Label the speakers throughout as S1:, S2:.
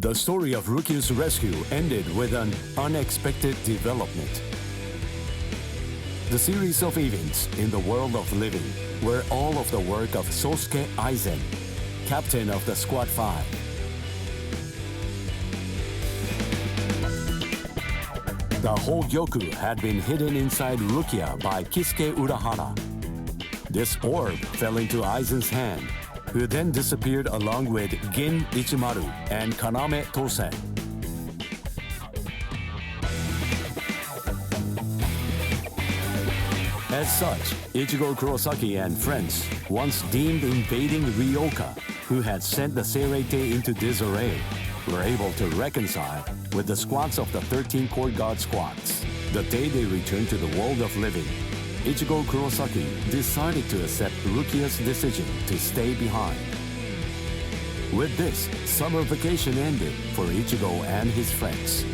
S1: The story of Rukia's rescue ended with an unexpected development. The series of events in the world of living were all of the work of Sosuke Aizen, captain of the Squad 5. The Hueco had been hidden inside Rukia by Kisuke Urahara. This orb fell into Aizen's hand, who then disappeared along with Gin Ichimaru and Kaname Tosen. As such, Ichigo Kurosaki and friends, once deemed invading Ryoka, who had sent the Seirei into disarray, were able to reconcile with the squads of the 13 Court Guard squads. The day they returned to the world of living, Ichigo Kurosaki decided to accept Rukia's decision to stay behind. With this, summer vacation ended for Ichigo and his friends.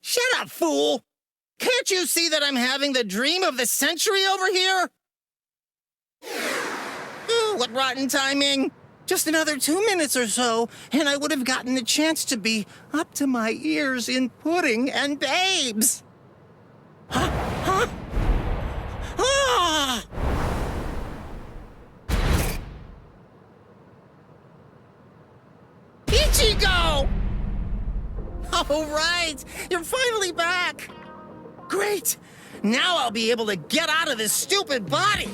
S2: Shut up, fool! Can't you see that I'm having the dream of the century over here? Ooh, what rotten timing! Just another 2 minutes or so, and I would have gotten the chance to be up to my ears in pudding and babes! Huh? Huh? Ah! Ichigo! All right, you're finally back. Great. Now I'll be able to get out of this stupid body.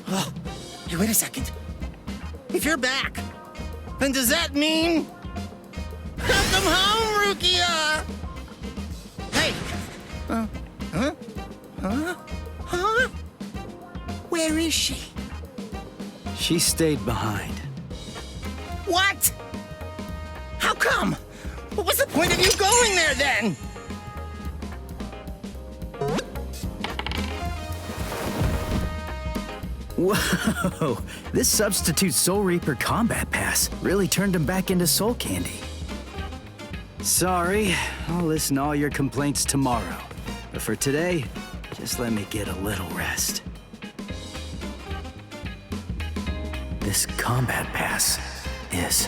S2: Oh, hey, wait a second. If you're back, then does that mean... Welcome home, Rukia! Hey. Huh? Where is she?
S3: She stayed behind.
S2: What? How come? What was the point of you going there, then?
S3: Whoa! This Substitute Soul Reaper Combat Pass really turned him back into Soul Candy. Sorry, I'll listen to all your complaints tomorrow. But for today, just let me get a little rest. This Combat Pass is...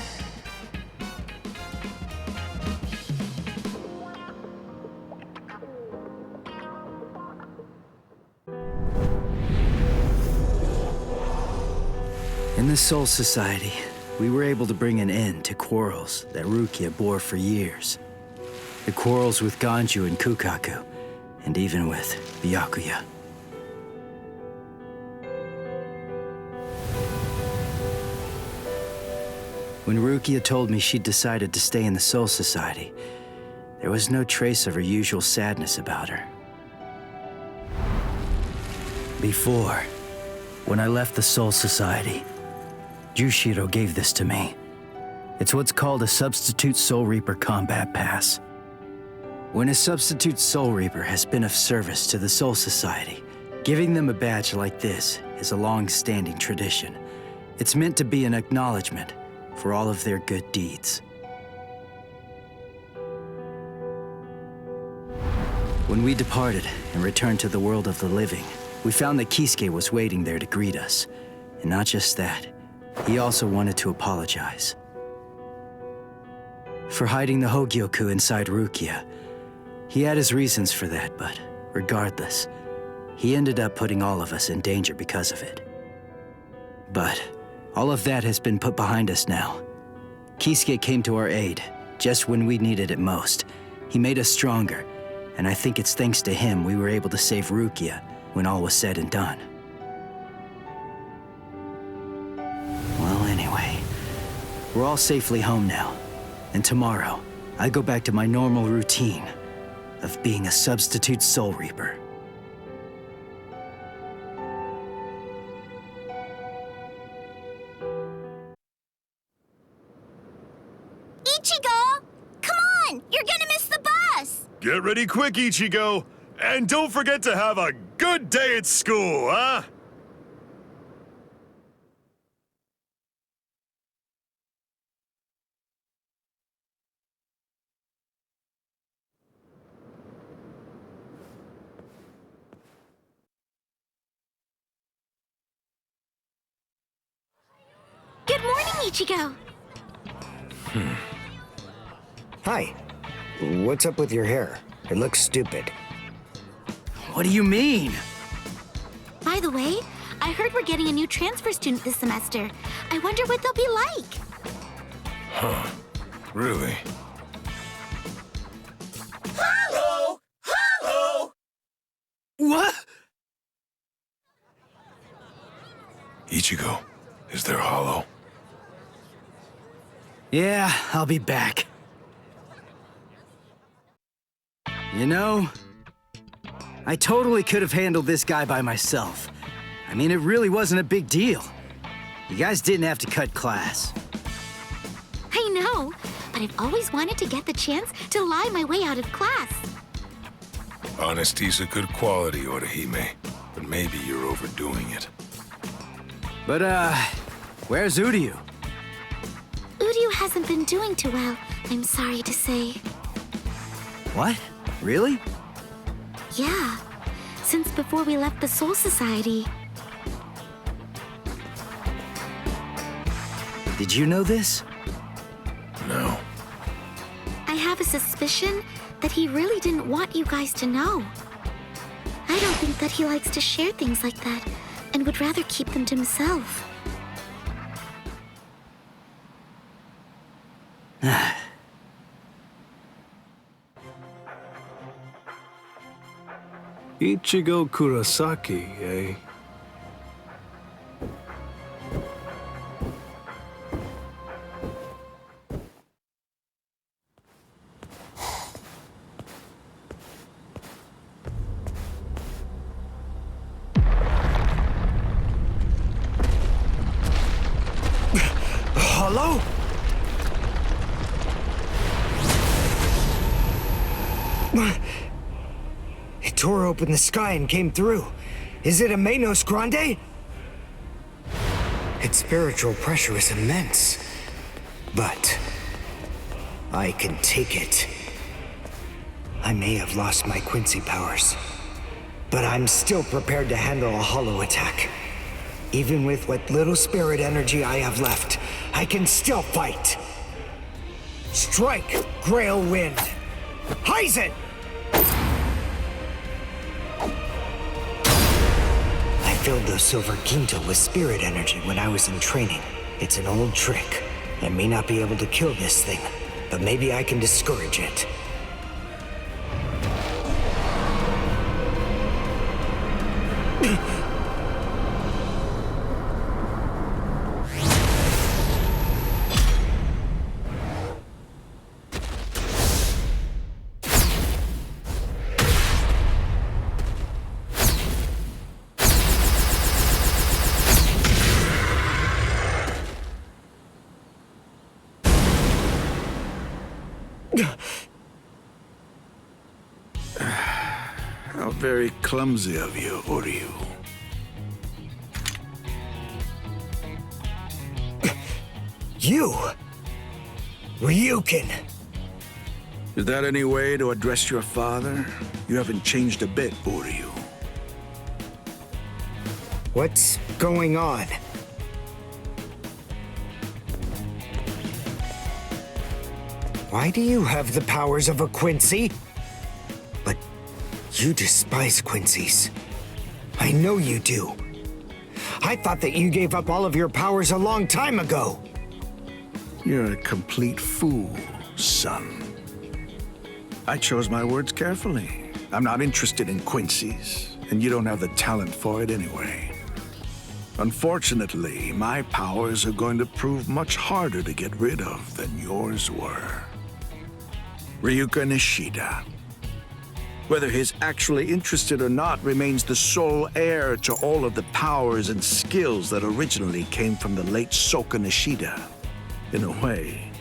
S3: In the Soul Society, we were able to bring an end to quarrels that Rukia bore for years. The quarrels with Ganju and Kukaku, and even with Byakuya. When Rukia told me she'd decided to stay in the Soul Society, there was no trace of her usual sadness about her. Before, when I left the Soul Society, Jushiro gave this to me. It's what's called a Substitute Soul Reaper Combat Pass. When a Substitute Soul Reaper has been of service to the Soul Society, giving them a badge like this is a long-standing tradition. It's meant to be an acknowledgement for all of their good deeds. When we departed and returned to the world of the living, we found that Kisuke was waiting there to greet us. And not just that, he also wanted to apologize for hiding the Hogyoku inside Rukia. He had his reasons for that, but regardless, he ended up putting all of us in danger because of it. But all of that has been put behind us now. Kisuke came to our aid just when we needed it most. He made us stronger, and I think it's thanks to him we were able to save Rukia when all was said and done. Well, anyway, we're all safely home now, and tomorrow I go back to my normal routine of being a Substitute Soul Reaper.
S4: Ichigo! Come on! You're gonna miss the bus!
S5: Get ready quick, Ichigo! And don't forget to have a good day at school, huh?
S4: Good morning, Ichigo!
S6: Hi. What's up with your hair? It looks stupid.
S3: What do you mean?
S4: By the way, I heard we're getting a new transfer student this semester. I wonder what they'll be like.
S5: Huh. Really?
S2: Hello! Hello!
S3: What?
S5: Ichigo, is there hollow?
S3: Yeah, I'll be back. You know, I totally could have handled this guy by myself. I mean, it really wasn't a big deal. You guys didn't have to cut class.
S4: I know, but I've always wanted to get the chance to lie my way out of class.
S5: Honesty's a good quality, Orihime, but maybe you're overdoing it.
S3: But, where's Uryu?
S4: Uryu hasn't been doing too well, I'm sorry to say.
S3: What? Really?
S4: Yeah, since before we left the Soul Society.
S3: Did you know this?
S5: No.
S4: I have a suspicion that he really didn't want you guys to know. I don't think that he likes to share things like that and would rather keep them to himself.
S7: Ichigo Kurosaki, eh?
S6: Hello? It tore open the sky and came through. Is it a Menos Grande? Its spiritual pressure is immense. But I can take it. I may have lost my Quincy powers, but I'm still prepared to handle a hollow attack. Even with what little spirit energy I have left, I can still fight. Strike, Grail Wind! Heizen! I filled the Silver Quinto with spirit energy when I was in training. It's an old trick. I may not be able to kill this thing, but maybe I can discourage it.
S7: How very clumsy of you, Uryu.
S6: You! Ryukin!
S7: Is that any way to address your father? You haven't changed a bit, Uryu.
S6: What's going on? Why do you have the powers of a Quincy? But you despise Quincy's. I know you do. I thought that you gave up all of your powers a long time ago.
S7: You're a complete fool, son. I chose my words carefully. I'm not interested in Quincy's, and you don't have the talent for it anyway. Unfortunately, my powers are going to prove much harder to get rid of than yours were. Ryuka Nishida. Whether he's actually interested or not remains the sole heir to all of the powers and skills that originally came from the late Soka Nishida. In a way,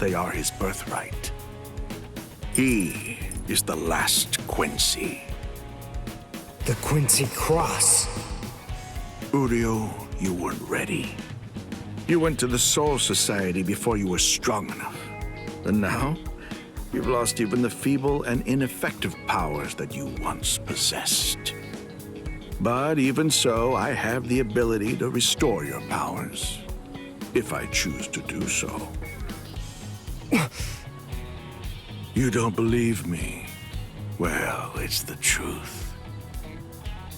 S7: they are his birthright. He is the last Quincy.
S6: The Quincy Cross.
S7: Uryu, you weren't ready. You went to the Soul Society before you were strong enough. And now, you've lost even the feeble and ineffective powers that you once possessed. But even so, I have the ability to restore your powers, if I choose to do so. You don't believe me? Well, it's the truth.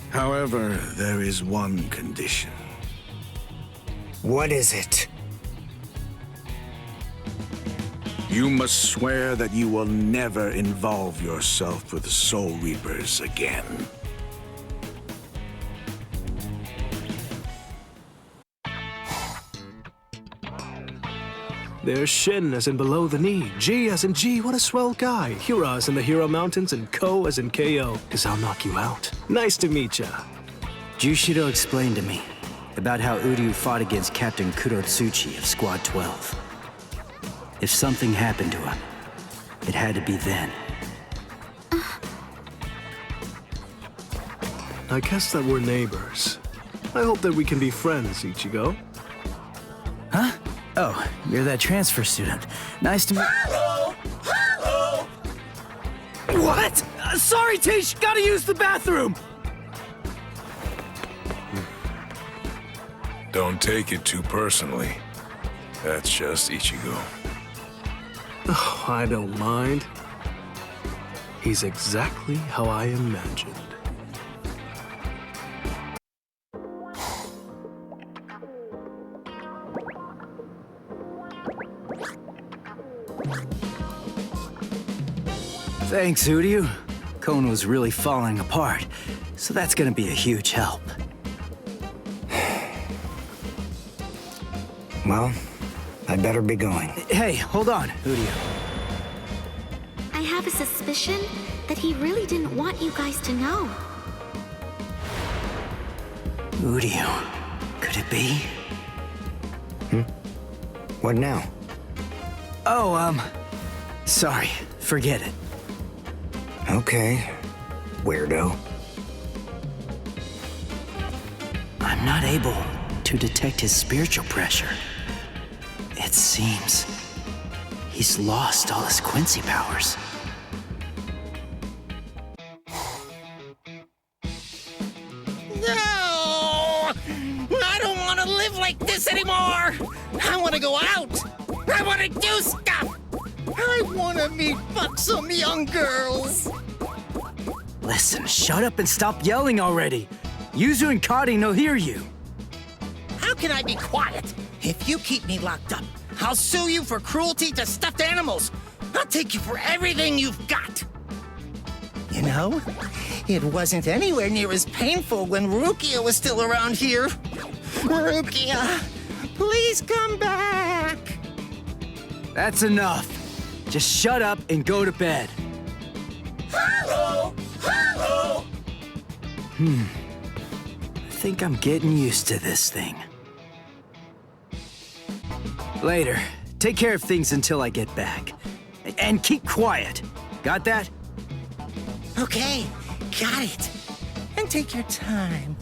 S7: However, there is one condition.
S6: What is it?
S7: You must swear that you will never involve yourself with Soul Reapers again.
S8: There's Shin as in below the knee, G as in G, what a swell guy, Hira as in the Hero Mountains, and Ko as in KO, 'cause I'll knock you out. Nice to meet ya.
S3: Jushido explained to me about how Uryu fought against Captain Kurotsuchi of Squad 12. If something happened to him, it had to be then.
S8: I guess that we're neighbors. I hope that we can be friends, Ichigo.
S3: Huh? Oh, you're that transfer student. Nice to meet—
S2: Hello! Hello!
S3: What? Sorry, Tish, gotta use the bathroom!
S5: Don't take it too personally. That's just Ichigo.
S8: Oh, I don't mind. He's exactly how I imagined.
S3: Thanks, Uryu. Kon was really falling apart, so that's gonna be a huge help.
S6: Well, I better be going.
S3: Hey, hold on, Uryu.
S4: I have a suspicion that he really didn't want you guys to know.
S3: Uryu, could it be?
S6: What now?
S3: Oh, sorry, forget it.
S6: Okay, weirdo.
S3: I'm not able to detect his spiritual pressure. It seems he's lost all his Quincy powers.
S2: No! I don't want to live like this anymore! I want to go out! I want to do stuff! I want to meet buxom young girls!
S3: Listen, shut up and stop yelling already. Yuzu and Kari no hear you.
S2: How can I be quiet? If you keep me locked up, I'll sue you for cruelty to stuffed animals. I'll take you for everything you've got. You know, it wasn't anywhere near as painful when Rukia was still around here. Rukia, please come back.
S3: That's enough. Just shut up and go to bed.
S2: Hello! Hello!
S3: I think I'm getting used to this thing. Later. Take care of things until I get back. And keep quiet. Got that?
S2: Okay, got it. And take your time.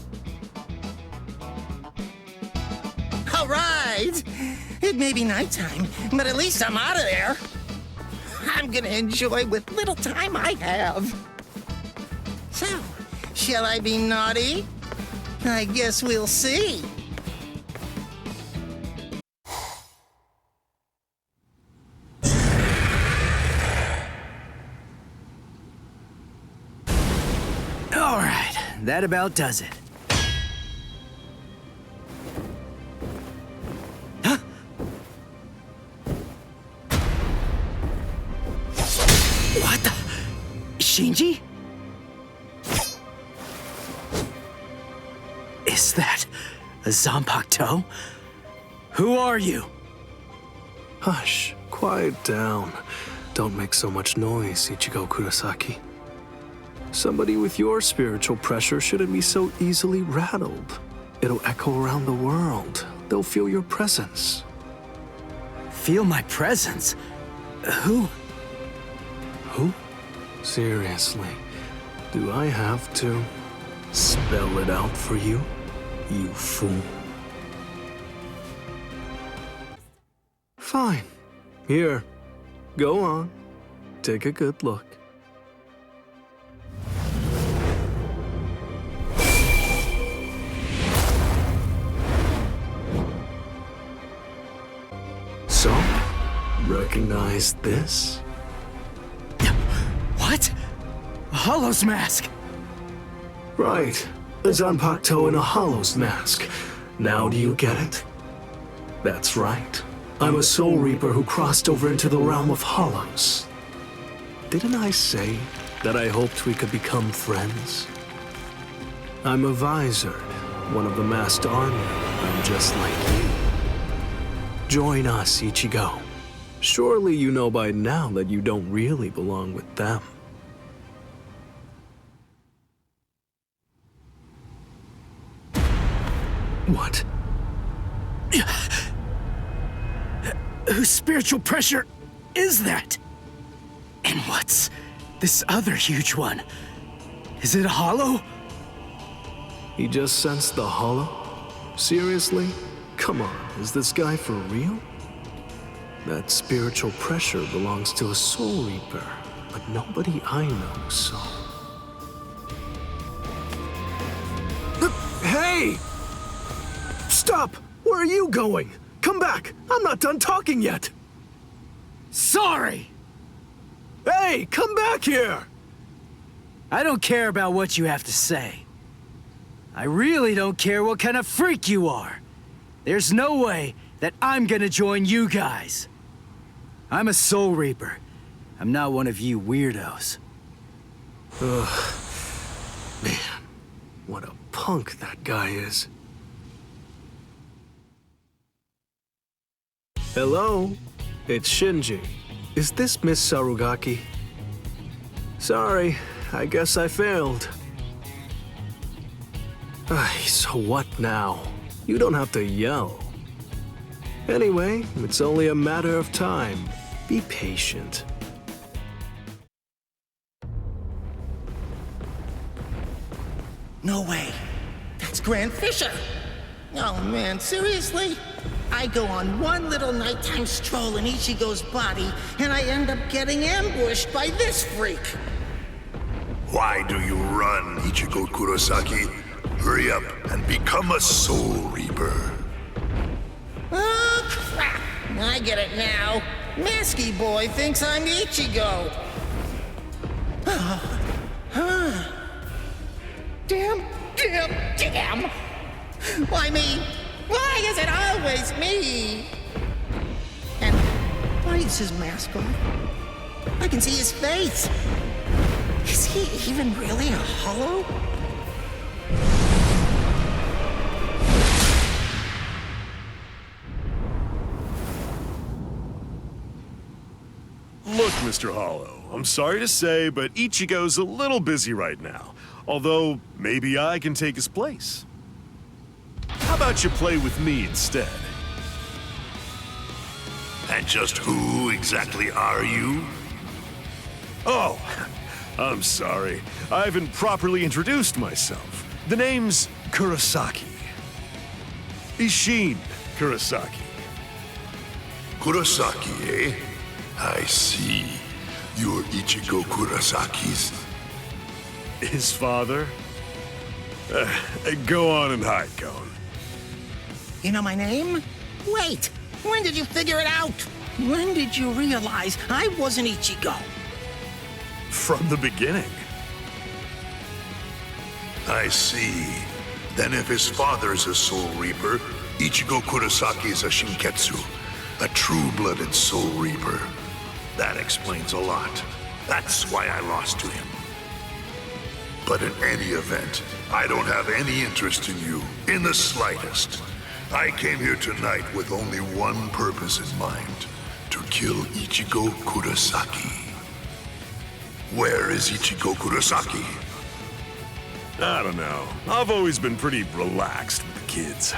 S2: All right. It may be nighttime, but at least I'm out of there. I'm gonna enjoy what little time I have. So, shall I be naughty? I guess we'll see.
S3: All right, that about does it. Huh? What the? Shinji? Is that a Zanpakuto? Who are you?
S8: Hush, quiet down. Don't make so much noise, Ichigo Kurosaki. Somebody with your spiritual pressure shouldn't be so easily rattled. It'll echo around the world. They'll feel your presence.
S3: Feel my presence? Who?
S8: Who? Seriously, do I have to spell it out for you, you fool? Fine. Here, go on. Take a good look. So, recognize this?
S3: What? A Hollow's mask?
S8: Right. A Zanpakuto in a Hollow's mask. Now do you get it? That's right. I'm a Soul Reaper who crossed over into the realm of Hollows. Didn't I say that I hoped we could become friends? I'm a Visored, one of the masked army. I'm just like you. Join us, Ichigo. Surely you know by now that you don't really belong with them. What?
S3: Whose spiritual pressure is that? And what's this other huge one? Is it a hollow?
S8: He just sensed the hollow? Seriously? Come on, is this guy for real? That spiritual pressure belongs to a Soul Reaper, but nobody I know, so... Hey! Stop! Where are you going? Come back! I'm not done talking yet!
S3: Sorry!
S8: Hey, come back here!
S3: I don't care about what you have to say. I really don't care what kind of freak you are. There's no way that I'm gonna join you guys. I'm a Soul Reaper. I'm not one of you weirdos.
S8: Ugh. Man, what a punk that guy is. Hello? It's Shinji. Is this Miss Sarugaki? Sorry, I guess I failed. So what now? You don't have to yell. Anyway, it's only a matter of time. Be patient.
S2: No way. That's Grand Fisher. Oh man, seriously? I go on one little nighttime stroll in Ichigo's body, and I end up getting ambushed by this freak.
S5: Why do you run, Ichigo Kurosaki? Hurry up and become a Soul Reaper.
S2: Oh, crap. I get it now. Masky Boy thinks I'm Ichigo. Damn. Why me? Why is it always me? And why is his mask off? I can see his face. Is he even really a hollow?
S9: Look, Mr. Hollow, I'm sorry to say, but Ichigo's a little busy right now. Although, maybe I can take his place. How about you play with me instead?
S5: And just who exactly are you?
S9: Oh, I'm sorry. I haven't properly introduced myself. The name's Kurosaki. Isshin Kurosaki.
S5: Kurosaki, eh? I see. You're Ichigo Kurosaki's...
S9: His father? Go on and hide, Gon.
S2: You know my name? Wait, when did you figure it out? When did you realize I wasn't Ichigo?
S9: From the beginning.
S5: I see. Then if his father's a Soul Reaper, Ichigo Kurosaki is a Shinketsu, a true-blooded Soul Reaper. That explains a lot. That's why I lost to him. But in any event, I don't have any interest in you, in the slightest. I came here tonight with only one purpose in mind, to kill Ichigo Kurosaki. Where is Ichigo Kurosaki?
S9: I don't know. I've always been pretty relaxed with the kids.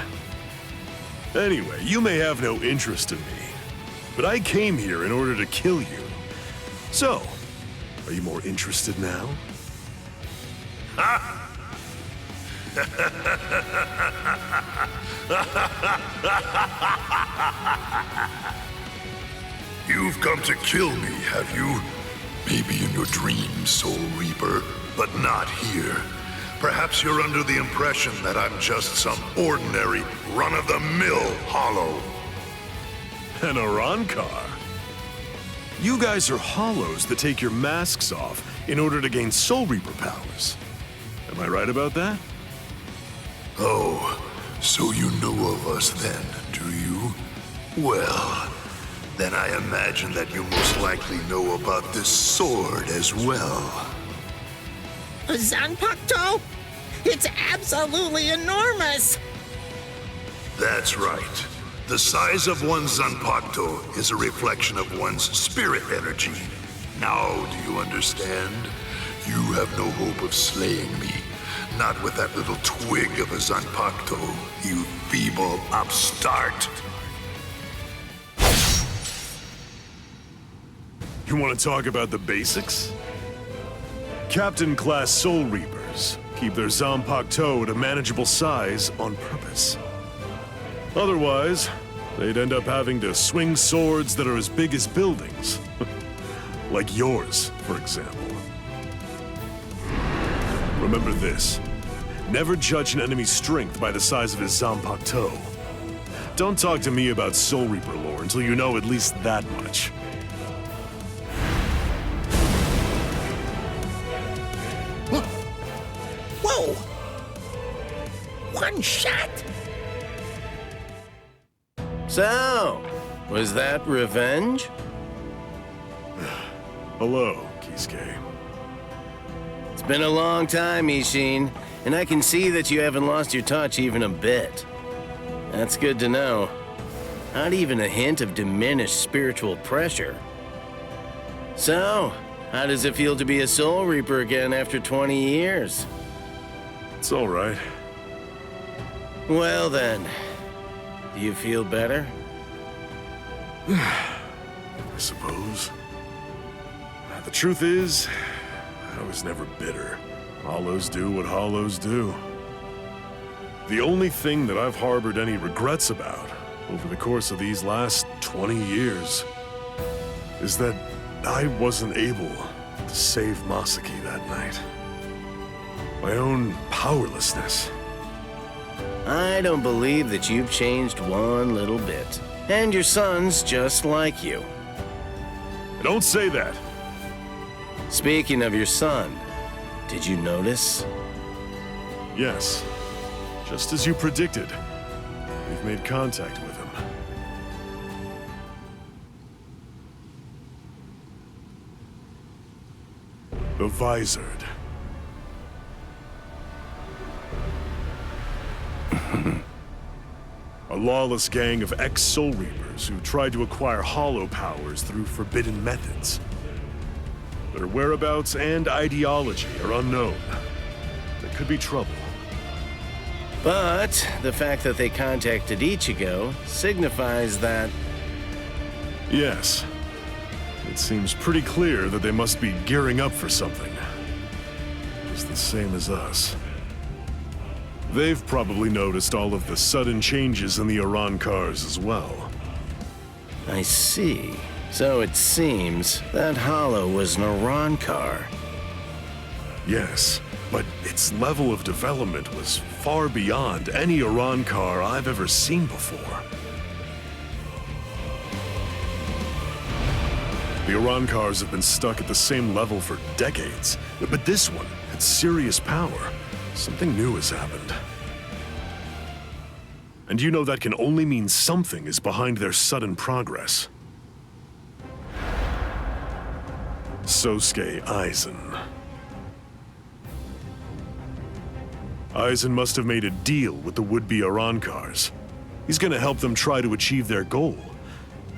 S9: Anyway, you may have no interest in me, but I came here in order to kill you. So, are you more interested now?
S5: You've come to kill me, have you? Maybe in your dreams, Soul Reaper, but not here. Perhaps you're under the impression that I'm just some ordinary, run-of-the-mill hollow.
S9: An Arankar? You guys are hollows that take your masks off in order to gain Soul Reaper powers. Am I right about that?
S5: Oh, so you know of us then, do you? Well, then I imagine that you most likely know about this sword as well.
S2: A Zanpakuto? It's absolutely enormous!
S5: That's right. The size of one's Zanpakuto is a reflection of one's spirit energy. Now, do you understand? You have no hope of slaying me. Not with that little twig of a Zanpakuto, you feeble upstart.
S9: You want to talk about the basics? Captain-class Soul Reapers keep their Zanpakuto at a manageable size on purpose. Otherwise, they'd end up having to swing swords that are as big as buildings. Like yours, for example. Remember this. Never judge an enemy's strength by the size of his Zanpakuto. Don't talk to me about Soul Reaper lore until you know at least that much.
S2: Whoa! One shot?
S10: So, was that revenge?
S9: Hello, Kisuke.
S10: It's been a long time, Ishin, and I can see that you haven't lost your touch even a bit. That's good to know. Not even a hint of diminished spiritual pressure. So, how does it feel to be a Soul Reaper again after 20 years?
S9: It's all right.
S10: Well then, do you feel better?
S9: I suppose. The truth is, I was never bitter. Hollows do what hollows do. The only thing that I've harbored any regrets about over the course of these last 20 years is that I wasn't able to save Masaki that night. My own powerlessness.
S10: I don't believe that you've changed one little bit. And your son's just like you.
S9: Don't say that.
S10: Speaking of your son, did you notice?
S9: Yes. Just as you predicted. We've made contact with him. The Visored. A lawless gang of ex-Soul Reapers who tried to acquire hollow powers through forbidden methods. Their whereabouts and ideology are unknown. There could be trouble.
S10: But the fact that they contacted Ichigo signifies that...
S9: Yes. It seems pretty clear that they must be gearing up for something. It's the same as us. They've probably noticed all of the sudden changes in the Arankars as well.
S10: I see. So it seems that Hollow was an Arankar.
S9: Yes, but its level of development was far beyond any Arankar I've ever seen before. The Arankars have been stuck at the same level for decades, but this one had serious power. Something new has happened. And you know that can only mean something is behind their sudden progress. Sosuke Aizen. Aizen must have made a deal with the would-be Arankars. He's gonna help them try to achieve their goal.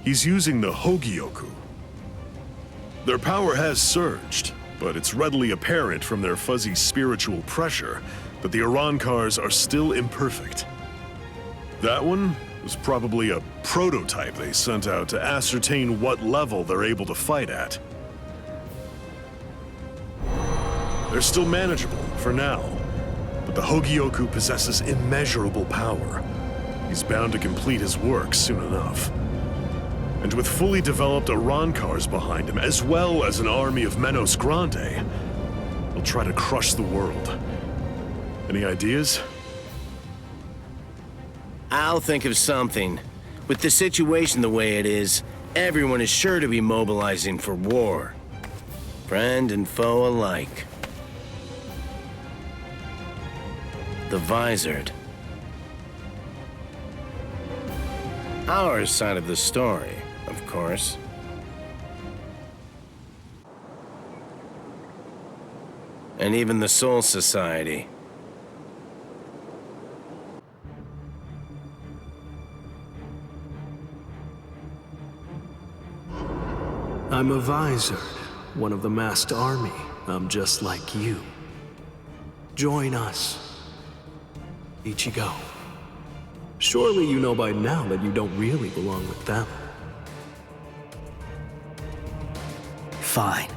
S9: He's using the Hogyoku. Their power has surged, but it's readily apparent from their fuzzy spiritual pressure that the Arankars are still imperfect. That one was probably a prototype they sent out to ascertain what level they're able to fight at. They're still manageable for now, but the Hogyoku possesses immeasurable power. He's bound to complete his work soon enough. And with fully developed Arancars behind him, as well as an army of Menos Grande, he'll try to crush the world. Any ideas?
S10: I'll think of something. With the situation the way it is, everyone is sure to be mobilizing for war. Friend and foe alike. The Visored. Our side of the story, of course. And even the Soul Society.
S8: I'm a Visored, one of the masked army. I'm just like you. Join us. Ichigo. Surely you know by now that you don't really belong with them.
S3: Fine.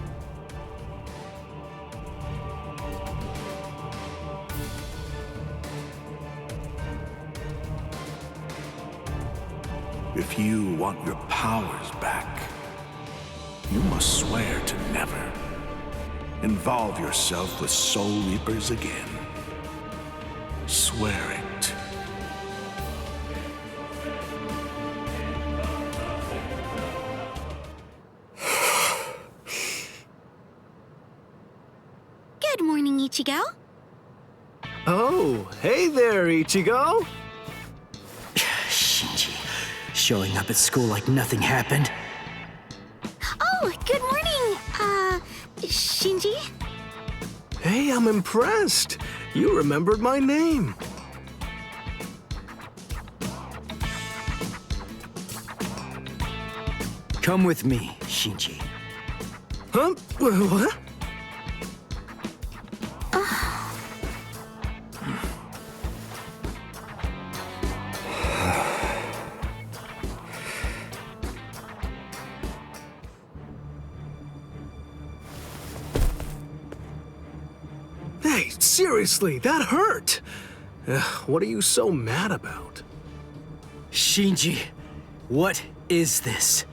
S7: If you want your powers back, you must swear to never involve yourself with Soul Reapers again. Swear it.
S4: Good morning, Ichigo.
S8: Oh, hey there, Ichigo!
S3: Shinji, showing up at school like nothing happened.
S4: Oh, good morning, Shinji.
S8: Hey, I'm impressed. You remembered my name.
S3: Come with me, Shinji.
S8: Huh? What? Hey, seriously, that hurt! What are you so mad about?
S3: Shinji, what is this?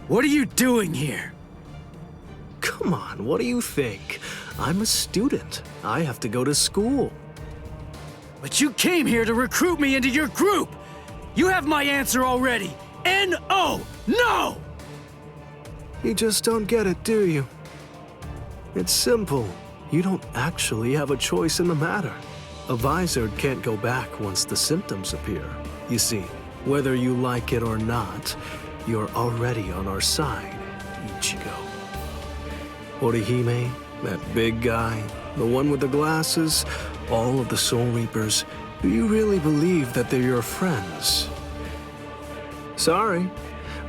S3: What are you doing here?
S8: Come on, what do you think? I'm a student. I have to go to school.
S3: But you came here to recruit me into your group! You have my answer already! N-O! No!
S8: You just don't get it, do you? It's simple. You don't actually have a choice in the matter. A Visored can't go back once the symptoms appear. You see, whether you like it or not, you're already on our side, Ichigo. Orihime, that big guy, the one with the glasses, all of the Soul Reapers, do you really believe that they're your friends? Sorry,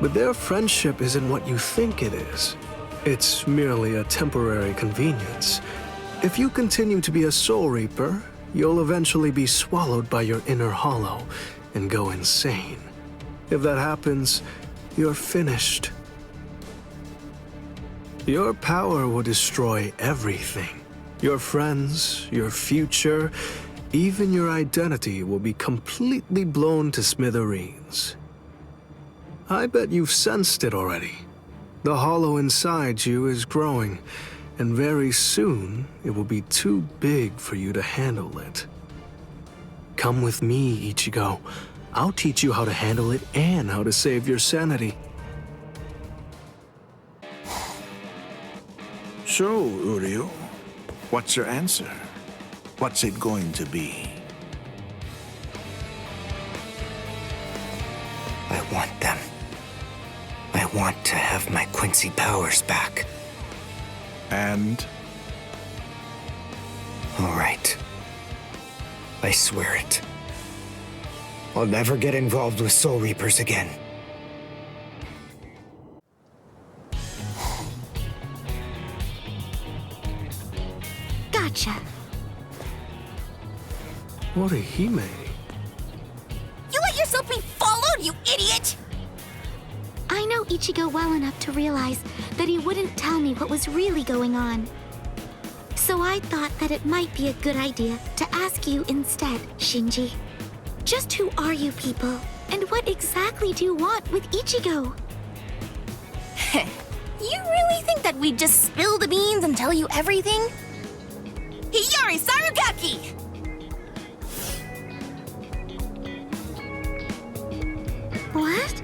S8: but their friendship isn't what you think it is. It's merely a temporary convenience. If you continue to be a Soul Reaper, you'll eventually be swallowed by your inner hollow and go insane. If that happens, you're finished. Your power will destroy everything. Your friends, your future, even your identity will be completely blown to smithereens. I bet you've sensed it already. The hollow inside you is growing, and very soon it will be too big for you to handle it. Come with me, Ichigo. I'll teach you how to handle it and how to save your sanity.
S7: So, Uryu, what's your answer? What's it going to be?
S6: I want them. I want to have my Quincy powers back.
S7: And?
S6: All right. I swear it. I'll never get involved with Soul Reapers again.
S4: Gotcha.
S8: Orihime.
S11: You let yourself be followed, you
S4: Ichigo well enough to realize that he wouldn't tell me what was really going on. So I thought that it might be a good idea to ask you instead, Shinji. Just who are you people, and what exactly do you want with Ichigo?
S11: You really think that we'd just spill the beans and tell you everything? Hiyori Sarugaki!
S4: What?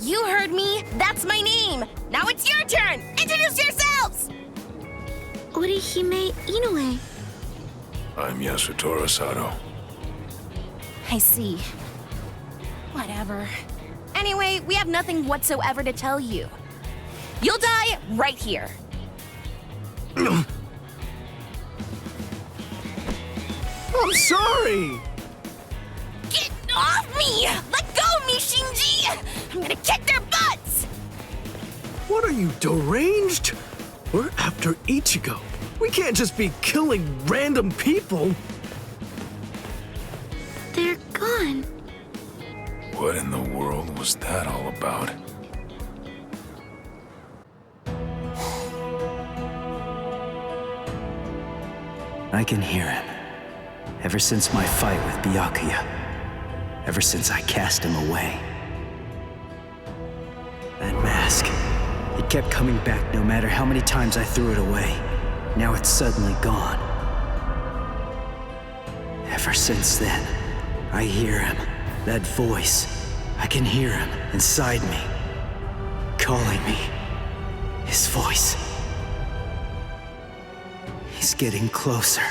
S11: You heard me. That's my name. Now it's your turn. Introduce yourselves!
S4: Orihime Inoue.
S9: I'm Yasutaro Sato.
S11: I see. Whatever. Anyway, we have nothing whatsoever to tell you. You'll die right here.
S8: I'm sorry!
S11: Get off me! Let go of me, Shinji! I'm gonna kick their butts!
S8: What are you, deranged? We're after Ichigo. We can't just be killing random people.
S4: They're gone.
S9: What in the world was that all about?
S3: I can hear him. Ever since my fight with Byakuya. Ever since I cast him away. That mask. It kept coming back no matter how many times I threw it away. Now it's suddenly gone. Ever since then, I hear him. That voice. I can hear him inside me. Calling me. His voice. He's getting closer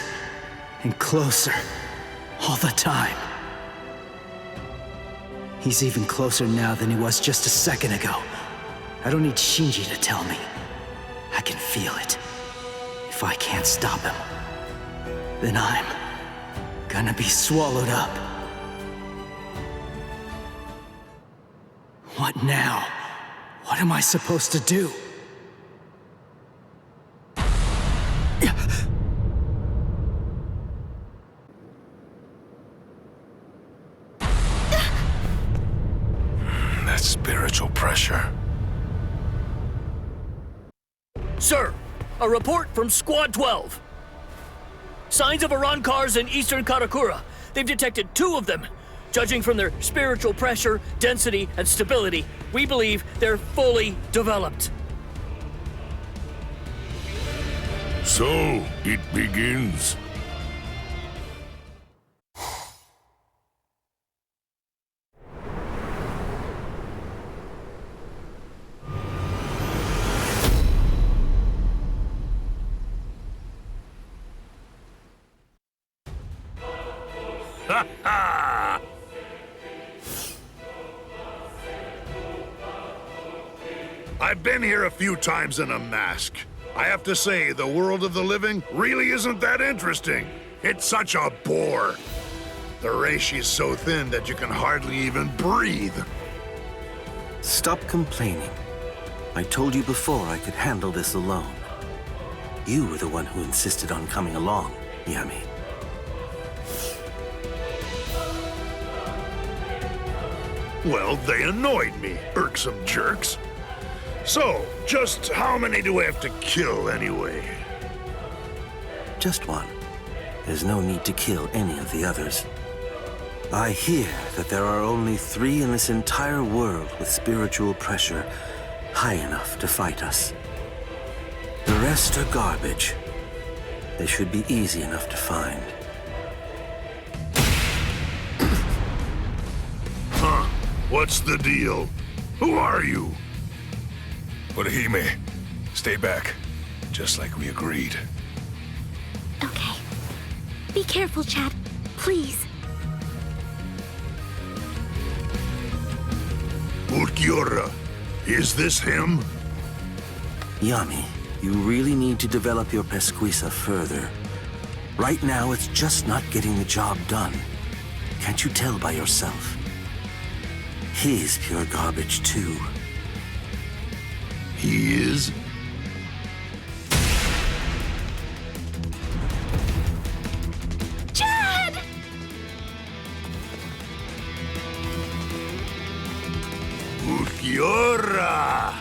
S3: and closer all the time. He's even closer now than he was just a second ago. I don't need Shinji to tell me. I can feel it. If I can't stop him, then I'm gonna be swallowed up. What now? What am I supposed to do?
S9: That spiritual pressure.
S12: Sir, a report from Squad 12. Signs of Arancars in eastern Karakura. They've detected 2 of them. Judging from their spiritual pressure, density, and stability, we believe they're fully developed.
S9: So, it begins.
S5: Ha ha! I've been here a few times in a mask. I have to say, the world of the living really isn't that interesting. It's such a bore. The reishi's so thin that you can hardly even breathe.
S13: Stop complaining. I told you before I could handle this alone. You were the one who insisted on coming along, Yami.
S5: Well, they annoyed me, irksome jerks. So, just how many do we have to kill anyway?
S13: Just one. There's no need to kill any of the others. I hear that there are only 3 in this entire world with spiritual pressure high enough to fight us. The rest are garbage. They should be easy enough to find.
S5: Huh? What's the deal? Who are you?
S9: Orihime, stay back. Just like we agreed.
S4: Okay. Be careful, Chad. Please.
S5: Ulquiorra, is this him?
S13: Yami, you really need to develop your Pesquisa further. Right now, it's just not getting the job done. Can't you tell by yourself? He's pure garbage, too.
S5: He is?
S11: Chad!
S5: Ulquiorra!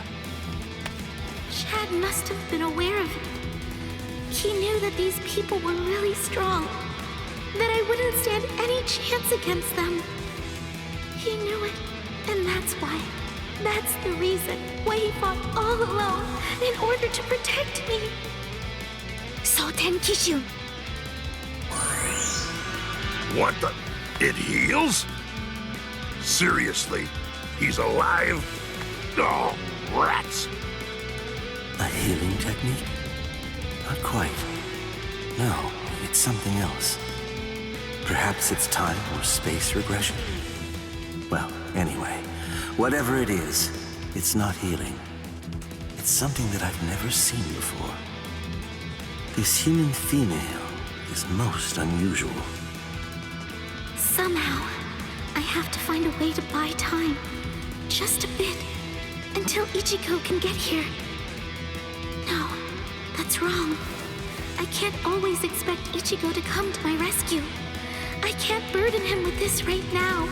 S4: Chad must have been aware of it. He knew that these people were really strong, that I wouldn't stand any chance against them. He knew it, and that's why. That's the reason why he fought all alone in order to protect me. Soten Kishu.
S5: What the? It heals? Seriously? He's alive? Oh, rats!
S13: A healing technique? Not quite. No, it's something else. Perhaps it's time or space regression? Well, anyway, whatever it is, it's not healing. It's something that I've never seen before. This human female is most unusual.
S4: Somehow, I have to find a way to buy time. Just a bit. Until Ichigo can get here. No, that's wrong. I can't always expect Ichigo to come to my rescue. I can't burden him with this right now.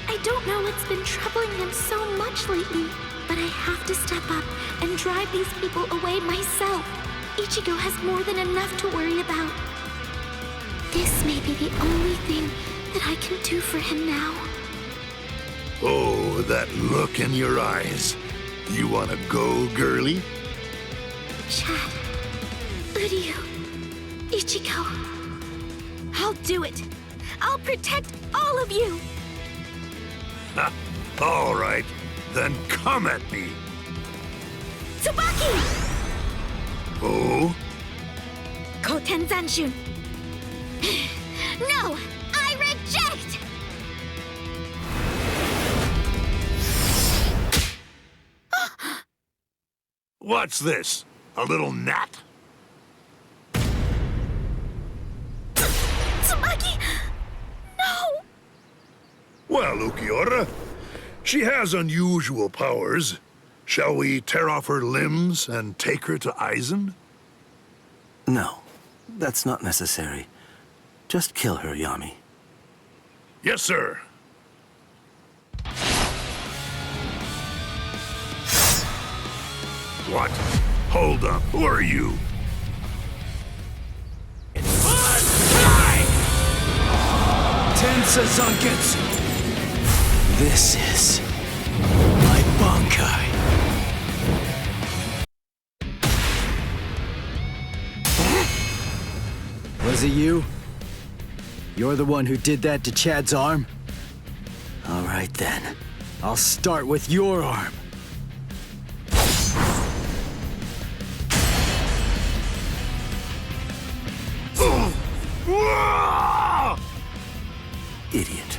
S4: I don't know what's been troubling him so much lately, but I have to step up and drive these people away myself. Ichigo has more than enough to worry about. This may be the only thing that I can do for him now.
S5: Oh, that look in your eyes. You wanna go, girlie?
S4: Chad, Uryu, Ichigo. I'll do it. I'll protect all of you.
S5: Ha! All right, then come at me.
S4: Tsubaki!
S5: Oh?
S4: Koten Zanshun. No! I reject!
S5: What's this? A little gnat?
S4: Tsubaki! No!
S5: Well, Ulquiorra, she has unusual powers. Shall we tear off her limbs and take her to Aizen?
S13: No, that's not necessary. Just kill her, Yami.
S5: Yes, sir. What? Hold up. Who are you?
S3: Tensa Zangetsu. This is my Bankai. Was it you? You're the one who did that to Chad's arm? All right then. I'll start with your arm.
S13: Idiot.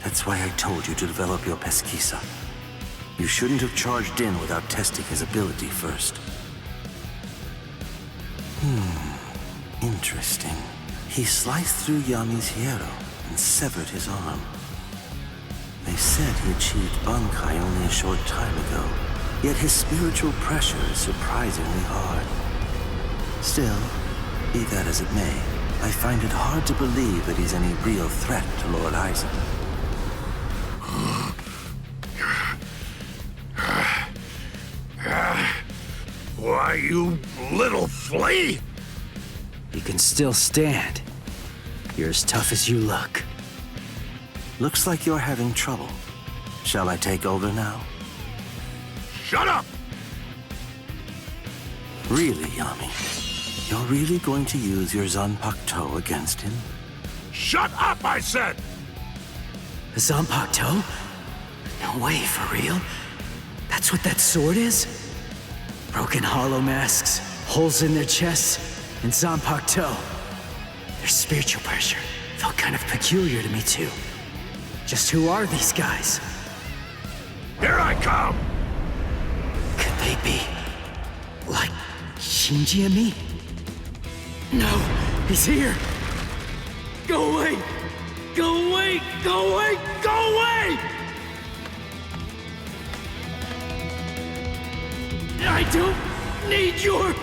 S13: That's why I told you to develop your pesquisa. You shouldn't have charged in without testing his ability first. Interesting. He sliced through Yami's Hueco and severed his arm. They said he achieved Bankai only a short time ago, yet his spiritual pressure is surprisingly hard. Still, be that as it may, I find it hard to believe that he's any real threat to Lord Aizen.
S5: Why, you little flea!
S3: You can still stand. You're as tough as you look.
S13: Looks like you're having trouble. Shall I take over now?
S5: Shut up!
S13: Really, Yami? You're really going to use your Zanpakuto against him?
S5: Shut up, I said!
S3: Zanpakuto? No way, for real? That's what that sword is? Broken hollow masks, holes in their chests, and Zanpakuto. Their spiritual pressure felt kind of peculiar to me, too. Just who are these guys?
S5: Here I come!
S3: Could they be like Shinji and me? No, he's here! Go away! Go away! Go away! Go away! I don't need your...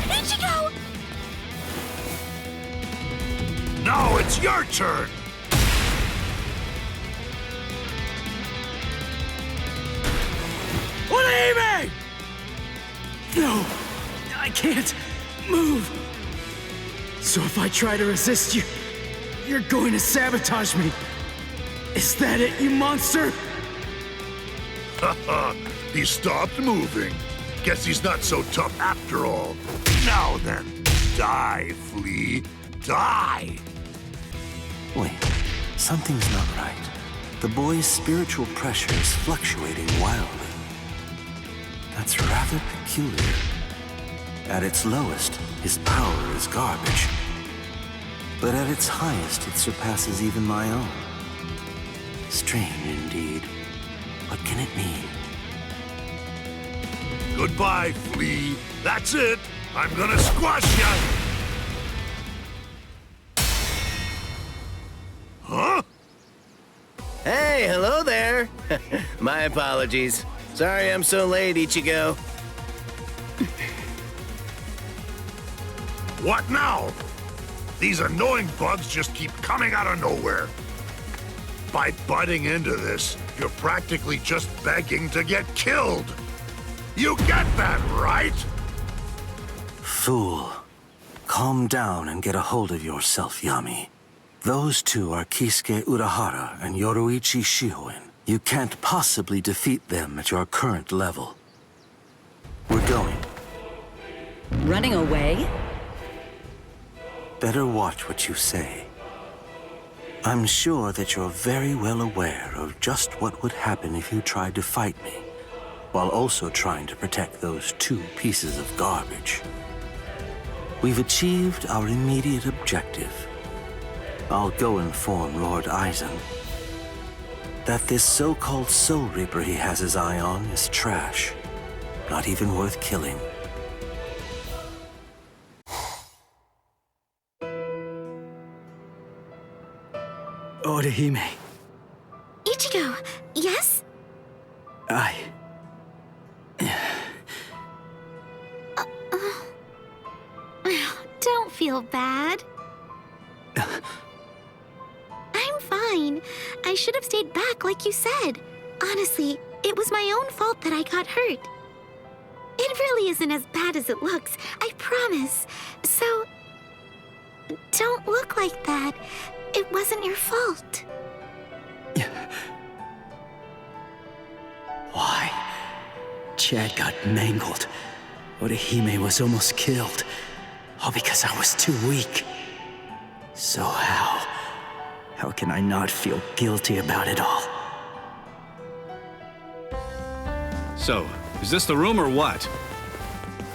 S4: Ichigo!
S5: Now it's your turn!
S3: What No, I can't move. So if I try to resist you, you're going to sabotage me. Is that it, you monster?
S5: Haha, he stopped moving. Guess he's not so tough after all. Now then, die, Flea. Die!
S13: Wait, something's not right. The boy's spiritual pressure is fluctuating wildly. That's rather peculiar. At its lowest, his power is garbage. But at its highest, it surpasses even my own. Strange indeed. What can it mean?
S5: Goodbye, Flea. That's it. I'm gonna squash ya! Huh?
S10: Hey, hello there. My apologies. Sorry I'm so late, Ichigo.
S5: What now? These annoying bugs just keep coming out of nowhere. By butting into this, you're practically just begging to get killed. You get that, right?
S13: Fool. Calm down and get a hold of yourself, Yami. Those two are Kisuke Urahara and Yoruichi Shihoin. You can't possibly defeat them at your current level. We're going.
S14: Running away?
S13: Better watch what you say. I'm sure that you're very well aware of just what would happen if you tried to fight me, while also trying to protect those two pieces of garbage. We've achieved our immediate objective. I'll go inform Lord Aizen that this so-called Soul Reaper he has his eye on is trash, not even worth killing.
S3: Orihime,
S4: Ichigo, yes? Don't feel bad. I'm fine. I should have stayed back like you said. Honestly, it was my own fault that I got hurt. It really isn't as bad as it looks, I promise. So, don't look like that. It wasn't your fault.
S3: Why? Chad got mangled. Orihime was almost killed. All because I was too weak. So how can I not feel guilty about it all?
S15: So, is this the room or what?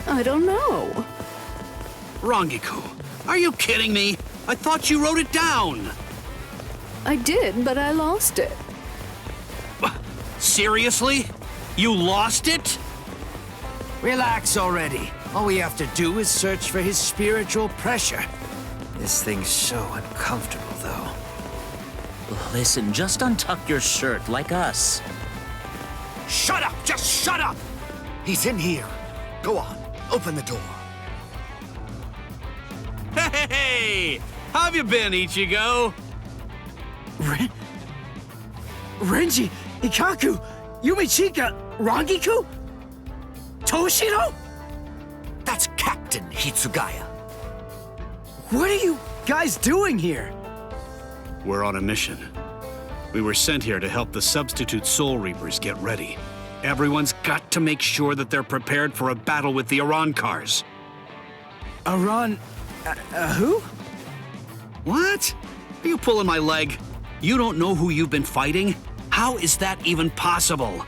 S14: I don't know.
S15: Rangiku, are you kidding me? I thought you wrote it down.
S14: I did, but I lost it.
S15: Seriously? You lost it?
S6: Relax already. All we have to do is search for his spiritual pressure. This thing's so uncomfortable, though.
S16: Listen, just untuck your shirt like us.
S6: Shut up! Just shut up! He's in here. Go on, open the door.
S15: Hey! How have you been, Ichigo?
S3: Renji, Ikaku, Yumichika, Rangiku? Toshiro?
S6: That's Captain Hitsugaya.
S3: What are you guys doing here?
S15: We're on a mission. We were sent here to help the substitute Soul Reapers get ready. Everyone's got to make sure that they're prepared for a battle with the Arancars.
S3: Who?
S15: What? Are you pulling my leg? You don't know who you've been fighting? How is that even possible?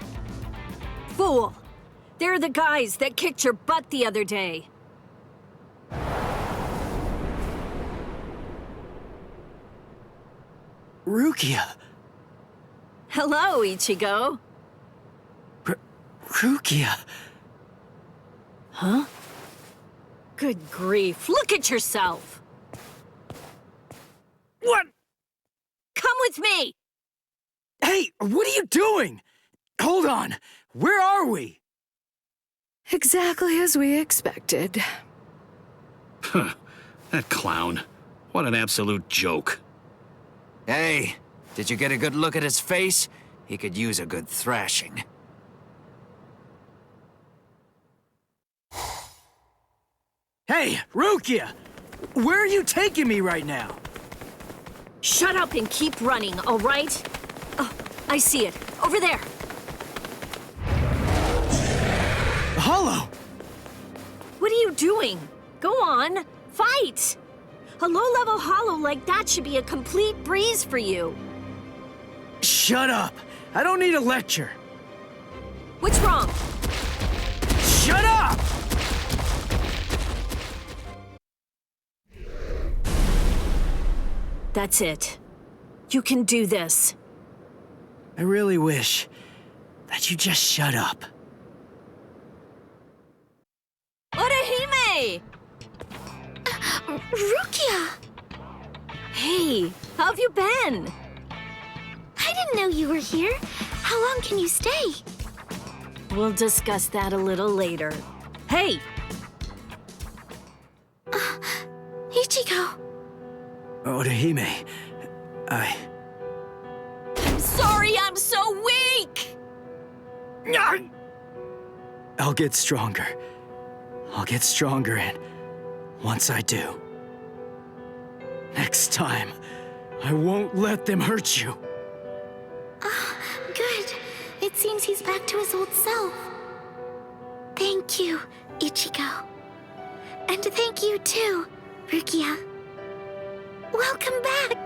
S14: Fool! They're the guys that kicked your butt the other day.
S3: Rukia.
S14: Hello, Ichigo.
S3: Rukia.
S14: Huh? Good grief, look at yourself!
S3: What?
S14: Come with me!
S3: Hey, what are you doing? Hold on, where are we?
S14: Exactly as we expected.
S15: Huh, that clown. What an absolute joke.
S6: Hey, did you get a good look at his face? He could use a good thrashing.
S3: Hey, Rukia! Where are you taking me right now?
S14: Shut up and keep running, all right? Oh, I see it. Over there.
S3: Hollow!
S14: What are you doing? Go on, fight! A low-level hollow like that should be a complete breeze for you.
S3: Shut up! I don't need a lecture.
S14: What's wrong?
S3: Shut up!
S14: That's it. You can do this.
S3: I really wish that you just shut up.
S14: Orihime!
S4: Rukia!
S14: Hey, how have you been?
S4: I didn't know you were here. How long can you stay?
S14: We'll discuss that a little later. Hey!
S4: Ichigo!
S3: Orihime,
S14: I'm sorry I'm so weak!
S3: I'll get stronger. I'll get stronger, and once I do, next time, I won't let them hurt you.
S4: Good. It seems he's back to his old self. Thank you, Ichigo. And thank you too, Rukia. Welcome back!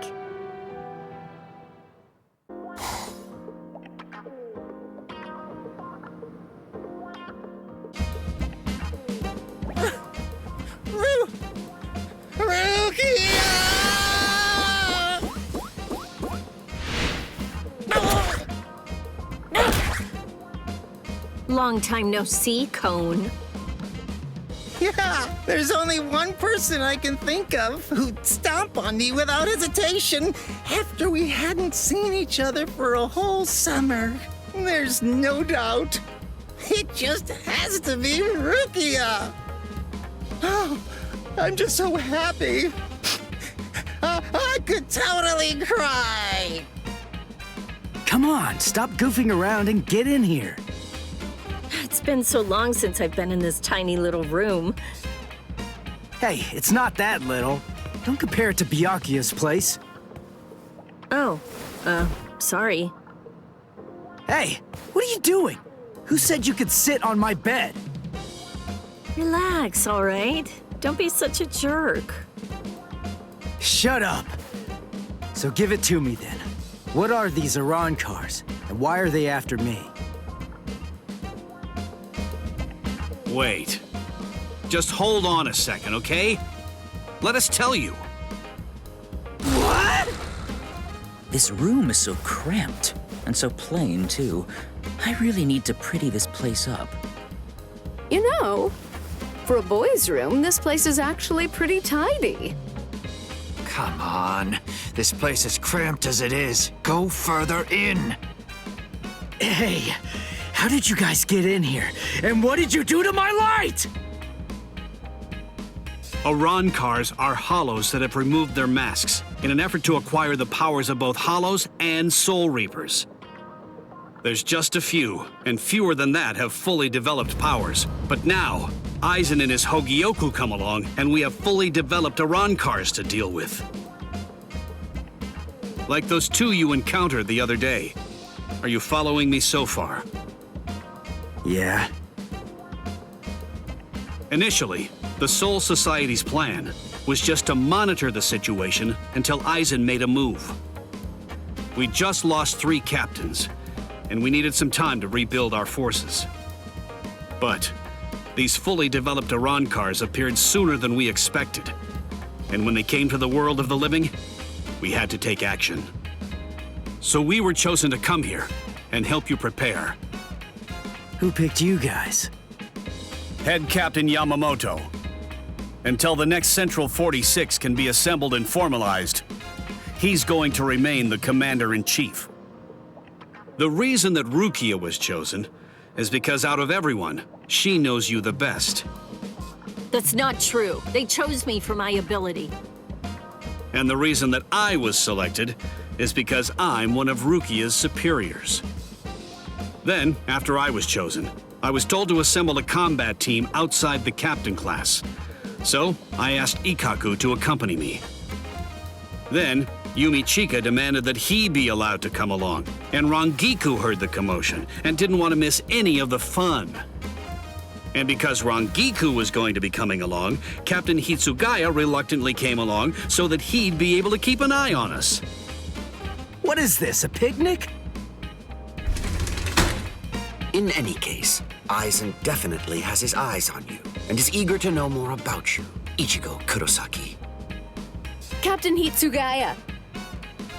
S14: Long time no see, Cone.
S2: Yeah, there's only one person I can think of who'd stomp on me without hesitation after we hadn't seen each other for a whole summer. There's no doubt. It just has to be Rukia. Oh, I'm just so happy. I could totally cry.
S3: Come on, stop goofing around and get in here.
S14: It's been so long since I've been in this tiny little room.
S3: Hey, it's not that little. Don't compare it to Byakuya's place.
S14: Oh, sorry.
S3: Hey, what are you doing? Who said you could sit on my bed?
S14: Relax, all right? Don't be such a jerk.
S3: Shut up. So give it to me then. What are these Iran cars, and why are they after me?
S15: Wait. Just hold on a second, okay? Let us tell you.
S3: What?
S16: This room is so cramped, and so plain, too. I really need to pretty this place up.
S17: You know, for a boys' room, this place is actually pretty tidy.
S6: Come on. This place is cramped as it is. Go further in.
S3: Hey, how did you guys get in here? And what did you do to my light?
S15: Iran cars are hollows that have removed their masks in an effort to acquire the powers of both hollows and soul reapers. There's just a few, and fewer than that have fully developed powers. But now, Aizen and his Hogyoku come along, and we have fully developed Iran cars to deal with. Like those two you encountered the other day. Are you following me so far?
S3: Yeah.
S15: Initially, the Soul Society's plan was just to monitor the situation until Aizen made a move. We just lost 3 captains, and we needed some time to rebuild our forces. But these fully developed Iran cars appeared sooner than we expected. And when they came to the world of the living, we had to take action. So we were chosen to come here and help you prepare.
S3: Who picked you guys?
S15: Head Captain Yamamoto. Until the next Central 46 can be assembled and formalized, he's going to remain the Commander-in-Chief. The reason that Rukia was chosen is because out of everyone, she knows you the best.
S14: That's not true. They chose me for my ability.
S15: And the reason that I was selected is because I'm one of Rukia's superiors. Then, after I was chosen, I was told to assemble a combat team outside the captain class. So, I asked Ikkaku to accompany me. Then, Yumi Chika demanded that he be allowed to come along, and Rangiku heard the commotion and didn't want to miss any of the fun. And because Rangiku was going to be coming along, Captain Hitsugaya reluctantly came along so that he'd be able to keep an eye on us.
S6: What is this, a picnic? In any case, Aizen definitely has his eyes on you and is eager to know more about you, Ichigo Kurosaki.
S17: Captain Hitsugaya.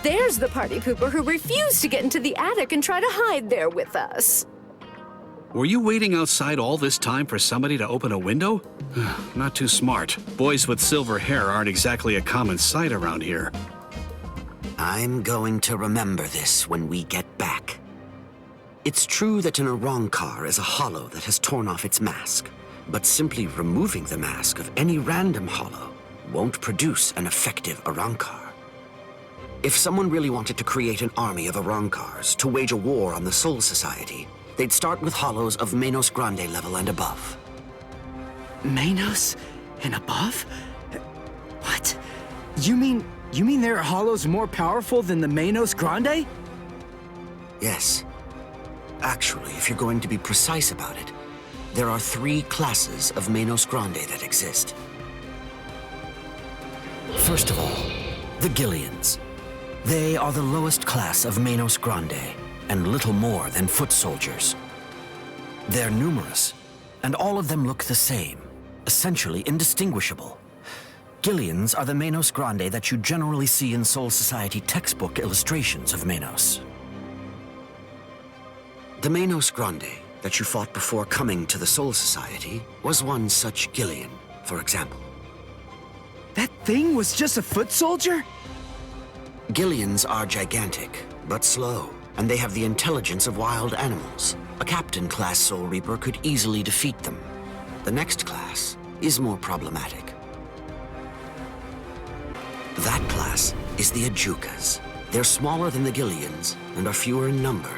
S17: There's the party pooper who refused to get into the attic and try to hide there with us.
S15: Were you waiting outside all this time for somebody to open a window? Not too smart. Boys with silver hair aren't exactly a common sight around here.
S6: I'm going to remember this when we get back. It's true that an Arrancar is a hollow that has torn off its mask, but simply removing the mask of any random hollow won't produce an effective Arrancar. If someone really wanted to create an army of Arrancars to wage a war on the Soul Society, they'd start with hollows of Menos Grande level and above.
S18: Menos and above? What? You mean there are hollows more powerful than the Menos Grande?
S6: Yes. Actually, if you're going to be precise about it, there are 3 classes of Menos Grande that exist. First of all, the Gillians. They are the lowest class of Menos Grande, and little more than foot soldiers. They're numerous, and all of them look the same, essentially indistinguishable. Gillians are the Menos Grande that you generally see in Soul Society textbook illustrations of Menos. The Menos Grande that you fought before coming to the Soul Society was one such Gillian, for example.
S18: That thing was just a foot soldier?
S6: Gillians are gigantic, but slow, and they have the intelligence of wild animals. A captain-class Soul Reaper could easily defeat them. The next class is more problematic. That class is the Ajukas. They're smaller than the Gillians and are fewer in number,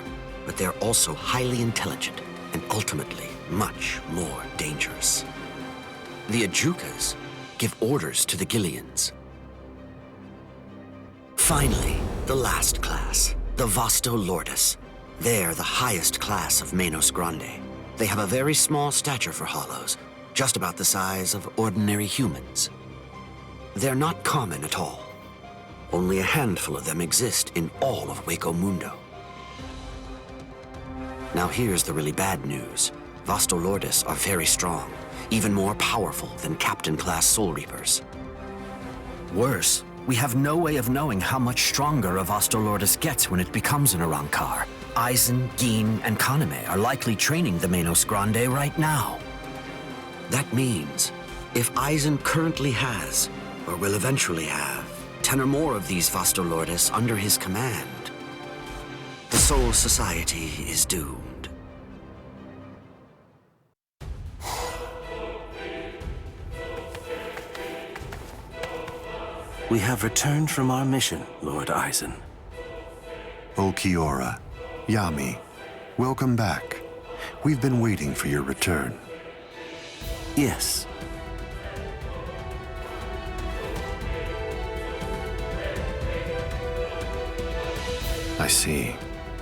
S6: but they're also highly intelligent and ultimately much more dangerous. The Ajukas give orders to the Gillians. Finally, the last class, the Vasto Lordis. They're the highest class of Menos Grande. They have a very small stature for hollows, just about the size of ordinary humans. They're not common at all. Only a handful of them exist in all of Hueco Mundo. Now here's the really bad news. Vasto Lordis are very strong, even more powerful than Captain-class Soul Reapers. Worse, we have no way of knowing how much stronger a Vasto Lordis gets when it becomes an Arrancar. Aizen, Gin, and Kaname are likely training the Menos Grande right now. That means, if Aizen currently has, or will eventually have, 10 or more of these Vasto Lordis under his command, the Soul Society is doomed.
S13: We have returned from our mission, Lord Aizen.
S19: Ulquiorra, Yami, welcome back. We've been waiting for your return.
S13: Yes.
S19: I see.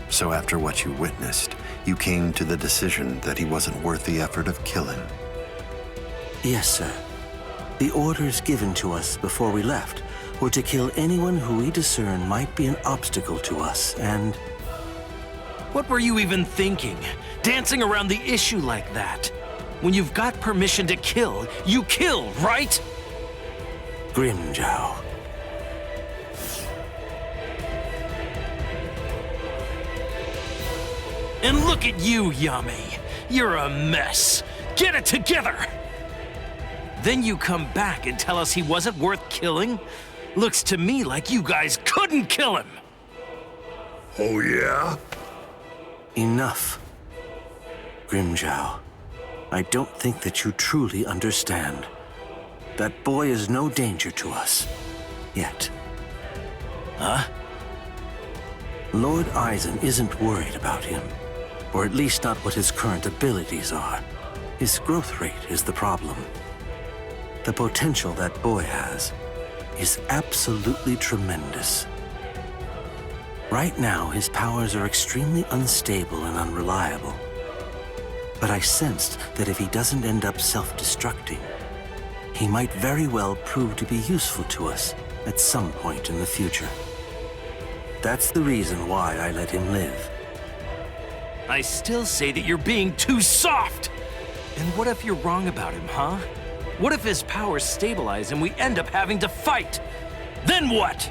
S19: So after what you witnessed, you came to the decision that he wasn't worth the effort of killing.
S13: Yes, sir. The orders given to us before we left were to kill anyone who we discern might be an obstacle to us, and...
S20: What were you even thinking? Dancing around the issue like that? When you've got permission to kill, you kill, right?
S13: Grimmjow.
S20: And look at you, Yami. You're a mess. Get it together! Then you come back and tell us he wasn't worth killing? Looks to me like you guys couldn't kill him!
S5: Oh, yeah?
S13: Enough. Grimmjow, I don't think that you truly understand. That boy is no danger to us. Yet.
S20: Huh?
S13: Lord Aizen isn't worried about him, or at least not what his current abilities are. His growth rate is the problem. The potential that boy has is absolutely tremendous. Right now, his powers are extremely unstable and unreliable. But I sensed that if he doesn't end up self-destructing, he might very well prove to be useful to us at some point in the future. That's the reason why I let him live.
S20: I still say that you're being too soft! And what if you're wrong about him, huh? What if his powers stabilize and we end up having to fight? Then what?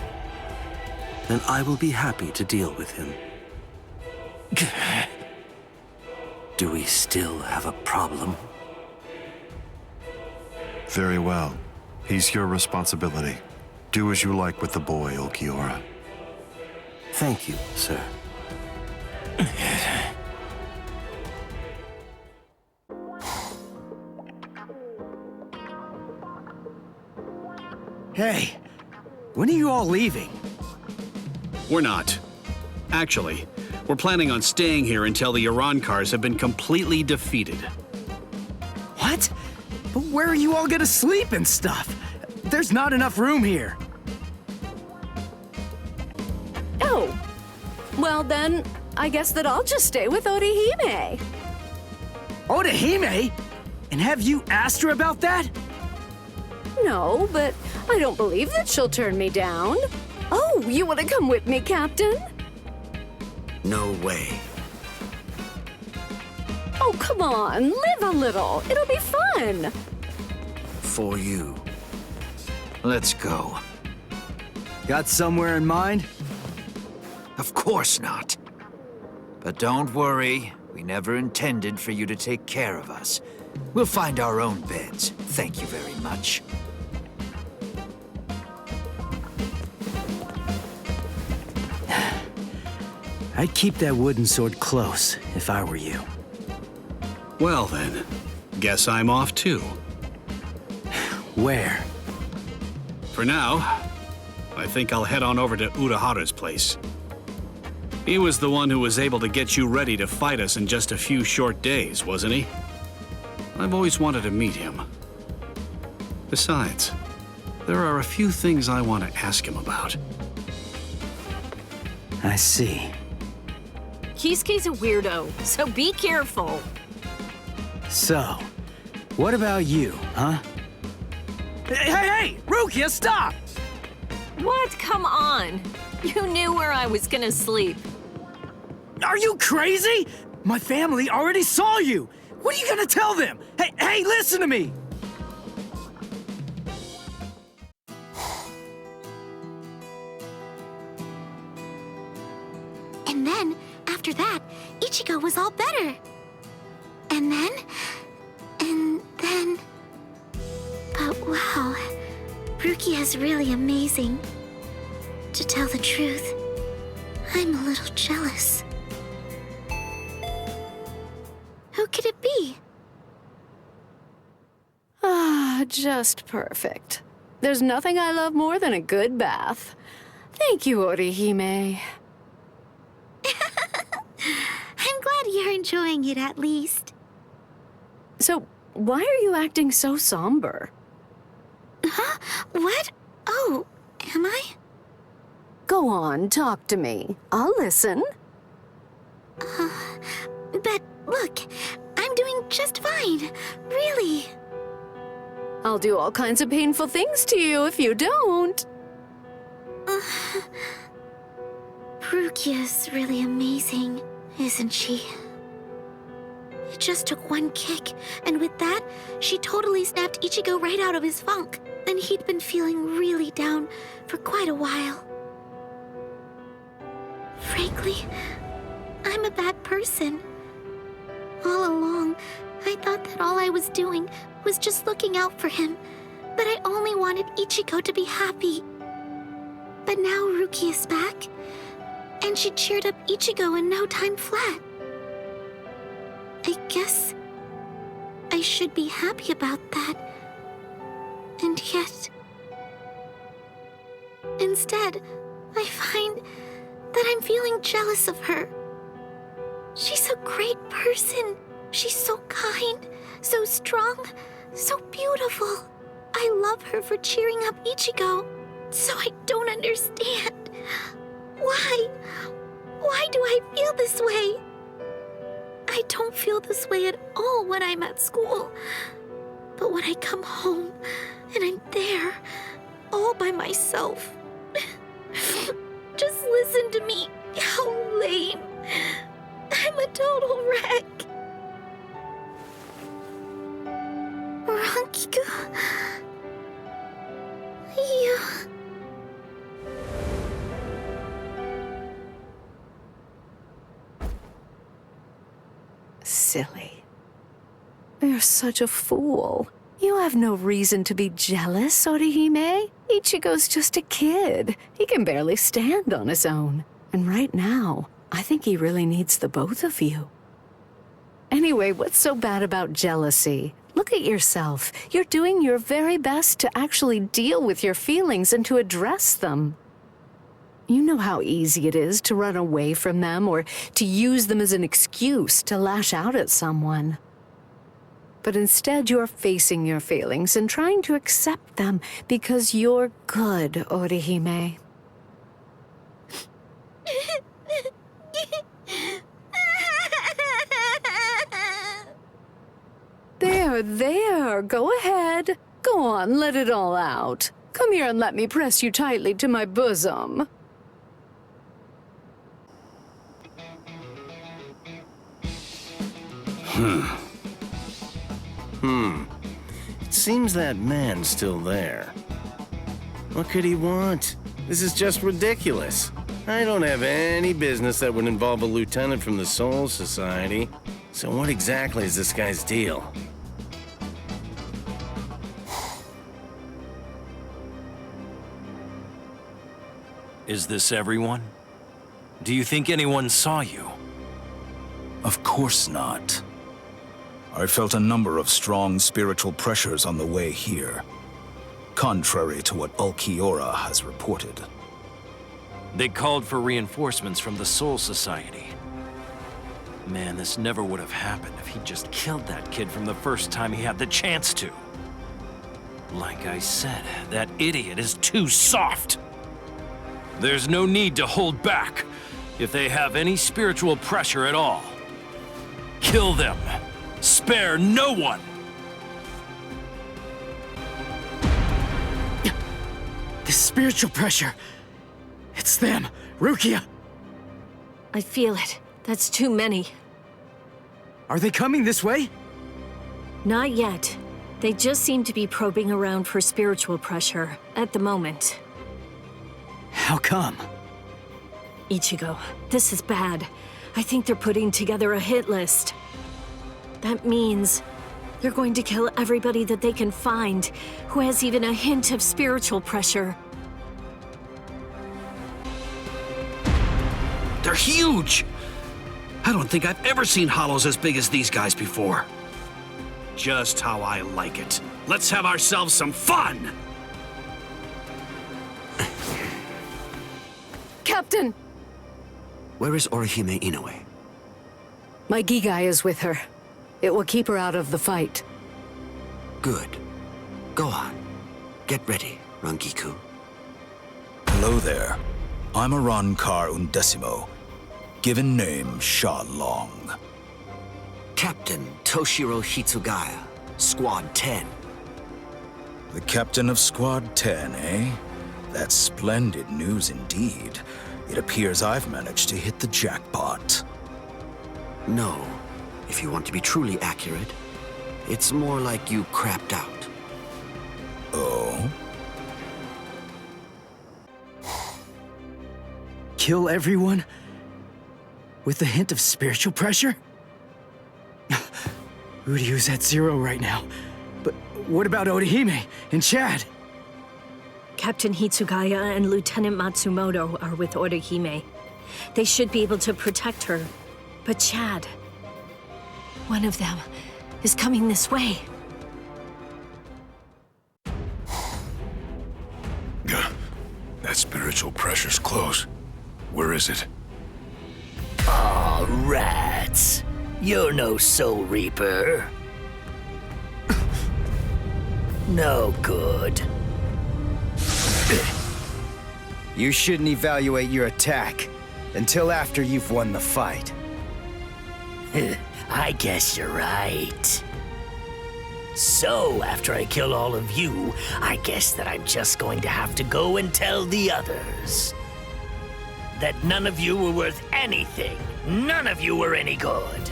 S13: Then I will be happy to deal with him. Do we still have a problem?
S19: Very well. He's your responsibility. Do as you like with the boy, Ulquiorra.
S13: Thank you, sir.
S18: Hey, when are you all leaving?
S15: We're not. Actually, we're planning on staying here until the Urankars have been completely defeated.
S18: What? But where are you all gonna sleep and stuff? There's not enough room here.
S17: Oh. Well then, I guess that I'll just stay with Orihime.
S18: Orihime? And have you asked her about that?
S17: No, but I don't believe that she'll turn me down. Oh, you want to come with me, Captain?
S6: No way.
S17: Oh, come on, live a little. It'll be fun.
S6: For you. Let's go.
S18: Got somewhere in mind?
S6: Of course not. But don't worry, we never intended for you to take care of us. We'll find our own beds. Thank you very much.
S3: I'd keep that wooden sword close if I were you.
S15: Well then, guess I'm off too.
S3: Where?
S15: For now, I think I'll head on over to Urahara's place. He was the one who was able to get you ready to fight us in just a few short days, wasn't he? I've always wanted to meet him. Besides, there are a few things I want to ask him about.
S3: I see.
S14: Kisuke's a weirdo, so be careful.
S3: So, what about you, huh?
S18: Hey, Rukia, stop!
S14: What? Come on. You knew where I was gonna sleep.
S18: Are you crazy? My family already saw you. What are you gonna tell them? Hey, listen to me!
S4: And then, after that, Ichigo was all better. And then... But wow, Rukia is really amazing. To tell the truth, I'm a little jealous. Who could it be?
S17: Ah, just perfect. There's nothing I love more than a good bath. Thank you, Orihime.
S4: I'm glad you're enjoying it at least.
S17: So, why are you acting so somber?
S4: Huh? What? Oh, am I?
S17: Go on, talk to me. I'll listen.
S4: But look, I'm doing just fine. Really.
S17: I'll do all kinds of painful things to you if you don't.
S4: Rukia's really amazing, isn't she? It just took one kick, and with that, she totally snapped Ichigo right out of his funk. And he'd been feeling really down for quite a while. Frankly, I'm a bad person. All along, I thought that all I was doing was just looking out for him, but I only wanted Ichigo to be happy. But now Ruki is back, and she cheered up Ichigo in no time flat. I guess I should be happy about that. And yet... Instead, I find that I'm feeling jealous of her. She's a great person. She's so kind, so strong, so beautiful. I love her for cheering up Ichigo. So I don't understand. Why? Why do I feel this way? I don't feel this way at all when I'm at school. But when I come home and I'm there, all by myself, just listen to me. How lame. I'm a total wreck. Rankiku. You...
S17: Silly. You're such a fool. You have no reason to be jealous, Orihime. Ichigo's just a kid. He can barely stand on his own. And right now, I think he really needs the both of you. Anyway, what's so bad about jealousy? Look at yourself. You're doing your very best to actually deal with your feelings and to address them. You know how easy it is to run away from them or to use them as an excuse to lash out at someone. But instead, you're facing your feelings and trying to accept them because you're good, Orihime. There, go ahead. Go on, let it all out. Come here and let me press you tightly to my bosom.
S10: It seems that man's still there. What could he want? This is just ridiculous. I don't have any business that would involve a lieutenant from the Soul Society. So what exactly is this guy's deal?
S20: Is this everyone? Do you think anyone saw you?
S21: Of course not. I felt a number of strong spiritual pressures on the way here, contrary to what Ulquiorra has reported.
S20: They called for reinforcements from the Soul Society. Man, this never would have happened if he just killed that kid from the first time he had the chance to. Like I said, that idiot is too soft. There's no need to hold back if they have any spiritual pressure at all. Kill them. Spare no one.
S18: The spiritual pressure. It's them. Rukia.
S14: I feel it. That's too many.
S18: Are they coming this way?
S14: Not yet. They just seem to be probing around for spiritual pressure at the moment.
S18: How come?
S14: Ichigo, this is bad. I think they're putting together a hit list. That means they're going to kill everybody that they can find who has even a hint of spiritual pressure.
S15: They're huge! I don't think I've ever seen hollows as big as these guys before. Just how I like it. Let's have ourselves some fun!
S17: Captain!
S6: Where is Orihime Inoue?
S17: My Gigai is with her. It will keep her out of the fight.
S6: Good. Go on. Get ready, Rangiku.
S21: Hello there. I'm Arankar Undecimo, given name Sha Long.
S6: Captain Toshiro Hitsugaya, Squad 10.
S21: The captain of Squad 10, eh? That's splendid news indeed. It appears I've managed to hit the jackpot.
S6: No. If you want to be truly accurate, it's more like you crapped out.
S21: Oh?
S18: Kill everyone? With a hint of spiritual pressure? Uryu's at 0 right now. But what about Orihime and Chad?
S14: Captain Hitsugaya and Lieutenant Matsumoto are with Orihime. They should be able to protect her. But Chad, one of them is coming this way.
S9: That's
S5: spiritual pressure's close. Where is it?
S12: Aw, rats. You're no Soul Reaper. No good.
S3: You shouldn't evaluate your attack until after you've won the fight.
S12: I guess you're right. So, after I kill all of you, I guess that I'm just going to have to go and tell the others that none of you were worth anything. None of you were any good.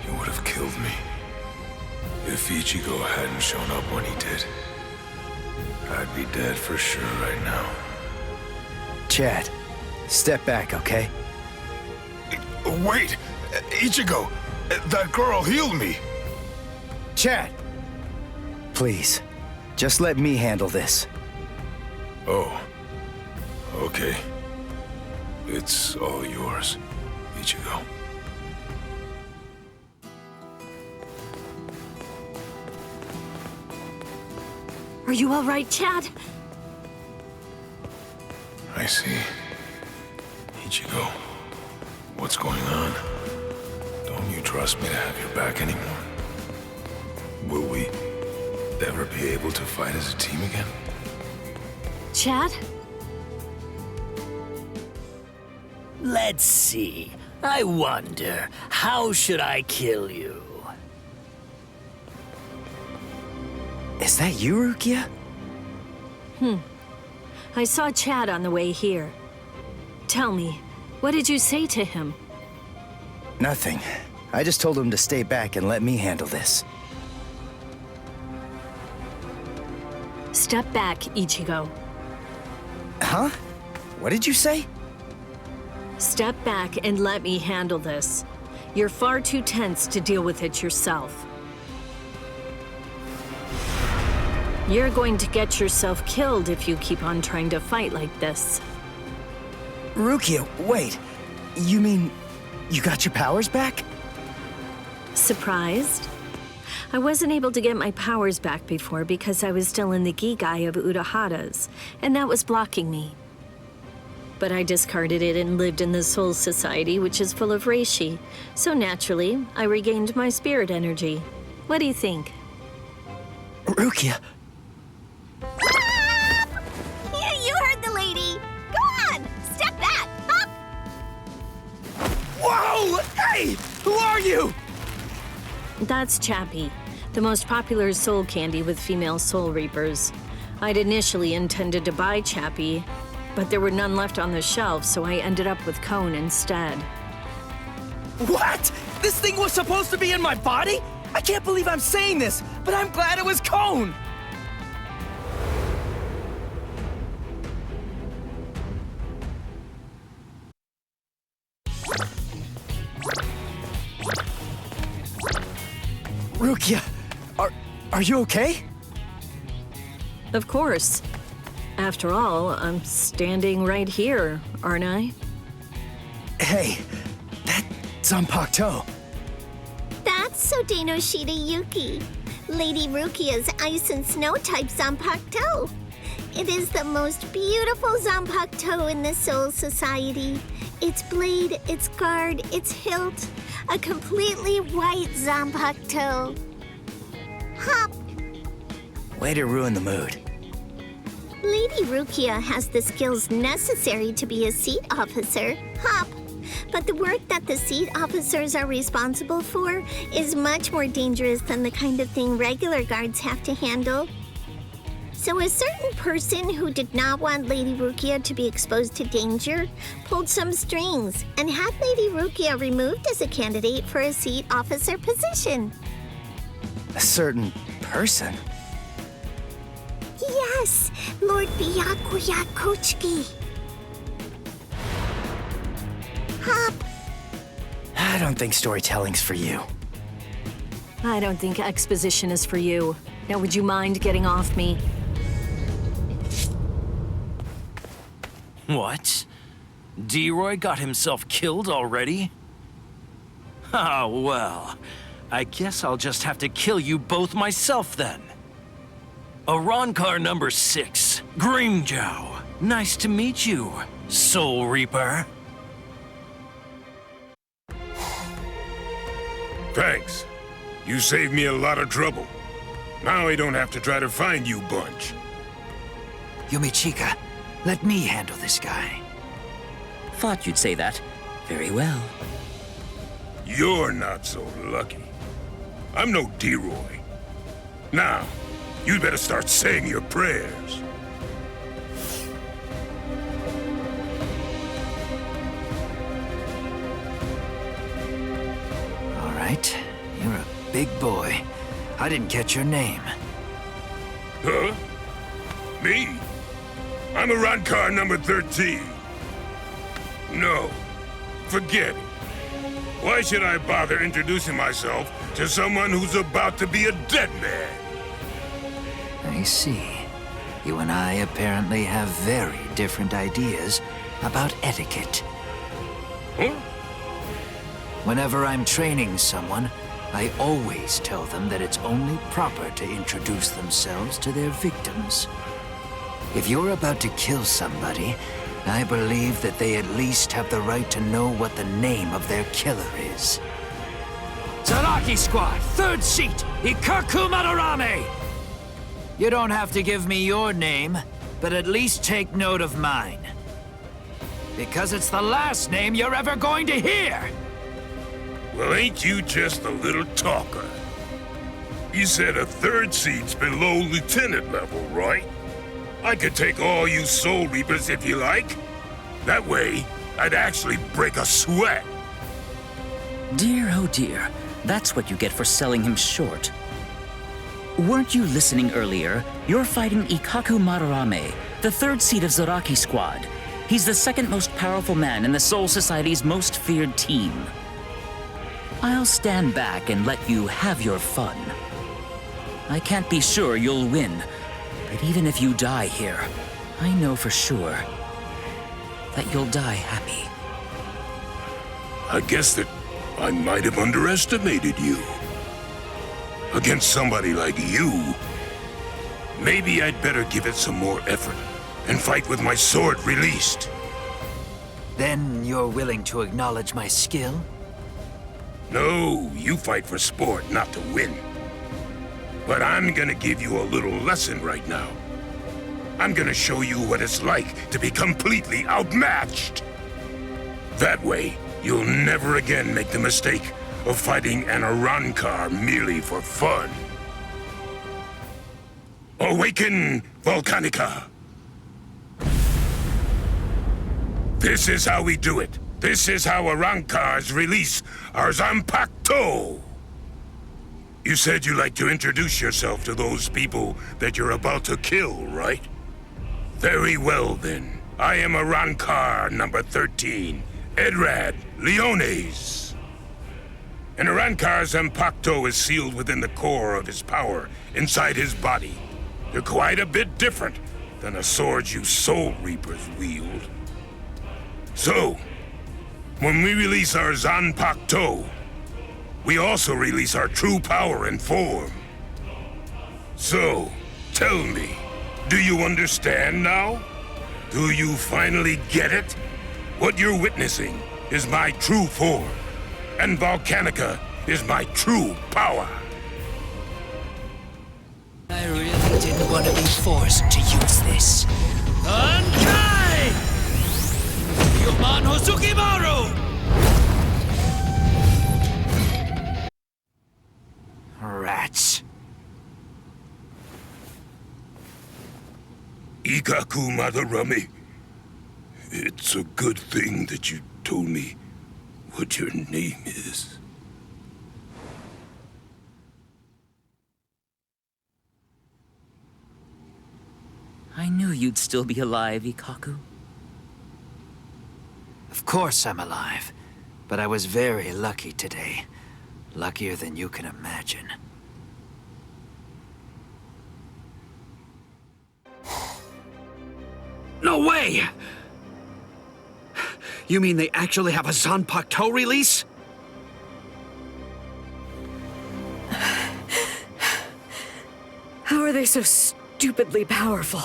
S5: He would have killed me if Ichigo hadn't shown up when he did. I'd be dead for sure right now.
S3: Chad, step back, okay?
S5: Wait! Ichigo! That girl healed me!
S3: Chad! Please, just let me handle this.
S5: Oh. Okay. It's all yours, Ichigo.
S14: Are you all right, Chad?
S5: I see. Ichigo, what's going on? Don't you trust me to have your back anymore? Will we ever be able to fight as a team again?
S14: Chad?
S12: Let's see. I wonder, how should I kill you?
S3: Is that you, Rukia?
S14: I saw Chad on the way here. Tell me, what did you say to him?
S3: Nothing. I just told him to stay back and let me handle this.
S14: Step back, Ichigo.
S3: Huh? What did you say?
S14: Step back and let me handle this. You're far too tense to deal with it yourself. You're going to get yourself killed if you keep on trying to fight like this.
S3: Rukia, wait. You mean you got your powers back?
S14: Surprised? I wasn't able to get my powers back before because I was still in the Gigai of Urahara's, and that was blocking me. But I discarded it and lived in the Soul Society, which is full of reishi, so naturally, I regained my spirit energy. What do you think?
S3: Rukia!
S4: You heard the lady. Go on, step back, up.
S3: Whoa! Hey! Who are you?
S14: That's Chappie, the most popular soul candy with female Soul Reapers. I'd initially intended to buy Chappie, but there were none left on the shelf, so I ended up with Cone instead.
S3: What? This thing was supposed to be in my body? I can't believe I'm saying this, but I'm glad it was Cone! Rukia, are you okay?
S14: Of course. After all, I'm standing right here, aren't I?
S3: Hey, that Zanpakuto.
S4: That's Sodenoshita Yuki, Lady Rukia's ice and snow type Zanpakuto. It is the most beautiful Zanpakuto in the Soul Society. Its blade, its guard, its hilt, a completely white Zanpakuto. Hop!
S3: Way to ruin the mood.
S4: Lady Rukia has the skills necessary to be a seat officer, Hop. But the work that the seat officers are responsible for is much more dangerous than the kind of thing regular guards have to handle. So a certain person who did not want Lady Rukia to be exposed to danger pulled some strings and had Lady Rukia removed as a candidate for a seat officer position.
S3: A certain person?
S4: Yes, Lord Byakuya Kochiki. Hop.
S3: I don't think storytelling's for you.
S14: I don't think exposition is for you. Now, would you mind getting off me?
S20: What? D-Roy got himself killed already? Ah, well. I guess I'll just have to kill you both myself then. Arankar number 6, Grimjow. Nice to meet you, Soul Reaper.
S1: Thanks. You saved me a lot of trouble. Now I don't have to try to find you bunch.
S6: Yumichika, let me handle this guy.
S16: Thought you'd say that. Very well.
S1: You're not so lucky. I'm no D-Roy. Now, you'd better start saying your prayers.
S6: All right, you're a big boy. I didn't catch your name.
S1: Huh? Me? I'm Arankar number 13. No, forget it. Why should I bother introducing myself to someone who's about to be a dead man?
S6: I see. You and I apparently have very different ideas about etiquette.
S1: Huh?
S6: Whenever I'm training someone, I always tell them that it's only proper to introduce themselves to their victims. If you're about to kill somebody, I believe that they at least have the right to know what the name of their killer is.
S22: Zaraki Squad, 3rd seat, Ikaku Madarame!
S6: You don't have to give me your name, but at least take note of mine. Because it's the last name you're ever going to hear!
S1: Well, ain't you just a little talker? You said a 3rd seat's below lieutenant level, right? I could take all you Soul Reapers if you like. That way, I'd actually break a sweat.
S16: Dear, oh dear. That's what you get for selling him short. Weren't you listening earlier? You're fighting Ikaku Madarame, the 3rd seat of Zaraki Squad. He's the 2nd most powerful man in the Soul Society's most feared team. I'll stand back and let you have your fun. I can't be sure you'll win, but even if you die here, I know for sure that you'll die happy.
S1: I guess that I might have underestimated you. Against somebody like you, maybe I'd better give it some more effort and fight with my sword released.
S6: Then you're willing to acknowledge my skill?
S1: No, you fight for sport, not to win. But I'm gonna give you a little lesson right now. I'm gonna show you what it's like to be completely outmatched. That way, you'll never again make the mistake of fighting an Arankar merely for fun. Awaken, Volcanica! This is how we do it. This is how Arankars release our Zanpakuto! You said you'd like to introduce yourself to those people that you're about to kill, right? Very well, then. I am Arankar number 13, Edrad Leones. An Arankar's Zanpakuto is sealed within the core of his power, inside his body. They're quite a bit different than the swords you Soul Reapers wield. So, when we release our Zanpakuto, we also release our true power and form. So, tell me, do you understand now? Do you finally get it? What you're witnessing is my true form, and Volcanica is my true power.
S22: I really didn't want to be forced to use this. Ankai! Yuman Hosukimaru!
S6: Rats.
S1: Ikaku Madarame. It's a good thing that you told me what your name is.
S16: I knew you'd still be alive, Ikaku.
S6: Of course I'm alive, but I was very lucky today. Luckier than you can imagine.
S15: No way! You mean they actually have a Zanpakuto release?
S17: How are they so stupidly powerful?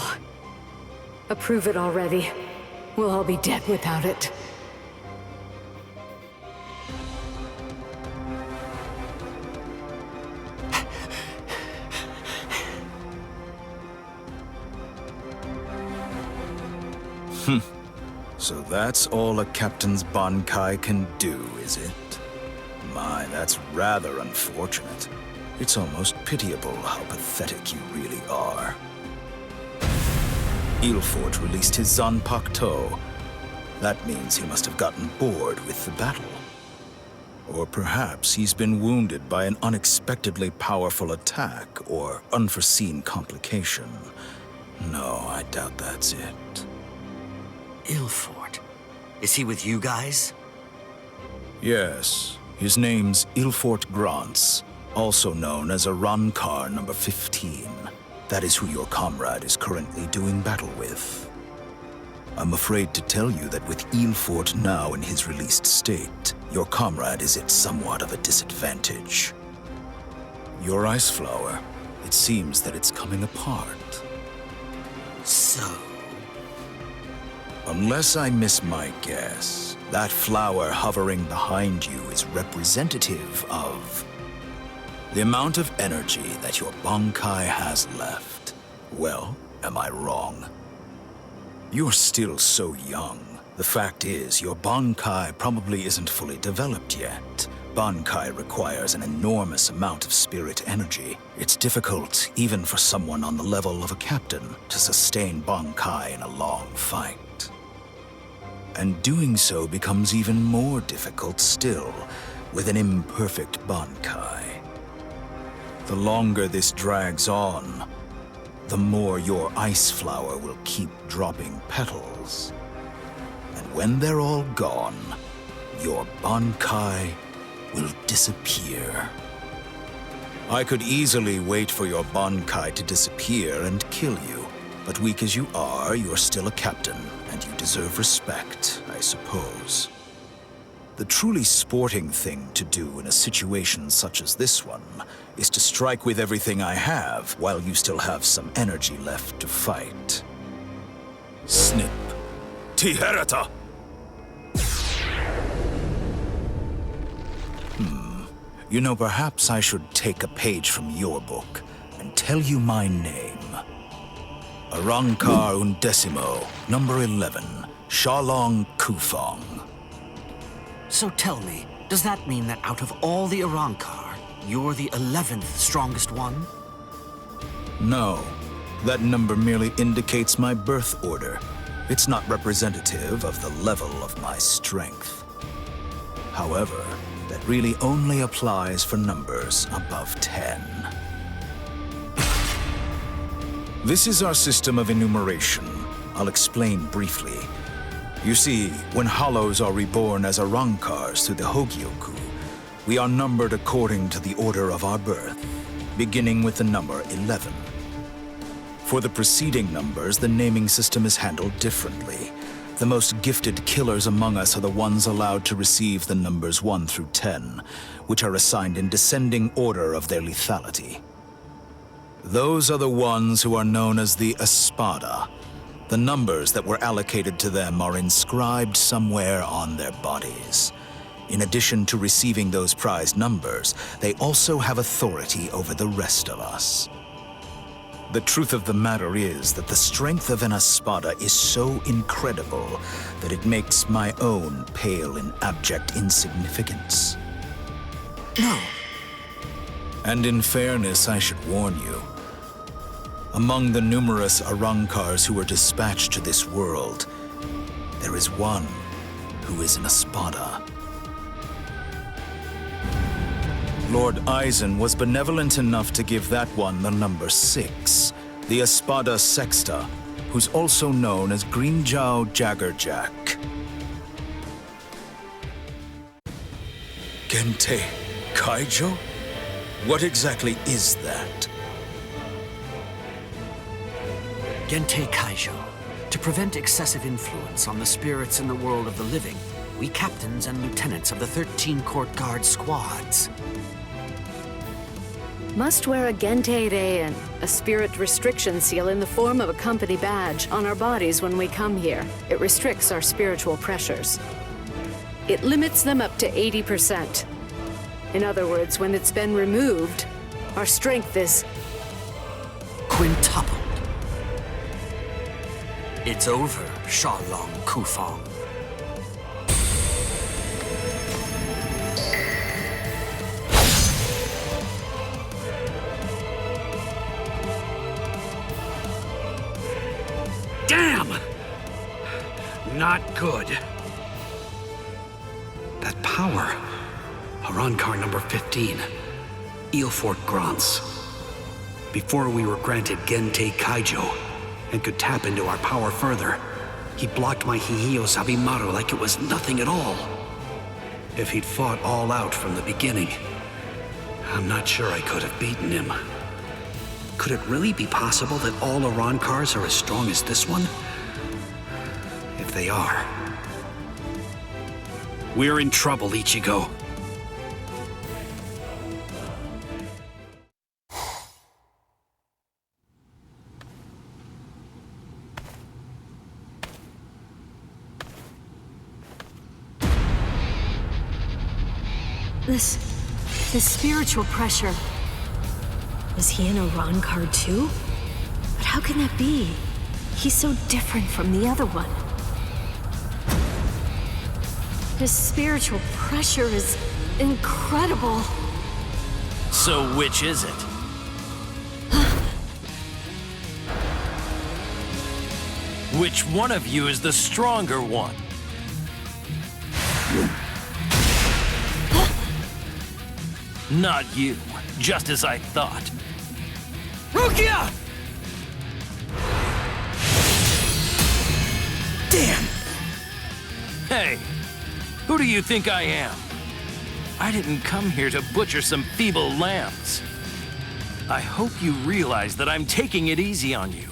S17: Approve it already. We'll all be dead without it.
S21: So that's all a captain's Bankai can do, is it? My, that's rather unfortunate. It's almost pitiable how pathetic you really are. Ilfort released his Zanpakuto. That means he must have gotten bored with the battle. Or perhaps he's been wounded by an unexpectedly powerful attack or unforeseen complication. No, I doubt that's it.
S6: Ilfort? Is he with you guys?
S21: Yes. His name's Ilfort Grants, also known as Arankar number 15. That is who your comrade is currently doing battle with. I'm afraid to tell you that with Ilfort now in his released state, your comrade is at somewhat of a disadvantage. Your ice flower, it seems that it's coming apart.
S6: So?
S21: Unless I miss my guess, that flower hovering behind you is representative of the amount of energy that your Bankai has left. Well, am I wrong? You're still so young. The fact is, your Bankai probably isn't fully developed yet. Bankai requires an enormous amount of spirit energy. It's difficult, even for someone on the level of a captain, to sustain Bankai in a long fight. And doing so becomes even more difficult still, with an imperfect Bankai. The longer this drags on, the more your ice flower will keep dropping petals. And when they're all gone, your Bankai will disappear. I could easily wait for your Bankai to disappear and kill you, but weak as you are, you're still a captain, and you deserve respect, I suppose. The truly sporting thing to do in a situation such as this one is to strike with everything I have while you still have some energy left to fight. Snip. Tiherata! You know, perhaps I should take a page from your book and tell you my name. Arankar Undecimo, number 11, Shalong Kufong.
S6: So tell me, does that mean that out of all the Arankar, you're the 11th strongest one?
S21: No, that number merely indicates my birth order. It's not representative of the level of my strength. However, that really only applies for numbers above 10. This is our system of enumeration. I'll explain briefly. You see, when Hollows are reborn as Arankars through the Hogyoku, we are numbered according to the order of our birth, beginning with the number 11. For the preceding numbers, the naming system is handled differently. The most gifted killers among us are the ones allowed to receive the numbers 1 through 10, which are assigned in descending order of their lethality. Those are the ones who are known as the Espada. The numbers that were allocated to them are inscribed somewhere on their bodies. In addition to receiving those prized numbers, they also have authority over the rest of us. The truth of the matter is that the strength of an Espada is so incredible that it makes my own pale in abject insignificance.
S6: No.
S21: And in fairness, I should warn you. Among the numerous Arankars who were dispatched to this world, there is one who is an Espada. Lord Eisen was benevolent enough to give that one the number 6, the Espada Sexta, who's also known as Greenjow Jaggerjack. Gente Kaijo? What exactly is that?
S6: Gente Kaijo. To prevent excessive influence on the spirits in the world of the living, we captains and lieutenants of the 13 court guard squads.
S17: must wear a Gente Rein, a spirit restriction seal in the form of a company badge, on our bodies when we come here. It restricts our spiritual pressures. It limits them up to 80%. In other words, when it's been removed, our strength is
S22: quintupled. It's over, Shalong Kufang.
S15: Damn! Not good. That power. Arankar number 15. Eelfort Grants. Before we were granted Gente Kaijo and could tap into our power further, he blocked my Hihio Sabimaru like it was nothing at all. If he'd fought all out from the beginning, I'm not sure I could have beaten him. Could it really be possible that all Arankars are as strong as this one? If they are, we're in trouble, Ichigo.
S14: This spiritual pressure. Is he an Arankar too? But how can that be? He's so different from the other one. His spiritual pressure is incredible.
S20: So which is it? Which one of you is the stronger one? Not you, just as I thought. Rukia!
S18: Damn!
S20: Hey, who do you think I am? I didn't come here to butcher some feeble lambs. I hope you realize that I'm taking it easy on you.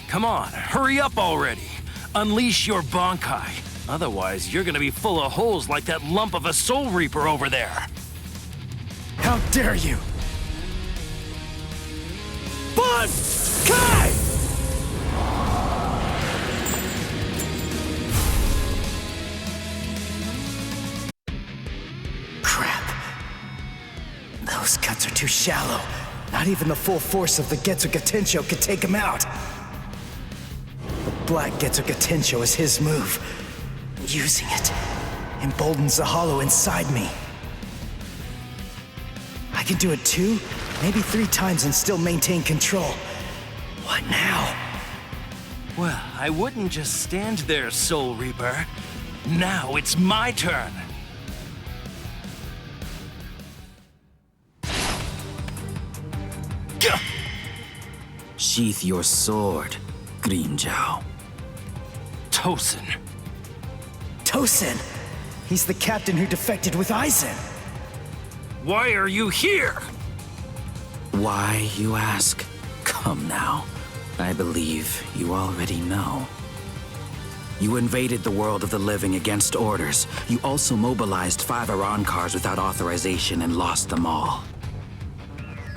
S20: Come on, hurry up already. Unleash your Bankai. Otherwise, you're gonna be full of holes like that lump of a Soul Reaper over there.
S18: How dare you! Bankai! Crap. Those cuts are too shallow. Not even the full force of the Getsuga Tensho could take him out. The Black Getsuga Tensho is his move. Using it emboldens the hollow inside me. I can do it 2, maybe 3 times and still maintain control. What now?
S20: Well, I wouldn't just stand there, Soul Reaper. Now it's my turn. Gah!
S3: Sheath your sword, Grimmjow.
S20: Tosin.
S18: Tosin! He's the captain who defected with Aizen.
S20: Why are you here?
S3: Why, you ask? Come now. I believe you already know. You invaded the world of the living against orders. You also mobilized 5 Arankars without authorization and lost them all.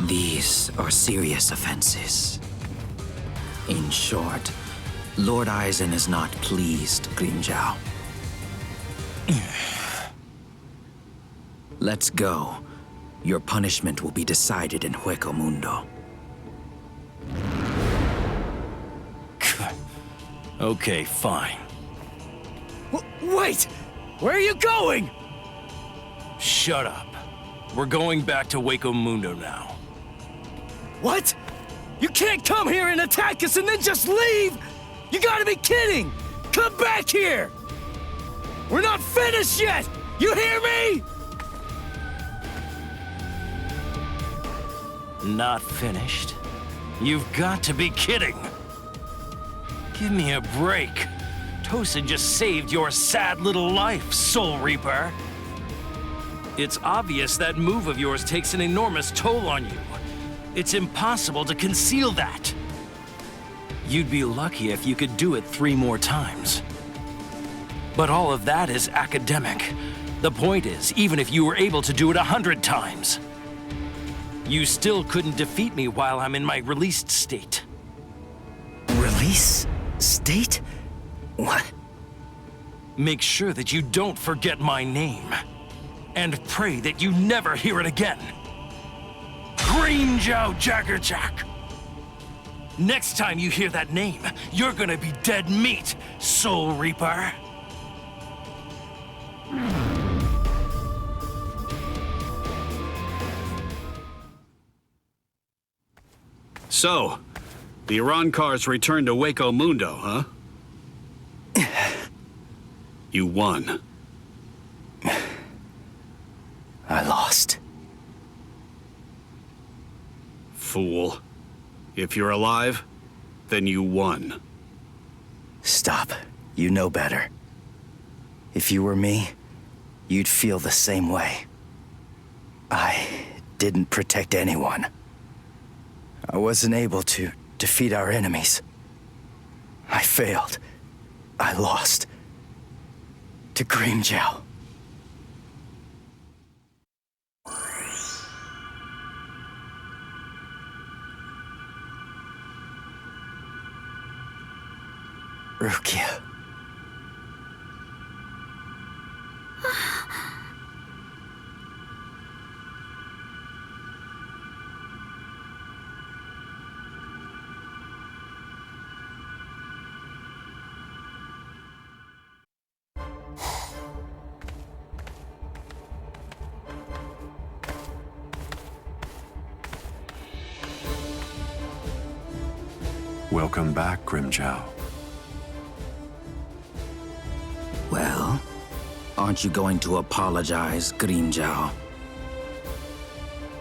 S3: These are serious offenses. In short, Lord Aizen is not pleased, Grimmjow. Let's go. Your punishment will be decided in Hueco, Mundo.
S20: Okay, fine.
S18: Wait! Where are you going?
S20: Shut up. We're going back to Hueco Mundo now.
S18: What? You can't come here and attack us and then just leave! You gotta be kidding! Come back here! We're not finished yet! You hear me?
S20: Not finished? You've got to be kidding! Give me a break. Tosin just saved your sad little life, Soul Reaper. It's obvious that move of yours takes an enormous toll on you. It's impossible to conceal that. You'd be lucky if you could do it 3 more times. But all of that is academic. The point is, even if you were able to do it 100 times, You still couldn't defeat me while I'm in my released state.
S3: Release? State? What?
S20: Make sure that you don't forget my name. And pray that you never hear it again. Green Jow Jaggerjack! Next time you hear that name, you're gonna be dead meat, Soul Reaper.
S15: So, the Arancars returned to Hueco Mundo, huh? You won.
S3: I lost.
S15: Fool. If you're alive, then you won.
S3: Stop. You know better. If you were me, you'd feel the same way. I didn't protect anyone. I wasn't able to defeat our enemies. I failed. I lost. To Grimmjow. Rukia.
S19: Welcome back, Grimmjow.
S16: Well, aren't you going to apologize, Grimmjow?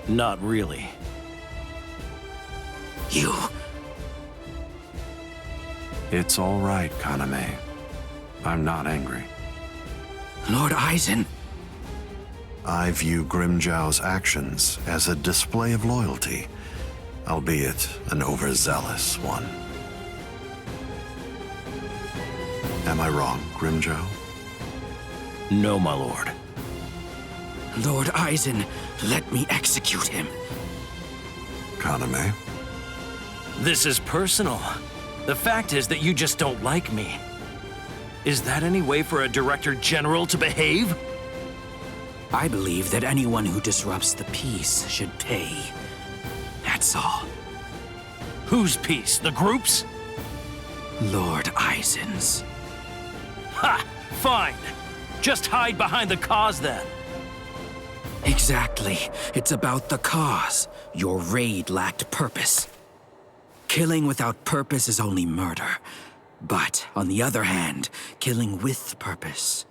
S20: Not really.
S16: You...
S19: It's all right, Kaname. I'm not angry.
S16: Lord Aizen.
S19: I view Grimmjow's actions as a display of loyalty, albeit an overzealous one. Am I wrong, Grimmjow?
S20: No, my lord.
S16: Lord Aizen, let me execute him.
S19: Kaname?
S20: This is personal. The fact is that you just don't like me. Is that any way for a Director General to behave?
S16: I believe that anyone who disrupts the peace should pay. That's all.
S20: Whose peace? The group's?
S16: Lord Aizen's.
S20: Ha! Fine. Just hide behind the cause then.
S16: Exactly. It's about the cause. Your raid lacked purpose. Killing without purpose is only murder. But, on the other hand, killing with purpose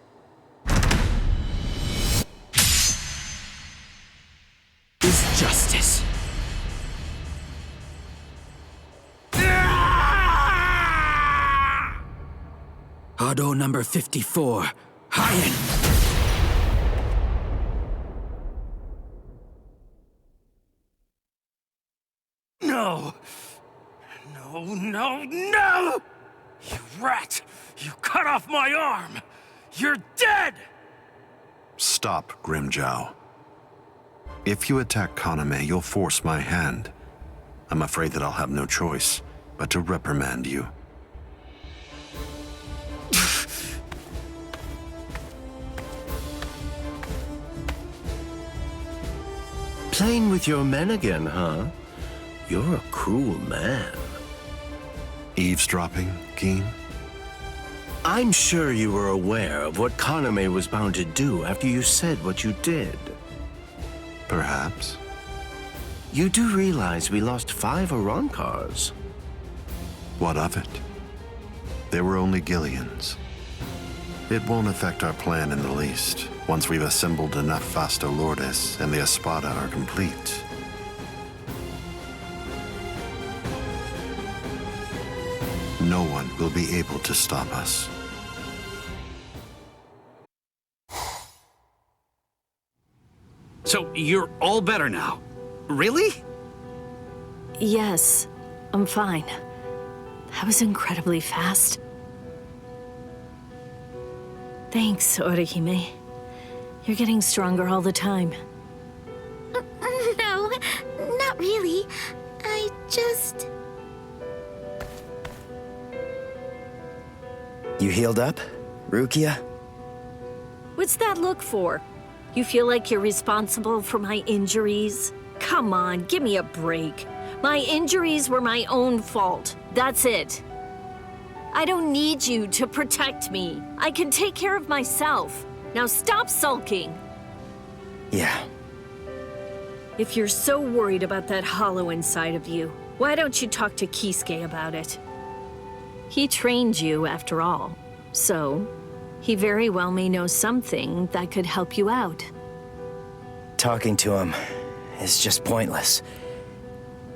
S16: is justice. Hado number 54, Hien!
S20: No! No, no, no! You rat! You cut off my arm! You're dead!
S19: Stop, Grimmjow. If you attack Kaname, you'll force my hand. I'm afraid that I'll have no choice but to reprimand you.
S10: Playing with your men again, huh? You're a cruel man.
S19: Eavesdropping, Keen?
S10: I'm sure you were aware of what Kaname was bound to do after you said what you did.
S19: Perhaps.
S10: You do realize we lost 5 Arancars.
S19: What of it? They were only Gillians. It won't affect our plan in the least, once we've assembled enough Vasto Lourdes and the Espada are complete. No one will be able to stop us.
S15: So, you're all better now? Really?
S14: Yes, I'm fine. That was incredibly fast. Thanks, Orihime. You're getting stronger all the time.
S4: No, just...
S18: You healed up, Rukia?
S14: What's that look for? You feel like you're responsible for my injuries? Come on, give me a break. My injuries were my own fault. That's it. I don't need you to protect me. I can take care of myself. Now stop sulking.
S18: Yeah.
S14: If you're so worried about that hollow inside of you, why don't you talk to Kisuke about it? He trained you, after all. So, he very well may know something that could help you out.
S18: Talking to him is just pointless.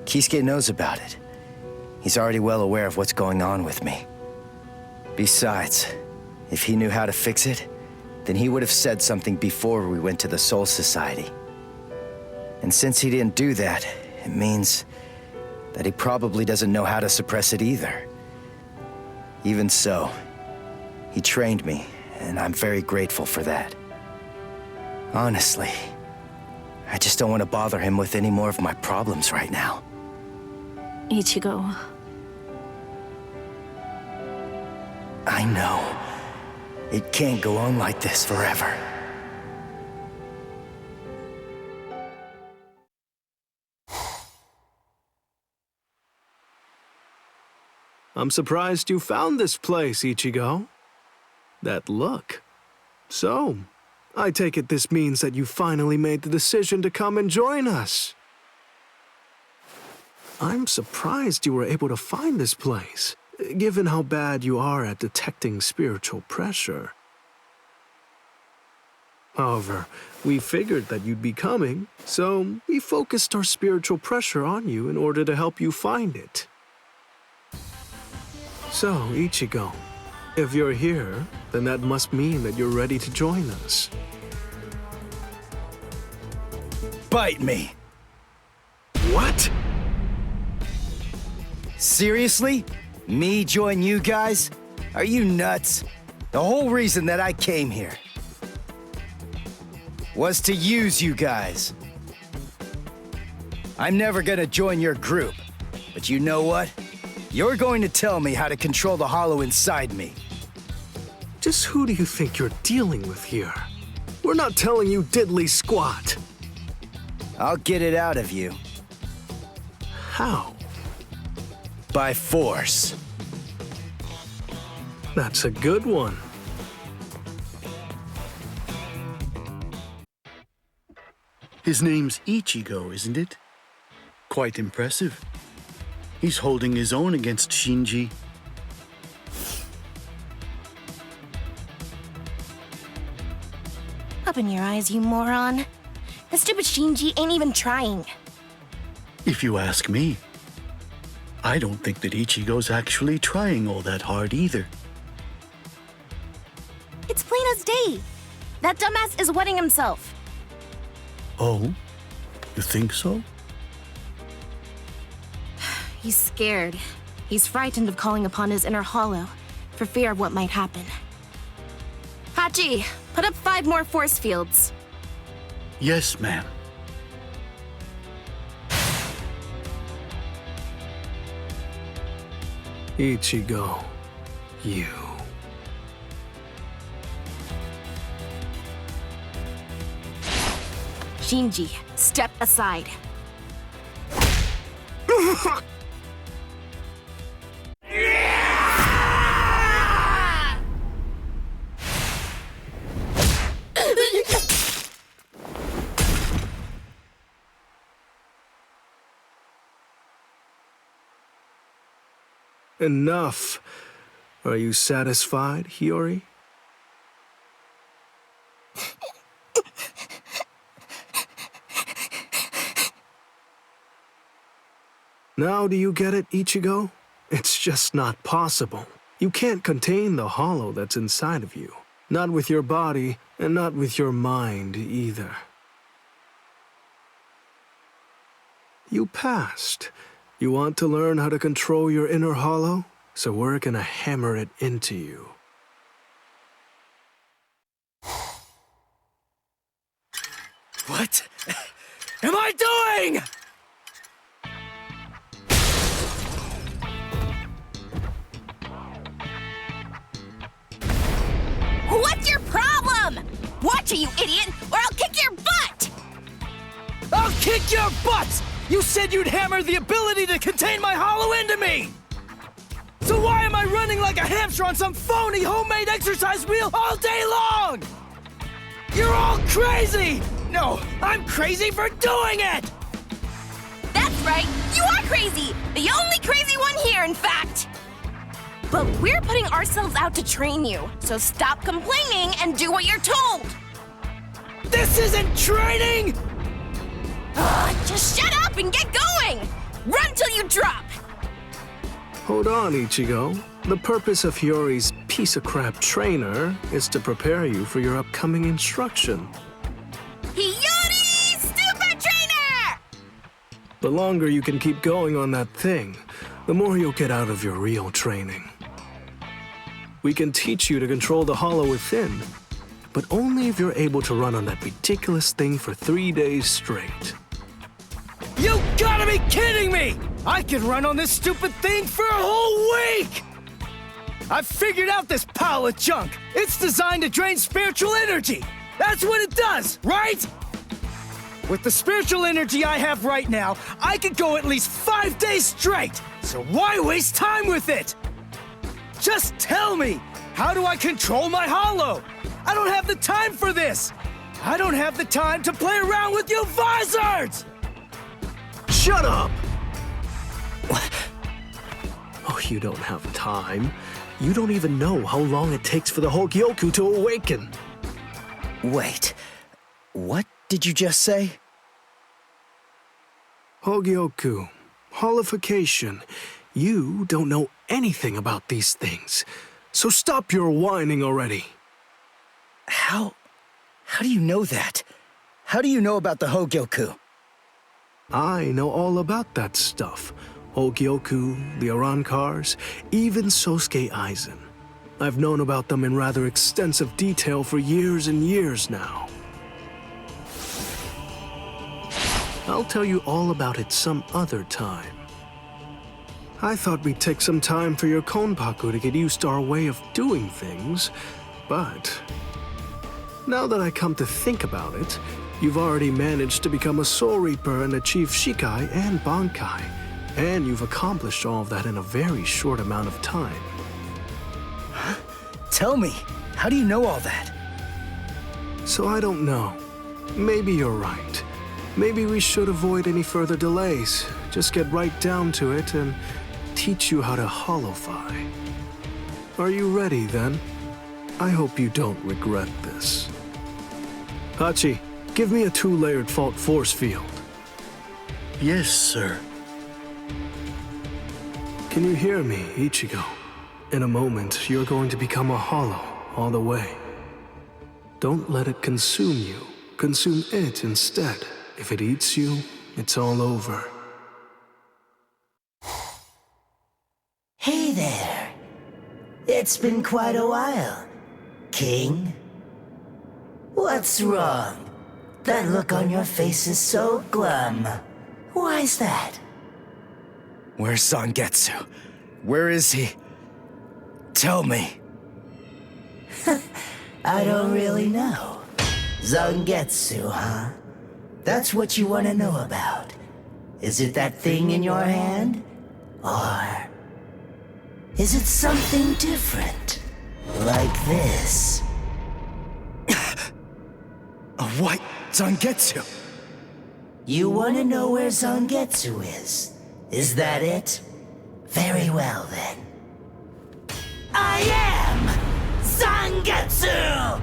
S18: Kisuke knows about it. He's already well aware of what's going on with me. Besides, if he knew how to fix it, then he would have said something before we went to the Soul Society. And since he didn't do that, it means that he probably doesn't know how to suppress it either. Even so, he trained me, and I'm very grateful for that. Honestly, I just don't want to bother him with any more of my problems right now.
S14: Ichigo.
S18: I know. It can't go on like this forever.
S9: I'm surprised you found this place, Ichigo. That look. So, I take it this means that you finally made the decision to come and join us. I'm surprised you were able to find this place, given how bad you are at detecting spiritual pressure. However, we figured that you'd be coming, so we focused our spiritual pressure on you in order to help you find it. So, Ichigo, if you're here, then that must mean that you're ready to join us.
S18: Bite me!
S9: What?
S18: Seriously? Me join you guys? Are you nuts? The whole reason that I came here was to use you guys. I'm never gonna join your group, but you know what? You're going to tell me how to control the hollow inside me.
S9: Just who do you think you're dealing with here? We're not telling you diddly squat.
S18: I'll get it out of you.
S9: How?
S18: By force.
S9: That's a good one.
S7: His name's Ichigo, isn't it? Quite impressive. He's holding his own against Shinji.
S11: Open your eyes, you moron. The stupid Shinji ain't even trying.
S7: If you ask me, I don't think that Ichigo's actually trying all that hard either.
S11: It's plain as day. That dumbass is wetting himself.
S7: Oh? You think so?
S11: He's scared. He's frightened of calling upon his inner hollow, for fear of what might happen. Hachi, put up 5 more force fields.
S7: Yes, ma'am.
S9: Ichigo, you.
S11: Shinji, step aside.
S9: Enough. Are you satisfied, Hiyori? Now do you get it, Ichigo? It's just not possible. You can't contain the hollow that's inside of you. Not with your body, and not with your mind either. You passed. You want to learn how to control your inner hollow? So we're gonna hammer it into you.
S18: What am I doing?
S11: to you, idiot, or I'll kick your butt!
S6: I'll kick your butts! You said you'd hammer the ability to contain my hollow into me! So why am I running like a hamster on some phony homemade exercise wheel all day long? You're all crazy! No, I'm crazy for doing it!
S11: That's right, you are crazy! The only crazy one here, in fact! But we're putting ourselves out to train you, so stop complaining and do what you're told!
S6: This isn't training!
S11: Just shut up and get going! Run till you drop!
S2: Hold on, Ichigo. The purpose of Hiyori's piece of crap trainer is to prepare you for your upcoming instruction.
S11: Hiyori, Super Trainer!
S2: The longer you can keep going on that thing, the more you'll get out of your real training. We can teach you to control the hollow within, but only if you're able to run on that ridiculous thing for 3 days straight.
S6: You gotta be kidding me! I can run on this stupid thing for a whole week! I've figured out this pile of junk. It's designed to drain spiritual energy. That's what it does, right? With the spiritual energy I have right now, I could go at least 5 days straight. So why waste time with it? Just tell me, how do I control my hollow? I don't have the time for this. I don't have the time to play around with you Vizards!
S2: Shut up! Oh, you don't have time. You don't even know how long it takes for the Hueco to awaken.
S18: Wait, what did you just say?
S2: Hueco, holification. You don't know anything about these things, so stop your whining already.
S18: How do you know that? How do you know about the Hueco?
S2: I know all about that stuff. Hueco, the Arancars, even Sosuke Aizen. I've known about them in rather extensive detail for years and years now. I'll tell you all about it some other time. I thought we'd take some time for your Konpaku to get used to our way of doing things, but now that I come to think about it, you've already managed to become a Soul Reaper and achieve Shikai and Bankai, and you've accomplished all of that in a very short amount of time.
S18: Tell me, how do you know all that?
S2: So I don't know. Maybe you're right. Maybe we should avoid any further delays. Just get right down to it and teach you how to holofy. Are you ready then? I hope you don't regret this. Hachi, give me a 2-layered fault force field.
S7: Yes, sir.
S2: Can you hear me, Ichigo? In a moment, you're going to become a hollow all the way. Don't let it consume you. Consume it instead. If it eats you, it's all over.
S8: Hey there. It's been quite a while, King. What's wrong? That look on your face is so glum. Why's that?
S6: Where's Zangetsu? Where is he? Tell me.
S8: I don't really know. Zangetsu, huh? That's what you want to know about. Is it that thing in your hand? Or is it something different? Like this?
S6: A white Zangetsu?
S8: You want to know where Zangetsu is? Is that it? Very well then. I am Zangetsu!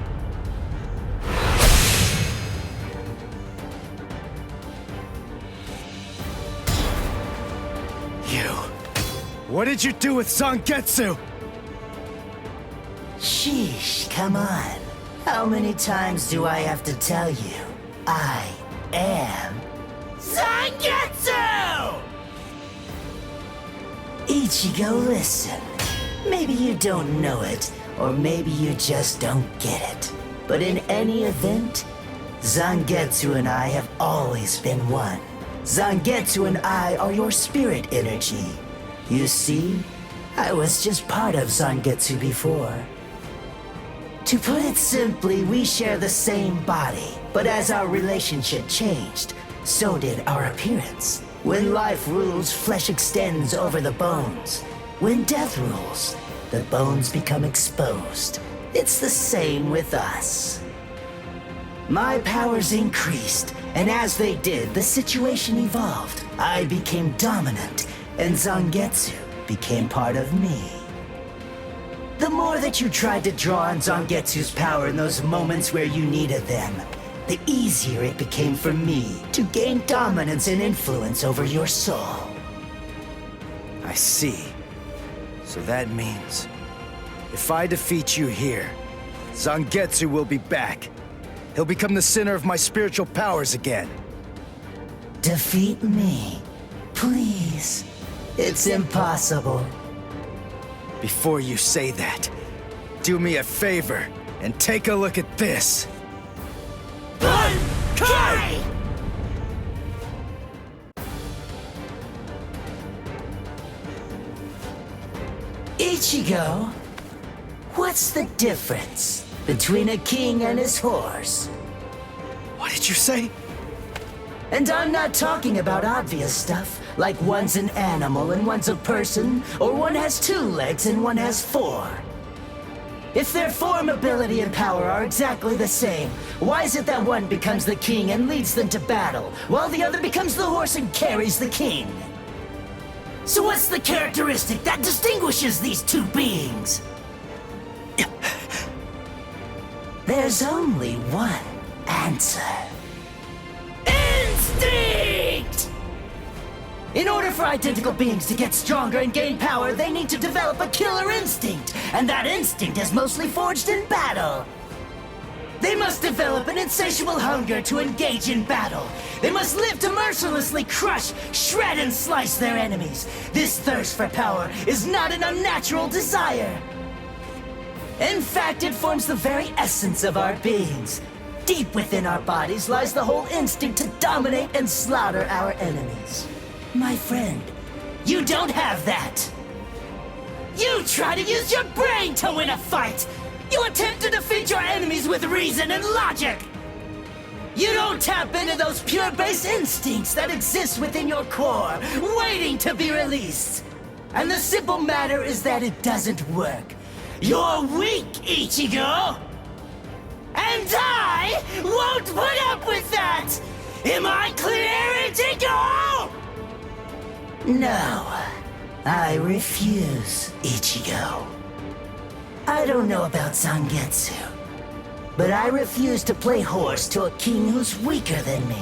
S6: You. What did you do with Zangetsu?
S8: Sheesh, come on. How many times do I have to tell you? I am Zangetsu! Ichigo, listen. Maybe you don't know it, or maybe you just don't get it. But in any event, Zangetsu and I have always been one. Zangetsu and I are your spirit energy. You see, I was just part of Zangetsu before. To put it simply, we share the same body, but as our relationship changed, so did our appearance. When life rules, flesh extends over the bones. When death rules, the bones become exposed. It's the same with us. My powers increased, and as they did, the situation evolved. I became dominant, and Zangetsu became part of me. The more that you tried to draw on Zangetsu's power in those moments where you needed them, the easier it became for me to gain dominance and influence over your soul.
S6: I see. So that means, if I defeat you here, Zangetsu will be back. He'll become the center of my spiritual powers again.
S8: Defeat me, please. It's impossible.
S6: Before you say that, do me a favor and take a look at this.
S8: Bankai! Ichigo, what's the difference between a king and his horse?
S6: What did you say?
S8: And I'm not talking about obvious stuff, like one's an animal and one's a person, or one has 2 legs and one has 4. If their form, ability, and power are exactly the same, why is it that one becomes the king and leads them to battle, while the other becomes the horse and carries the king? So what's the characteristic that distinguishes these 2 beings? There's only one answer. Instinct! In order for identical beings to get stronger and gain power, they need to develop a killer instinct, and that instinct is mostly forged in battle. They must develop an insatiable hunger to engage in battle. They must live to mercilessly crush, shred, and slice their enemies. This thirst for power is not an unnatural desire. In fact, it forms the very essence of our beings. Deep within our bodies lies the whole instinct to dominate and slaughter our enemies. My friend, you don't have that. You try to use your brain to win a fight. You attempt to defeat your enemies with reason and logic. You don't tap into those pure base instincts that exist within your core, waiting to be released. And the simple matter is that it doesn't work. You're weak, Ichigo! And I won't put up with that! Am I clear, Ichigo? No, I refuse, Ichigo. I don't know about Zangetsu, but I refuse to play horse to a king who's weaker than me.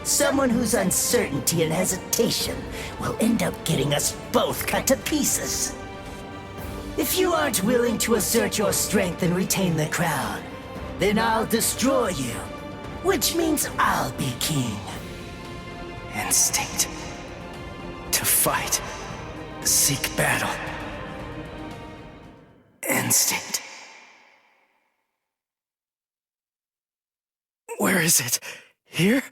S8: Someone whose uncertainty and hesitation will end up getting us both cut to pieces. If you aren't willing to assert your strength and retain the crown, then I'll destroy you, which means I'll be king.
S6: Instinct. To fight. Seek battle. Instinct. Where is it? Here?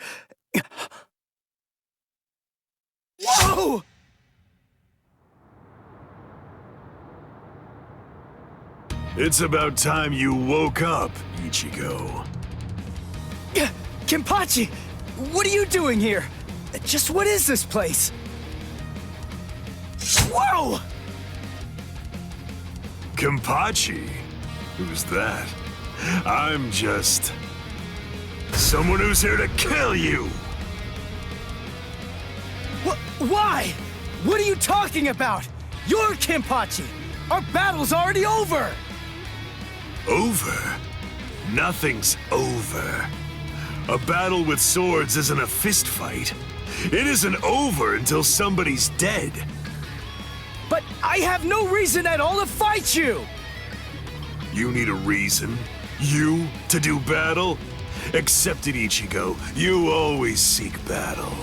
S6: Whoa!
S9: It's about time you woke up, Ichigo.
S6: Kenpachi! What are you doing here? Just what is this place? Whoa!
S9: Kenpachi? Who's that? I'm just... someone who's here to kill you!
S6: Why? What are you talking about? You're Kenpachi! Our battle's already over!
S9: Over? Nothing's over. A battle with swords isn't a fist fight. It isn't over until somebody's dead.
S6: But I have no reason at all to fight you!
S9: You need a reason? You to do battle? Accept it, Ichigo. You always seek battle.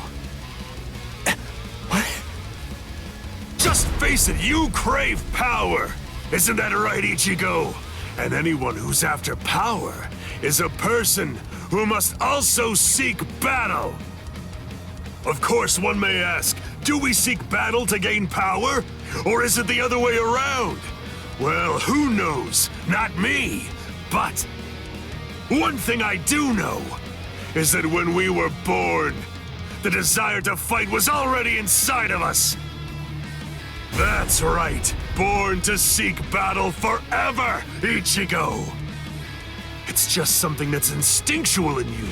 S6: What?
S9: Just face it, you crave power! Isn't that right, Ichigo? And anyone who's after power is a person who must also seek battle. Of course, one may ask, do we seek battle to gain power? Or is it the other way around? Well, who knows? Not me. But one thing I do know is that when we were born, the desire to fight was already inside of us. That's right, born to seek battle forever, Ichigo. It's just something that's instinctual in you.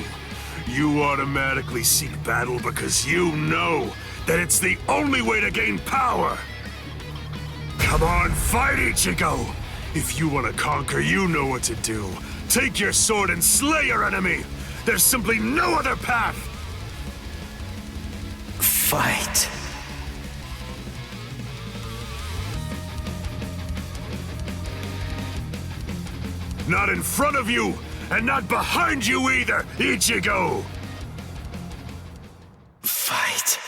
S9: You automatically seek battle because you know that it's the only way to gain power. Come on, fight, Ichigo! If you want to conquer, you know what to do. Take your sword and slay your enemy! There's simply no other path!
S18: Fight.
S9: Not in front of you, and not behind you either, Ichigo!
S18: Fight.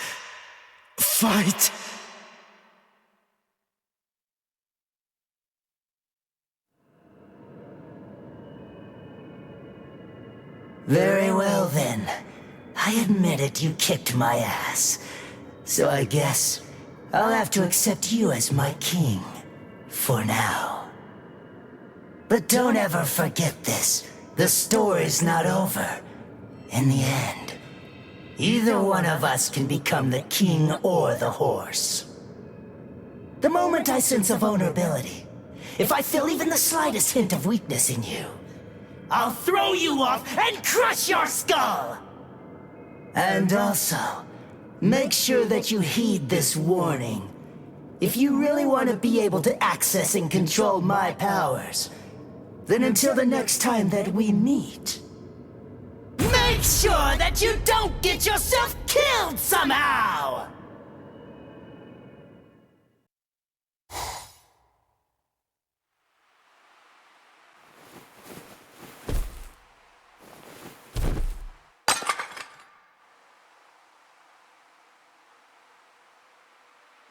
S18: Fight.
S8: Very well then. I admit it, you kicked my ass. So I guess I'll have to accept you as my king. For now. But don't ever forget this. The story's not over. In the end, either one of us can become the king or the horse. The moment I sense a vulnerability, if I feel even the slightest hint of weakness in you, I'll throw you off and crush your skull! And also, make sure that you heed this warning. If you really want to be able to access and control my powers, then until the next time that we meet, make sure that you don't get yourself killed somehow!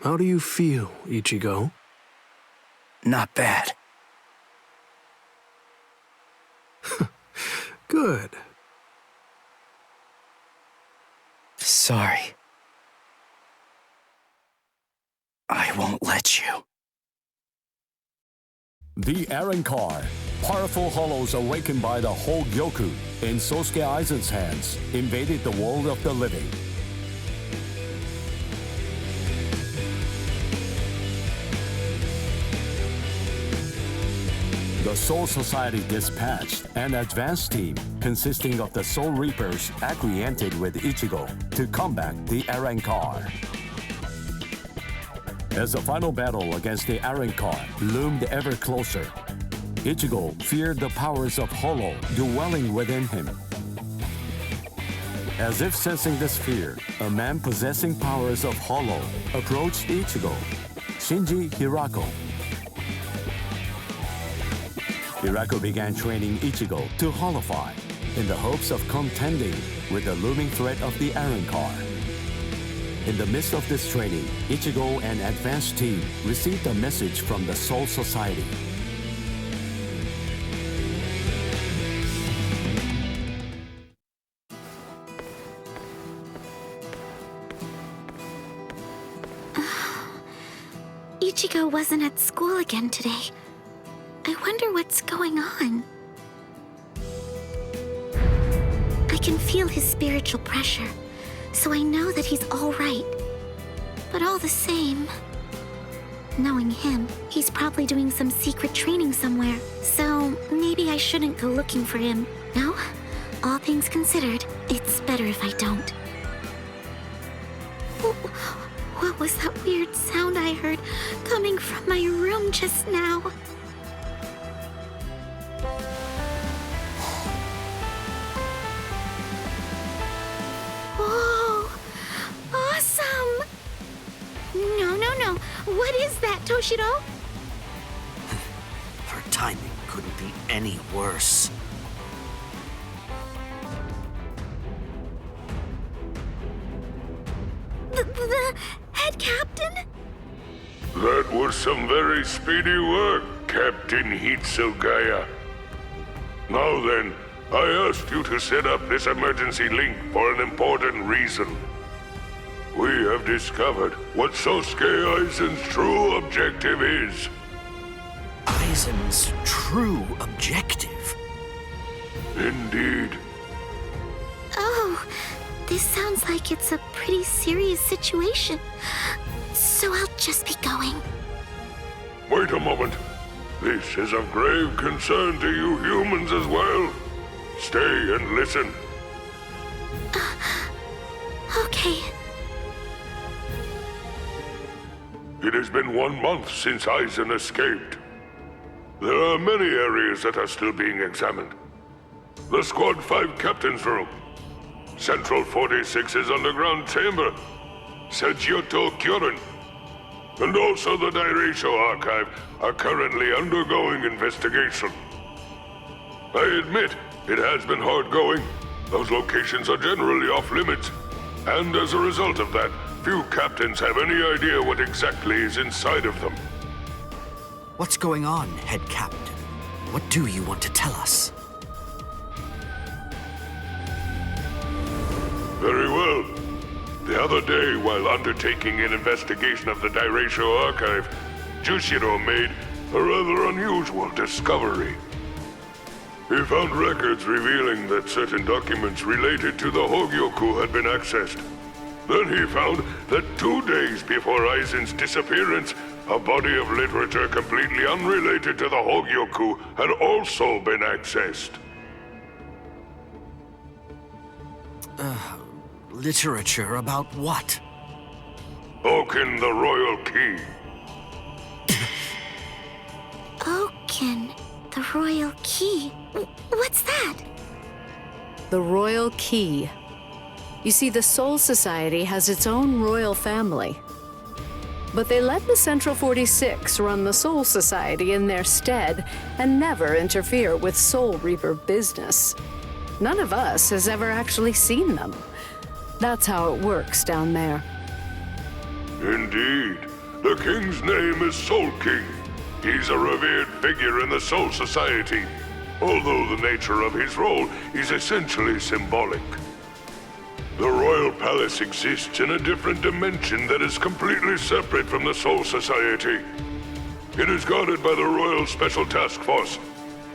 S2: How do you feel, Ichigo?
S18: Not bad.
S2: Good.
S18: Sorry. I won't let you.
S5: The Arrancar, powerful hollows awakened by the Hueco in Sosuke Aizen's hands, invaded the world of the living. The Soul Society dispatched an advance team consisting of the Soul Reapers acquainted with Ichigo to combat the Arrancar. As the final battle against the Arrancar loomed ever closer, Ichigo feared the powers of Hollow dwelling within him. As if sensing this fear, a man possessing powers of Hollow approached Ichigo, Shinji Hirako. Hirako began training Ichigo to hollowify in the hopes of contending with the looming threat of the Arrancar. In the midst of this training, Ichigo and advanced team received a message from the Soul Society.
S4: Ichigo wasn't at school again today. I wonder what's going on. I can feel his spiritual pressure, so I know that he's all right. But all the same, knowing him, he's probably doing some secret training somewhere. So maybe I shouldn't go looking for him. No? All things considered, it's better if I don't. What was that weird sound I heard coming from my room just now? Whoa! Awesome! No. What is that, Toshiro?
S13: Her timing couldn't be any worse.
S4: The head captain?
S1: That was some very speedy work, Captain Hitsugaya. Now then, I asked you to set up this emergency link for an important reason. We have discovered what Sosuke Aizen's true objective is.
S13: I Aizen's true objective.
S1: Indeed.
S4: Oh, this sounds like it's a pretty serious situation. So I'll just be going.
S1: Wait a moment. This is of grave concern to you humans as well. Stay and listen.
S4: Okay.
S1: It has been 1 month since Aizen escaped. There are many areas that are still being examined. The Squad 5 Captain's Room, Central 46's underground chamber, Sejioto Kyorin, and also the Dairaisho Archive are currently undergoing investigation. I admit, it has been hard going. Those locations are generally off limits, and as a result of that, few captains have any idea what exactly is inside of them.
S13: What's going on, Head Captain? What do you want to tell us?
S1: Very well. The other day, while undertaking an investigation of the Dairaisho Archive, Jushiro made a rather unusual discovery. He found records revealing that certain documents related to the Hueco had been accessed. Then he found that 2 days before Aizen's disappearance, a body of literature completely unrelated to the Hueco had also been accessed.
S13: Literature about what?
S1: Oaken the Royal Key.
S4: Oaken, the Royal Key. What's that?
S17: The Royal Key. You see, the Soul Society has its own royal family. But they let the Central 46 run the Soul Society in their stead and never interfere with Soul Reaper business. None of us has ever actually seen them. That's how it works down there.
S1: Indeed. The king's name is Soul King. He's a revered figure in the Soul Society, although the nature of his role is essentially symbolic. The Royal Palace exists in a different dimension that is completely separate from the Soul Society. It is guarded by the Royal Special Task Force.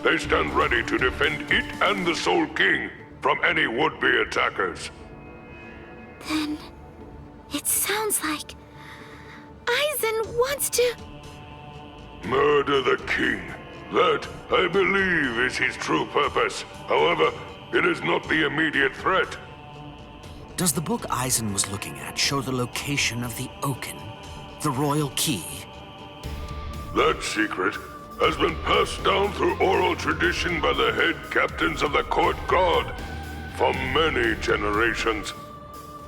S1: They stand ready to defend it and the Soul King from any would-be attackers.
S4: Then, it sounds like Aizen wants to...
S1: Murder the king. That, I believe, is his true purpose. However, it is not the immediate threat.
S13: Does the book Aizen was looking at show the location of the Oaken, the Royal Key?
S1: That secret has been passed down through oral tradition by the head captains of the Court Guard for many generations.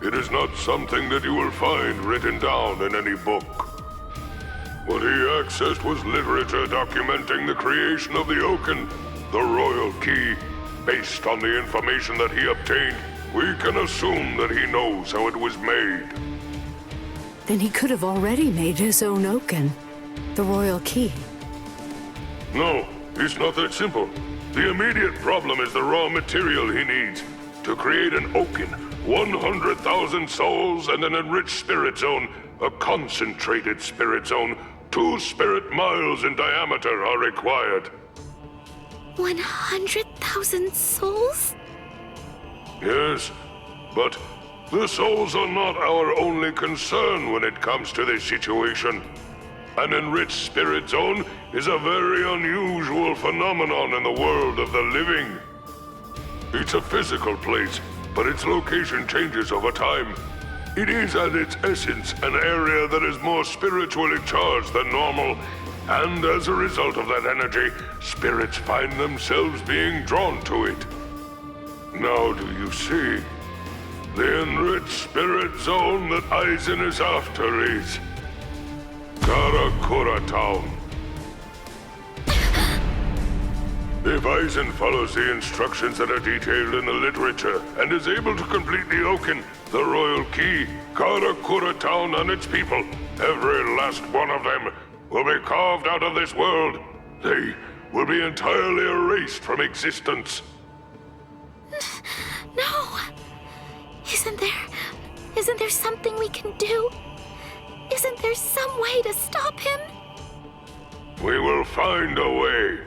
S1: It is not something that you will find written down in any book. What he accessed was literature documenting the creation of the Oaken, the Royal Key. Based on the information that he obtained, we can assume that he knows how it was made.
S17: Then he could have already made his own Oaken, the Royal Key.
S1: No, it's not that simple. The immediate problem is the raw material he needs. To create an Oaken, 100,000 souls and an enriched spirit zone, a concentrated spirit zone, 2 spirit miles in diameter are required.
S4: 100,000 souls?
S1: Yes, but the souls are not our only concern when it comes to this situation. An enriched spirit zone is a very unusual phenomenon in the world of the living. It's a physical place, but its location changes over time. It is at its essence an area that is more spiritually charged than normal, and as a result of that energy, spirits find themselves being drawn to it. Now do you see? The enriched spirit zone that Aizen is after is Karakura Town. If Aizen follows the instructions that are detailed in the literature and is able to complete the Oaken, the Royal Key, Karakura Town and its people, every last one of them, will be carved out of this world. They will be entirely erased from existence.
S4: No! Isn't there something we can do? Isn't there some way to stop him?
S1: We will find a way.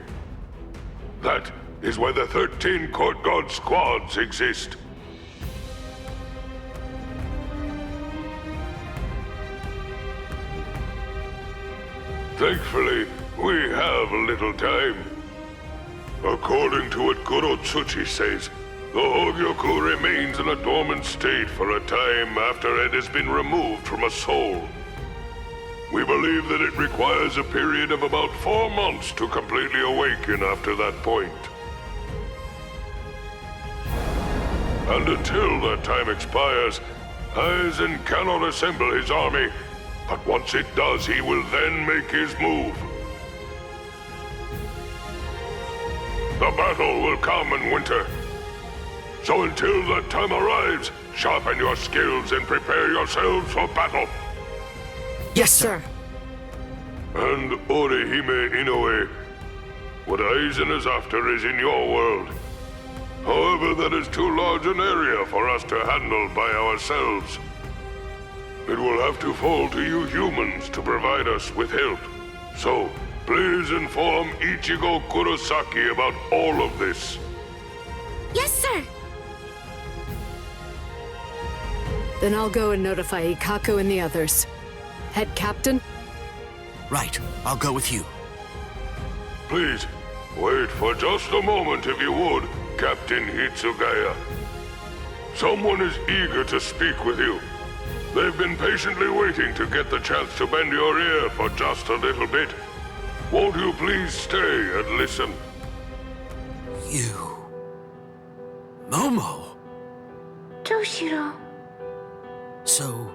S1: That is why the 13 Court Guard squads exist. Thankfully, we have a little time. According to what Kurotsuchi says, the Hueco remains in a dormant state for a time after it has been removed from a soul. We believe that it requires a period of about 4 months to completely awaken after that point. And until that time expires, Aizen cannot assemble his army, but once it does, he will then make his move. The battle will come in winter. So until that time arrives, sharpen your skills and prepare yourselves for battle.
S13: Yes, sir.
S1: And Orihime Inoue, what Aizen is after is in your world. However, that is too large an area for us to handle by ourselves. It will have to fall to you humans to provide us with help. So, please inform Ichigo Kurosaki about all of this.
S4: Yes, sir.
S17: Then I'll go and notify Ikaku and the others. Head captain?
S13: Right, I'll go with you.
S1: Please, wait for just a moment if you would, Captain Hitsugaya. Someone is eager to speak with you. They've been patiently waiting to get the chance to bend your ear for just a little bit. Won't you please stay and listen?
S13: You... Momo!
S4: Toshiro.
S13: So,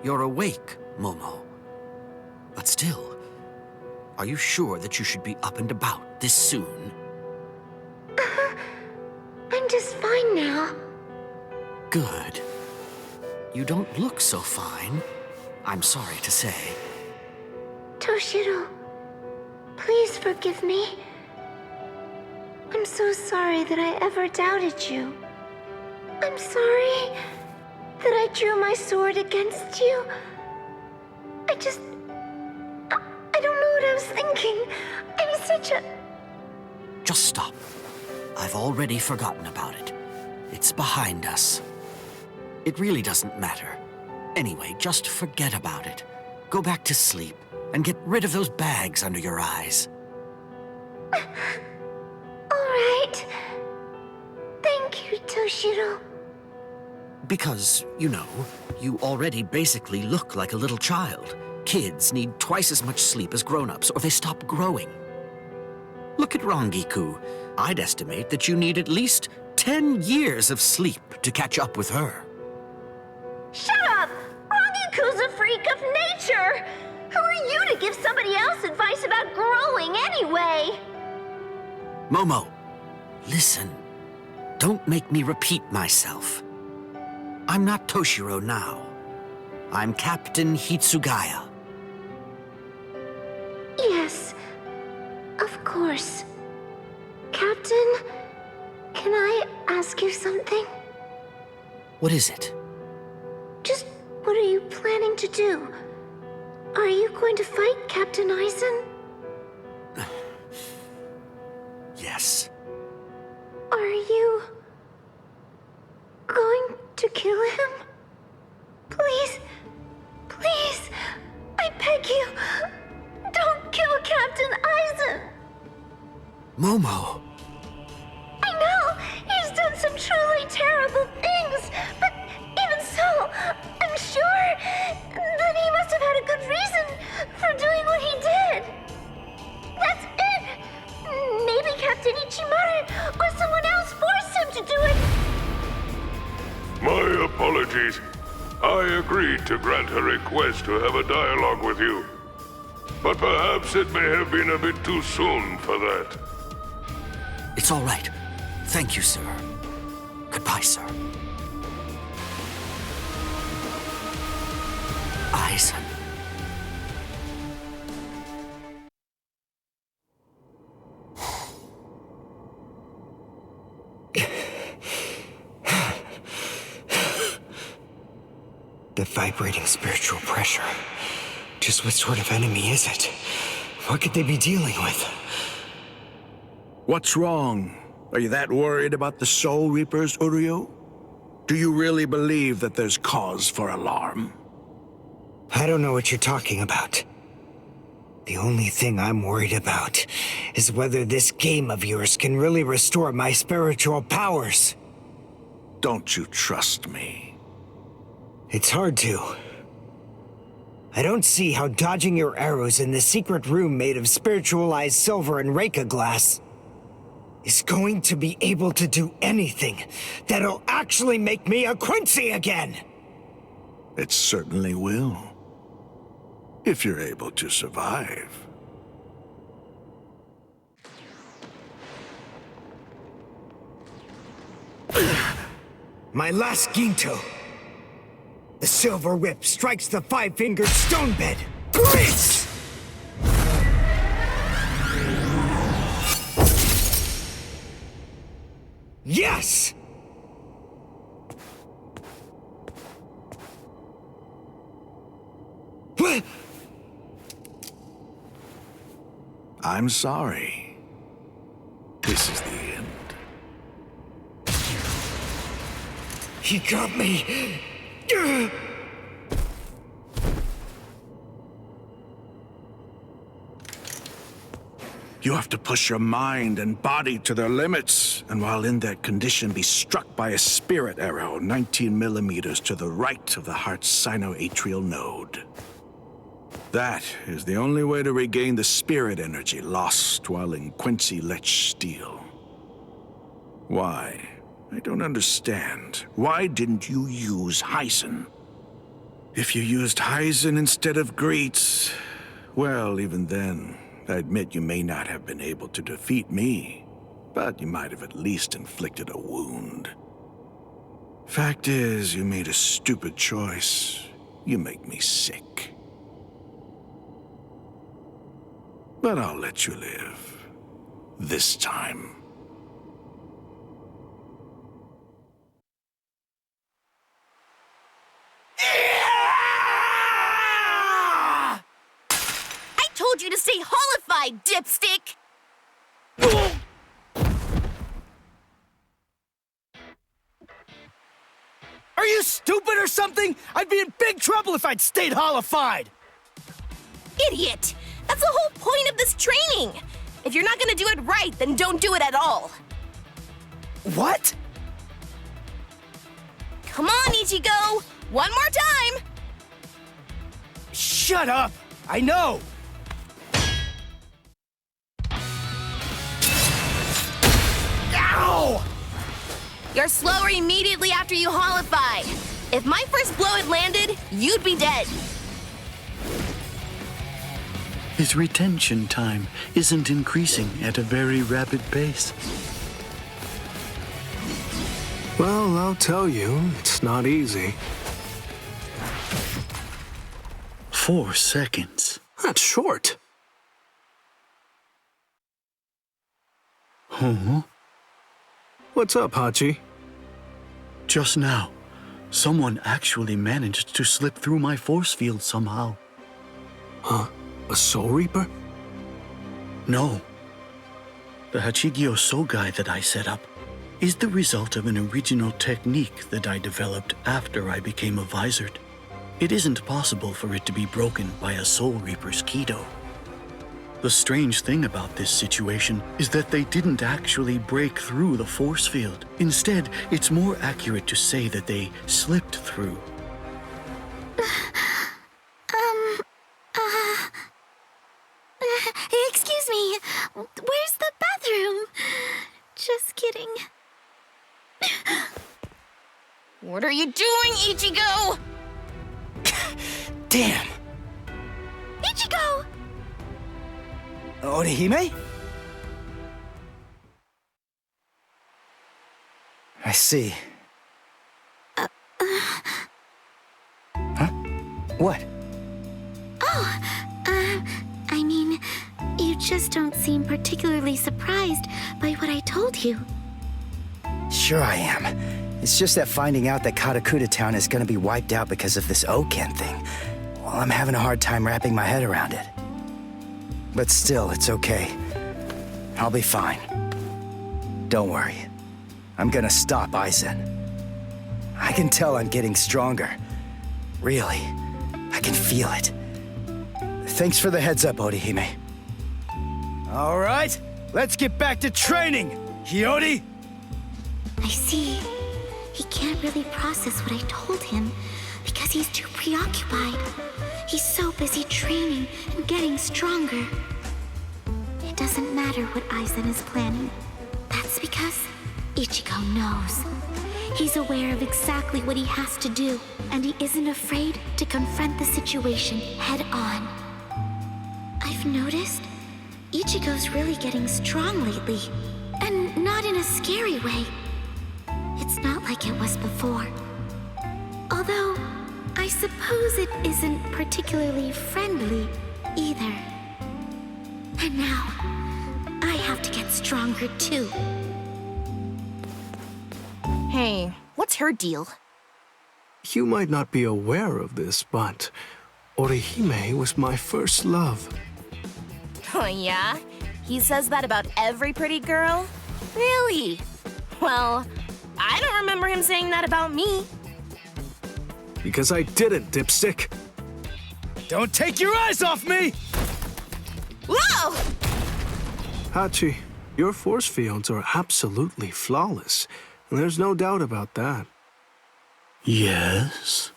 S13: you're awake, Momo. But still, are you sure that you should be up and about this soon?
S4: I'm just fine now.
S13: Good. You don't look so fine, I'm sorry to say.
S4: Toshiro, please forgive me. I'm so sorry that I ever doubted you. I'm sorry that I drew my sword against you. I don't know what I was thinking. I'm such a...
S13: Just stop. I've already forgotten about it. It's behind us. It really doesn't matter. Anyway, just forget about it. Go back to sleep and get rid of those bags under your eyes.
S4: All right. Thank you, Toshiro.
S13: Because, you know, you already basically look like a little child. Kids need twice as much sleep as grown-ups, or they stop growing. Look at Rangiku. I'd estimate that you need at least 10 years of sleep to catch up with her.
S4: Shut up! Rangiku's a freak of nature! Who are you to give somebody else advice about growing anyway?
S13: Momo, listen. Don't make me repeat myself. I'm not Toshiro now. I'm Captain Hitsugaya.
S4: Yes, of course. Captain, can I ask you something?
S13: What is it?
S4: Just what are you planning to do? Are you going to fight Captain Aizen?
S13: Yes.
S4: Are you going to kill him? Please, please, I beg you, don't kill Captain Aizen.
S13: Momo.
S4: I know he's done some truly terrible things, but even so, I'm sure that he must have had a good reason for doing what he did. That's it. Maybe Captain Ichimaru or someone else forced him to do it.
S1: My apologies. I agreed to grant her request to have a dialogue with you. But perhaps it may have been a bit too soon for that.
S13: It's all right. Thank you, sir. Goodbye, sir. Aizen.
S6: The vibrating spiritual pressure. Just what sort of enemy is it? What could they be dealing with?
S12: What's wrong? Are you that worried about the Soul Reapers, Uryu? Do you really believe that there's cause for alarm?
S6: I don't know what you're talking about. The only thing I'm worried about is whether this game of yours can really restore my spiritual powers.
S12: Don't you trust me?
S6: It's hard to. I don't see how dodging your arrows in the secret room made of spiritualized silver and Reika glass is going to be able to do anything that'll actually make me a Quincy again!
S12: It certainly will. If you're able to survive.
S6: My last Ginto. The silver whip strikes the five-fingered stone bed. Grease! Yes! What?
S12: I'm sorry. This is the end.
S6: He got me!
S12: You have to push your mind and body to their limits, and while in that condition be struck by a spirit arrow 19 millimeters to the right of the heart's sinoatrial node. That is the only way to regain the spirit energy lost while in Quincy Lech Steel. Why? I don't understand. Why didn't you use Heisen? If you used Heisen instead of Greets, well, even then, I admit you may not have been able to defeat me, but you might have at least inflicted a wound. Fact is, you made a stupid choice. You make me sick. But I'll let you live. This time.
S11: I told you to stay holified, dipstick!
S18: Are you stupid or something? I'd be in big trouble if I'd stayed holified!
S11: Idiot! That's the whole point of this training! If you're not gonna do it right, then don't do it at all.
S18: What?
S11: Come on, Ichigo! One more time!
S18: Shut up! I know! Ow!
S11: You're slower immediately after you holify. If my first blow had landed, you'd be dead.
S7: His retention time isn't increasing at a very rapid pace.
S2: Well, I'll tell you, it's not easy.
S7: 4 seconds.
S2: That's short.
S7: Huh?
S2: What's up, Hachi?
S7: Just now, someone actually managed to slip through my force field somehow.
S2: Huh? A Soul Reaper?
S7: No. The Hachigyo Sogai that I set up is the result of an original technique that I developed after I became a Visored. It isn't possible for it to be broken by a Soul Reaper's Kido. The strange thing about this situation is that they didn't actually break through the force field. Instead, it's more accurate to say that they slipped through.
S4: Excuse me. Where's the bathroom? Just kidding.
S11: What are you doing, Ichigo?
S18: Damn!
S4: Ichigo!
S6: Orihime? I see. Huh? What?
S4: Oh, I mean, you just don't seem particularly surprised by what I told you.
S6: Sure I am. It's just that finding out that Karakura town is gonna be wiped out because of this Oken thing, well, I'm having a hard time wrapping my head around it.
S18: But still, it's okay. I'll be fine. Don't worry. I'm gonna stop Aizen. I can tell I'm getting stronger. Really. I can feel it. Thanks for the heads up, Orihime. All right, let's get back to training, Hiyori!
S4: I see. He can't really process what I told him because he's too preoccupied. He's so busy training and getting stronger. It doesn't matter what Aizen is planning. That's because Ichigo knows. He's aware of exactly what he has to do, and he isn't afraid to confront the situation head on. I've noticed Ichigo's really getting strong lately, and not in a scary way. It's not like it was before. Although, I suppose it isn't particularly friendly either. And now, I have to get stronger too.
S11: Hey, what's her deal?
S2: You might not be aware of this, but Orihime was my first love.
S11: Oh, yeah? He says that about every pretty girl? Really? Well, I don't remember him saying that about me.
S2: Because I didn't, Dipstick.
S18: Don't take your eyes off me!
S11: Whoa!
S2: Hachi, your force fields are absolutely flawless. There's no doubt about that.
S7: Yes?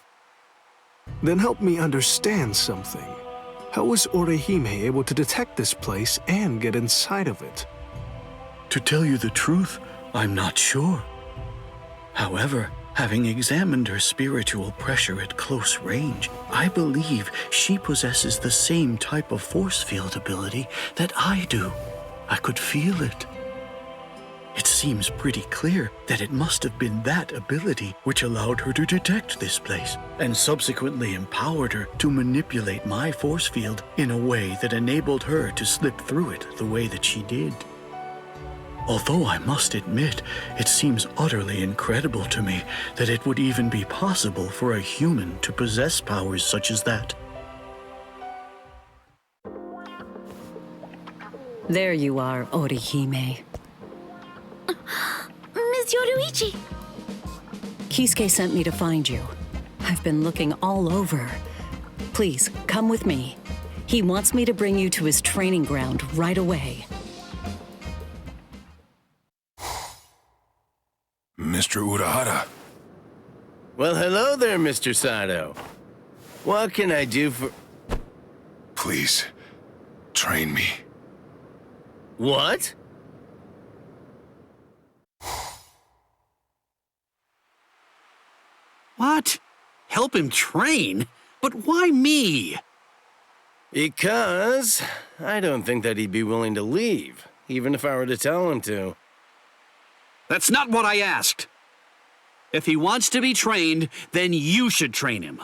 S2: Then help me understand something. How was Orihime able to detect this place and get inside of it?
S7: To tell you the truth, I'm not sure. However, having examined her spiritual pressure at close range, I believe she possesses the same type of force field ability that I do. I could feel it. It seems pretty clear that it must have been that ability which allowed her to detect this place, and subsequently empowered her to manipulate my force field in a way that enabled her to slip through it the way that she did. Although I must admit, it seems utterly incredible to me that it would even be possible for a human to possess powers such as that.
S14: There you are, Orihime.
S4: Ms. Yoruichi!
S14: Kisuke sent me to find you. I've been looking all over. Please, come with me. He wants me to bring you to his training ground right away.
S1: Mr. Urahara.
S10: Well, hello there, Mr. Sato. What can I do for...
S1: Please, train me.
S10: What?
S15: What? Help him train? But why me?
S10: Because I don't think that he'd be willing to leave, even if I were to tell him to.
S15: That's not what I asked. If he wants to be trained, then you should train him.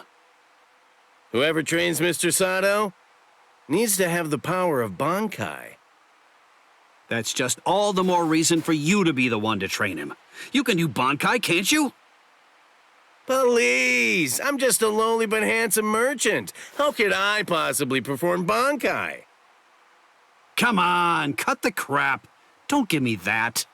S10: Whoever trains Mr. Sato needs to have the power of Bankai.
S15: That's just all the more reason for you to be the one to train him. You can do Bankai, can't you?
S10: Please! I'm just a lonely but handsome merchant. How could I possibly perform Bankai?
S15: Come on, cut the crap. Don't give me that.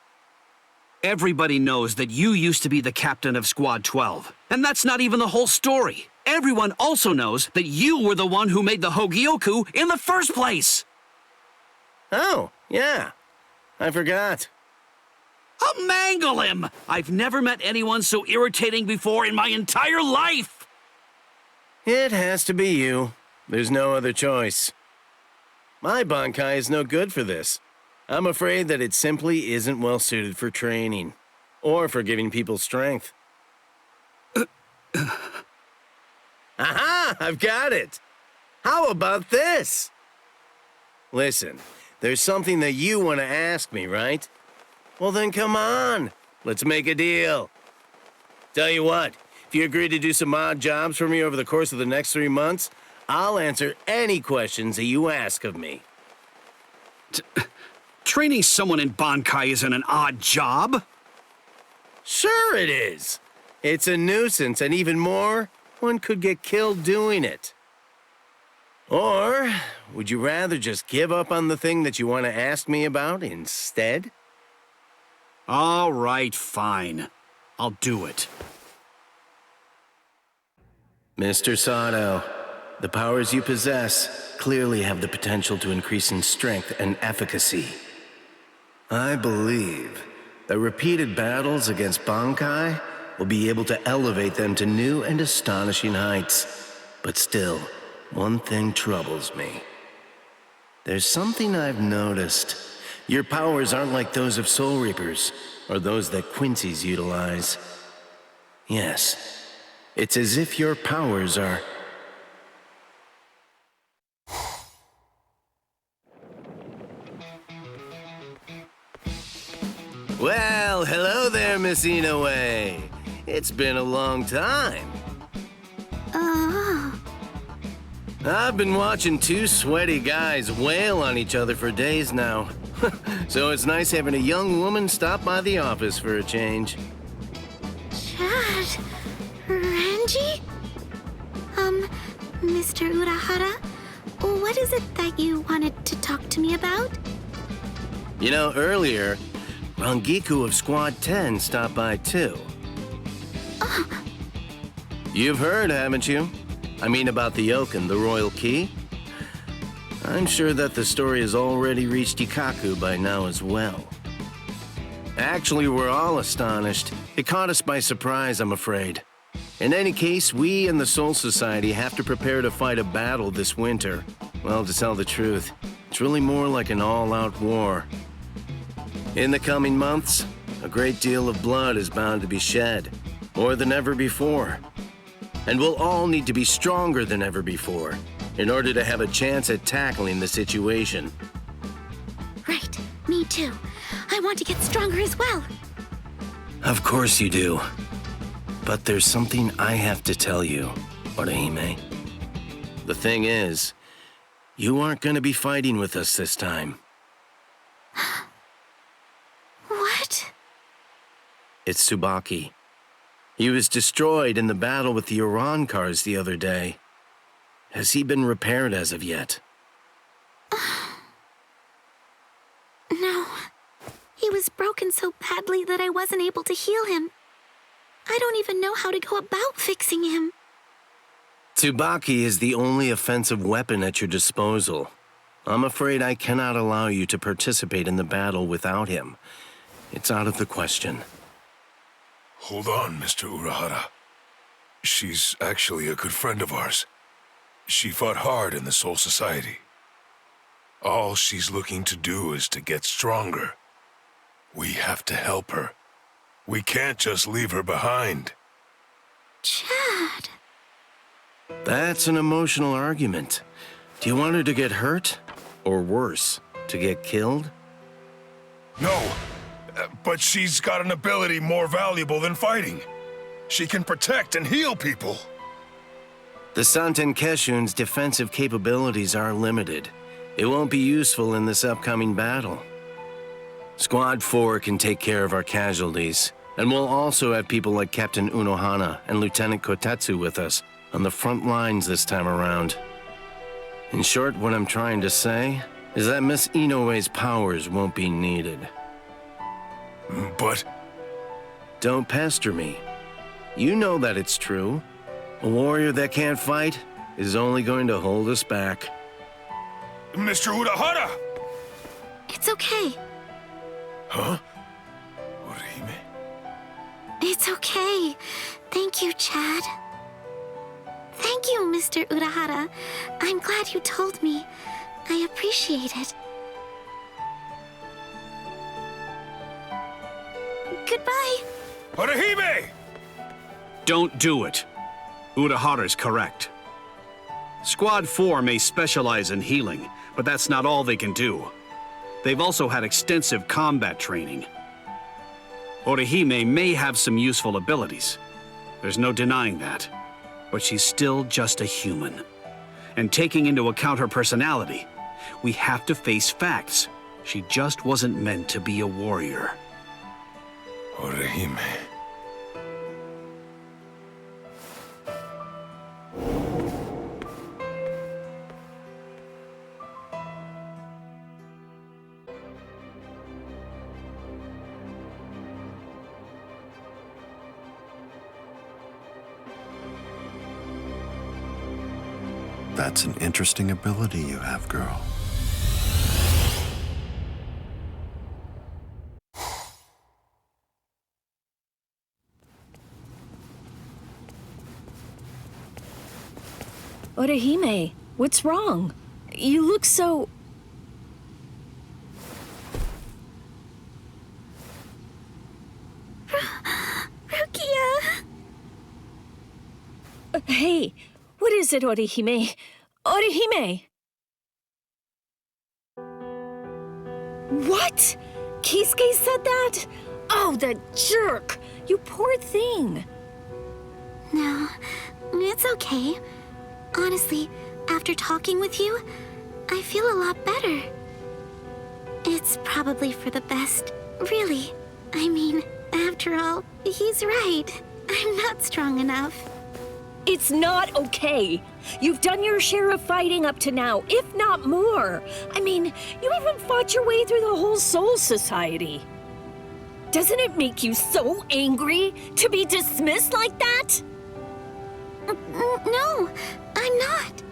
S15: Everybody knows that you used to be the captain of Squad 12. And that's not even the whole story. Everyone also knows that you were the one who made the Hogyoku in the first place.
S10: Oh, yeah. I forgot.
S15: I'll mangle him! I've never met anyone so irritating before in my entire life!
S10: It has to be you. There's no other choice. My Bankai is no good for this. I'm afraid that it simply isn't well suited for training, or for giving people strength. Aha! I've got it! How about this? Listen, there's something that you want to ask me, right? Well then come on, let's make a deal. Tell you what, if you agree to do some odd jobs for me over the course of the next 3 months, I'll answer any questions that you ask of me.
S15: Training someone in Bankai isn't an odd job.
S10: Sure it is. It's a nuisance, and even more, one could get killed doing it. Or would you rather just give up on the thing that you want to ask me about instead?
S15: All right, fine. I'll do it.
S10: Mr. Sato, the powers you possess clearly have the potential to increase in strength and efficacy. I believe that repeated battles against Bankai will be able to elevate them to new and astonishing heights. But still, one thing troubles me. There's something I've noticed. Your powers aren't like those of Soul Reapers, or those that Quincy's utilize. Yes, it's as if your powers are... Well, hello there, Miss Inoue. It's been a long time. I've been watching two sweaty guys wail on each other for days now. So it's nice having a young woman stop by the office for a change.
S4: Chad... Renji? Mr. Urahara, what is it that you wanted to talk to me about?
S10: You know, earlier, Rangiku of Squad 10 stopped by too. You've heard, haven't you? I mean about the oak and the royal key? I'm sure that the story has already reached Ikaku by now as well. Actually, we're all astonished. It caught us by surprise, I'm afraid. In any case, we and the Soul Society have to prepare to fight a battle this winter. Well, to tell the truth, it's really more like an all-out war. In the coming months, a great deal of blood is bound to be shed, more than ever before. And we'll all need to be stronger than ever before in order to have a chance at tackling the situation.
S4: Right, me too. I want to get stronger as well.
S10: Of course you do. But there's something I have to tell you, Orihime. The thing is, you aren't going to be fighting with us this time.
S4: What?
S10: It's Tsubaki. He was destroyed in the battle with the Iran cars the other day. Has he been repaired as of yet?
S4: No. He was broken so badly that I wasn't able to heal him. I don't even know how to go about fixing him.
S10: Tsubaki is the only offensive weapon at your disposal. I'm afraid I cannot allow you to participate in the battle without him. It's out of the question.
S1: Hold on, Mr. Urahara. She's actually a good friend of ours. She fought hard in the Soul Society. All she's looking to do is to get stronger. We have to help her. We can't just leave her behind.
S4: Chad.
S10: That's an emotional argument. Do you want her to get hurt? Or worse, to get killed?
S1: No, but she's got an ability more valuable than fighting. She can protect and heal people.
S10: The Santen Keshun's defensive capabilities are limited. It won't be useful in this upcoming battle. Squad 4 can take care of our casualties, and we'll also have people like Captain Unohana and Lieutenant Kotetsu with us on the front lines this time around. In short, what I'm trying to say is that Miss Inoue's powers won't be needed.
S1: But...
S10: Don't pester me. You know that it's true. A warrior that can't fight is only going to hold us back.
S1: Mr. Urahara!
S4: It's okay.
S1: Huh? Orihime?
S4: It's okay. Thank you, Chad. Thank you, Mr. Urahara. I'm glad you told me. I appreciate it. Goodbye.
S1: Orihime!
S15: Don't do it. Urahara's correct. Squad 4 may specialize in healing, but that's not all they can do. They've also had extensive combat training. Orihime may have some useful abilities. There's no denying that. But she's still just a human. And taking into account her personality, we have to face facts. She just wasn't meant to be a warrior.
S1: Orihime.
S19: That's an interesting ability you have, girl.
S14: Orihime, what's wrong? You look so...
S4: Rukia!
S14: Hey, what is it, Orihime? Orihime! What? Kisuke said that? Oh, that jerk! You poor thing!
S4: No, it's okay. Honestly, after talking with you, I feel a lot better. It's probably for the best, really. I mean, after all, he's right. I'm not strong enough.
S14: It's not okay. You've done your share of fighting up to now, if not more. I mean, you even fought your way through the whole Soul Society. Doesn't it make you so angry to be dismissed like that?
S4: No, I'm not.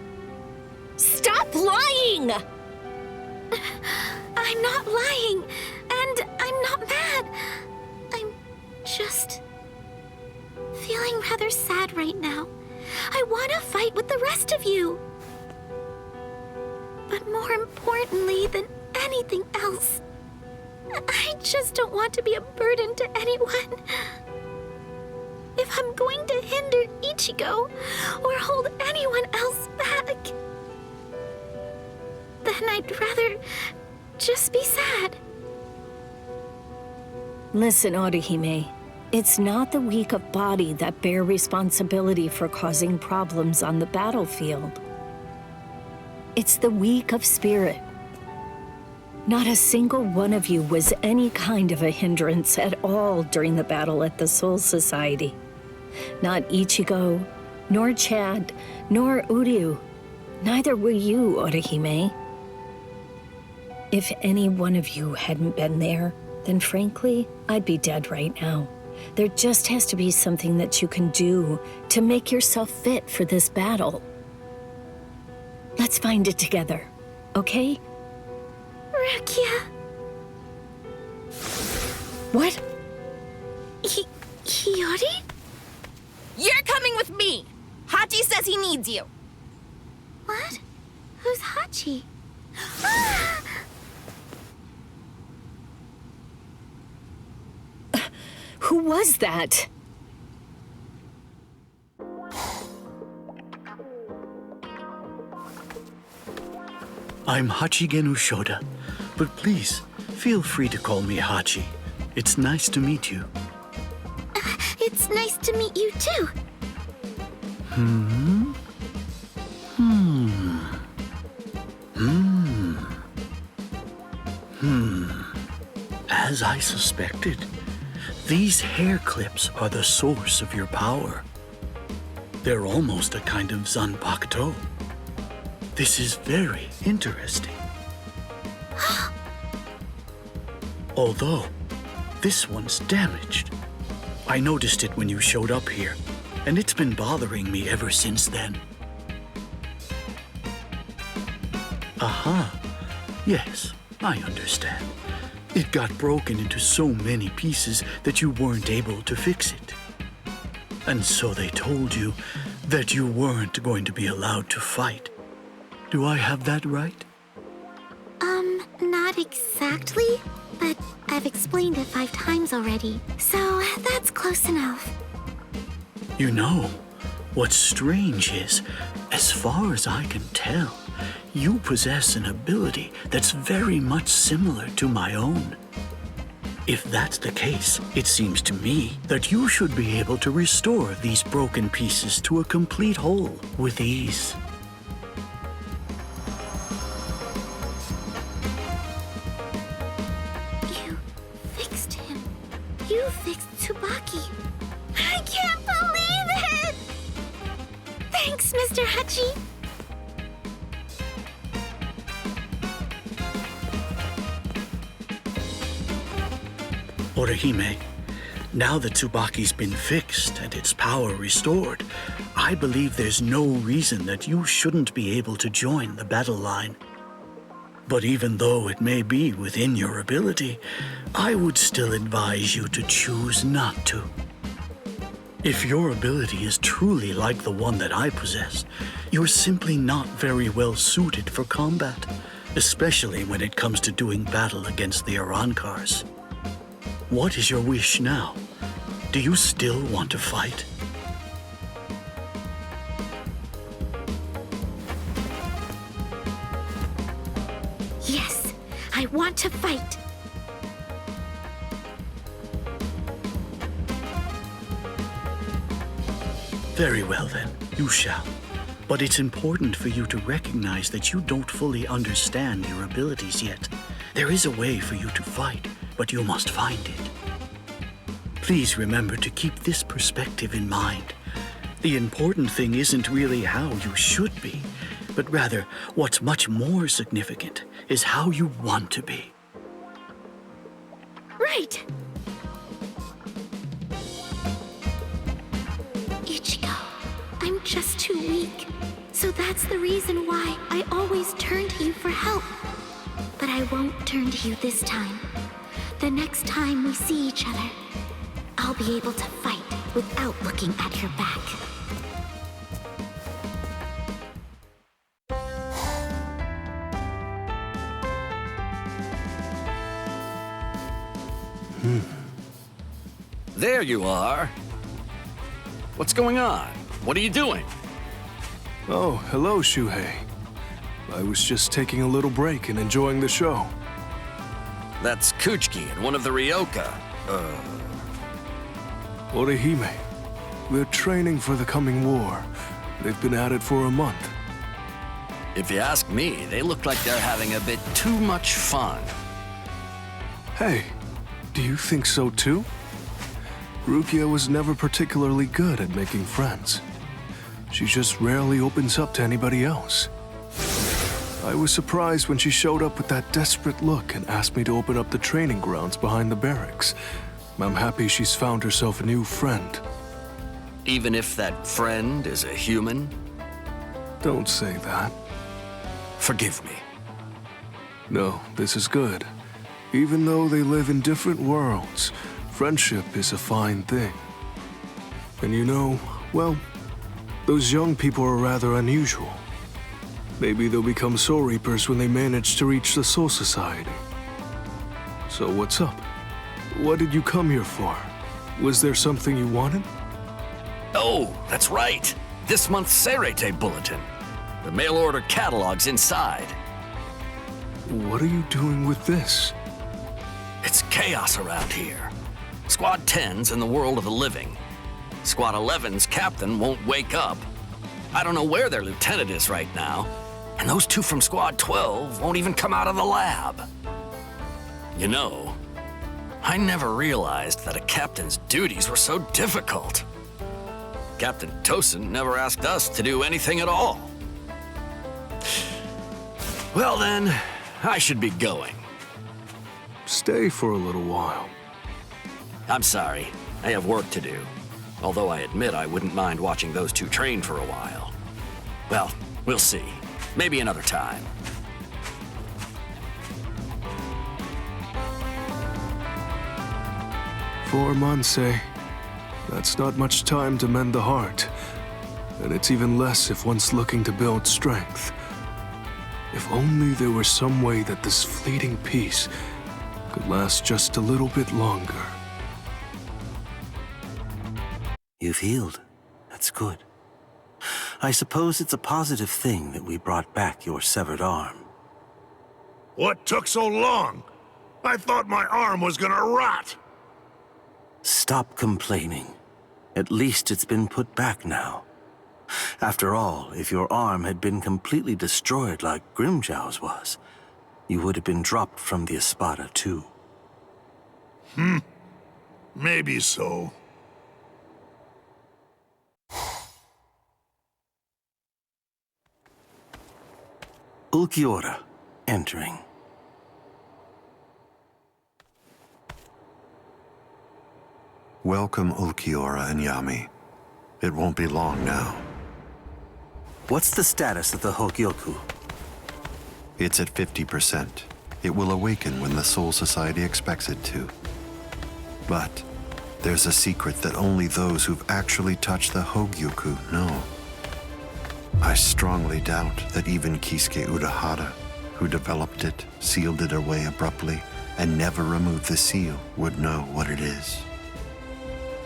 S14: Stop lying!
S4: I'm not lying, and I'm not mad. I'm just feeling rather sad right now. I want to fight with the rest of you. But more importantly than anything else, I just don't want to be a burden to anyone. If I'm going to hinder Ichigo or hold anyone else back, then I'd rather just be sad.
S14: Listen, Orihime. It's not the weak of body that bear responsibility for causing problems on the battlefield. It's the weak of spirit. Not a single one of you was any kind of a hindrance at all during the battle at the Soul Society. Not Ichigo, nor Chad, nor Uryu. Neither were you, Orihime. If any one of you hadn't been there, then frankly, I'd be dead right now. There just has to be something that you can do to make yourself fit for this battle. Let's find it together, okay?
S4: Rukia.
S14: What?
S4: Hiyori?
S11: You're coming with me! Hachi says he needs you.
S4: What? Who's Hachi?
S14: Who was that?
S7: I'm Hachigenu Shoda, but please, feel free to call me Hachi. It's nice to meet you.
S4: It's nice to meet you too.
S7: As I suspected, these hair clips are the source of your power. They're almost a kind of zanpakuto. This is very interesting. Although, this one's damaged. I noticed it when you showed up here, and it's been bothering me ever since then. Aha. Yes, I understand. It got broken into so many pieces that you weren't able to fix it. And so they told you that you weren't going to be allowed to fight. Do I have that right?
S4: Not exactly, but I've explained it 5 times already, so that's close enough.
S7: You know, what's strange is, as far as I can tell, you possess an ability that's very much similar to my own. If that's the case, it seems to me that you should be able to restore these broken pieces to a complete whole with ease.
S4: You fixed him. You fixed Tsubaki. I can't believe it! Thanks, Mr. Hachi.
S7: Orihime, Now that Tsubaki's been fixed and its power restored, I believe there's no reason that you shouldn't be able to join the battle line. But even though it may be within your ability, I would still advise you to choose not to. If your ability is truly like the one that I possess, you're simply not very well suited for combat, especially when it comes to doing battle against the Arankars. What is your wish now? Do you still want to fight?
S4: Yes, I want to fight.
S7: Very well then, you shall. But it's important for you to recognize that you don't fully understand your abilities yet. There is a way for you to fight, but you must find it. Please remember to keep this perspective in mind. The important thing isn't really how you should be, but rather what's much more significant is how you want to be.
S4: Right. Ichigo, I'm just too weak. So that's the reason why I always turn to you for help. But I won't turn to you this time. The next time we see each other, I'll be able to fight without looking at your back.
S21: There you are. What's going on? What are you doing?
S2: Oh, hello, Shuhei. I was just taking a little break and enjoying the show.
S21: That's Kuchiki and one of the Ryoka.
S2: Orihime. They're training for the coming war. They've been at it for a month.
S21: If you ask me, they look like they're having a bit too much fun.
S2: Hey, do you think so too? Rukia was never particularly good at making friends. She just rarely opens up to anybody else. I was surprised when she showed up with that desperate look and asked me to open up the training grounds behind the barracks. I'm happy she's found herself a new friend.
S21: Even if that friend is a human?
S2: Don't say that.
S21: Forgive me.
S2: No, this is good. Even though they live in different worlds, friendship is a fine thing. And you know, well, those young people are rather unusual. Maybe they'll become Soul Reapers when they manage to reach the Soul Society. So what's up? What did you come here for? Was there something you wanted?
S21: Oh, that's right. This month's Serete Bulletin. The mail-order catalog's inside.
S2: What are you doing with this?
S21: It's chaos around here. Squad 10's in the world of the living. Squad 11's captain won't wake up. I don't know where their lieutenant is right now. And those two from Squad 12 won't even come out of the lab. You know, I never realized that a captain's duties were so difficult. Captain Tosin never asked us to do anything at all. Well then, I should be going.
S2: Stay for a little while.
S21: I'm sorry, I have work to do. Although I admit I wouldn't mind watching those two train for a while. Well, we'll see. Maybe another time.
S2: "4 months, eh? That's not much time to mend the heart. And it's even less if one's looking to build strength. If only there were some way that this fleeting peace could last just a little bit longer."
S22: You've healed. That's good. I suppose it's a positive thing that we brought back your severed arm.
S1: What took so long? I thought my arm was gonna rot.
S22: Stop complaining. At least it's been put back now. After all, if your arm had been completely destroyed like Grimjow's was, you would have been dropped from the Espada too.
S1: Maybe so.
S22: Ulquiorra, entering.
S19: Welcome, Ulquiorra and Yami. It won't be long now.
S22: What's the status of the Hogyoku?
S19: It's at 50%. It will awaken when the Soul Society expects it to. But there's a secret that only those who've actually touched the Hogyoku know. I strongly doubt that even Kisuke Urahara, who developed it, sealed it away abruptly, and never removed the seal, would know what it is.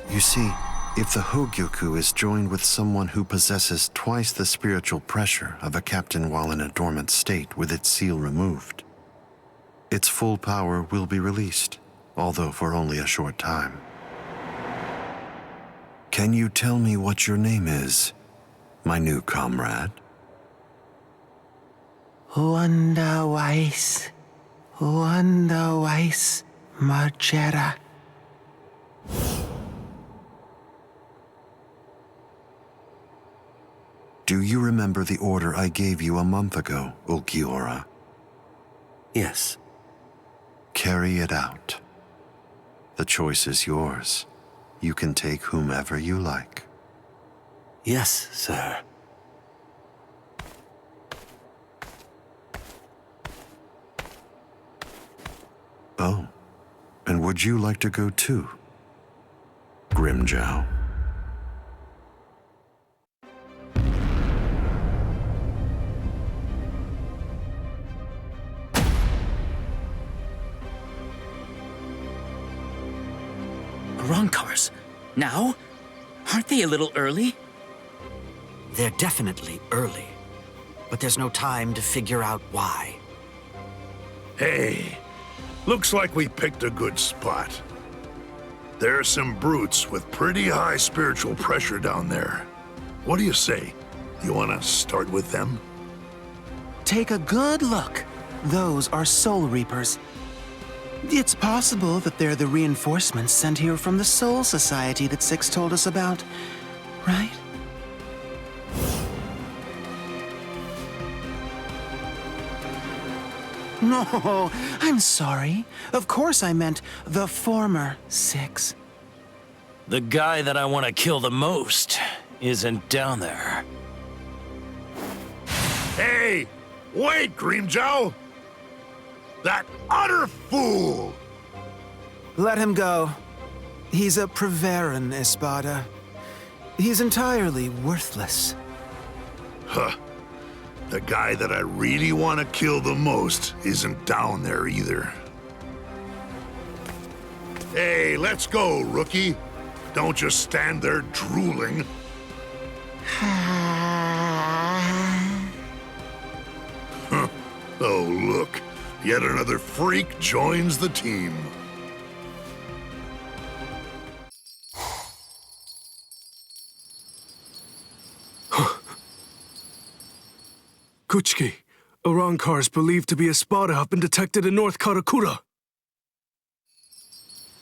S19: You see, if the Hogyoku is joined with someone who possesses twice the spiritual pressure of a captain while in a dormant state with its seal removed, its full power will be released, although for only a short time. Can you tell me what your name is, my new comrade?
S8: Wonder Weiss, Margera.
S19: Do you remember the order I gave you a month ago, Ulquiorra?
S22: Yes.
S19: Carry it out. The choice is yours. You can take whomever you like.
S22: Yes, sir.
S19: Oh, and would you like to go too, Grimjow?
S13: Roncars? Now? Aren't they a little early? They're definitely early. But there's no time to figure out why.
S12: Hey, looks like we picked a good spot. There are some brutes with pretty high spiritual pressure down there. What do you say? You want to start with them?
S3: Take a good look. Those are Soul Reapers. It's possible that they're the reinforcements sent here from the Soul Society that Six told us about, right? No, I'm sorry. Of course I meant the former Six.
S20: The guy that I want to kill the most isn't down there.
S12: Hey, wait, Grimjow! That utter fool!
S3: Let him go. He's a Preveran, Espada. He's entirely worthless.
S12: Huh. The guy that I really want to kill the most isn't down there either. Hey, let's go, rookie. Don't just stand there drooling. Huh. Oh, look. Yet another freak joins the team.
S2: Kuchiki, a Ronkar's believed to be Espada have been detected in North Karakura.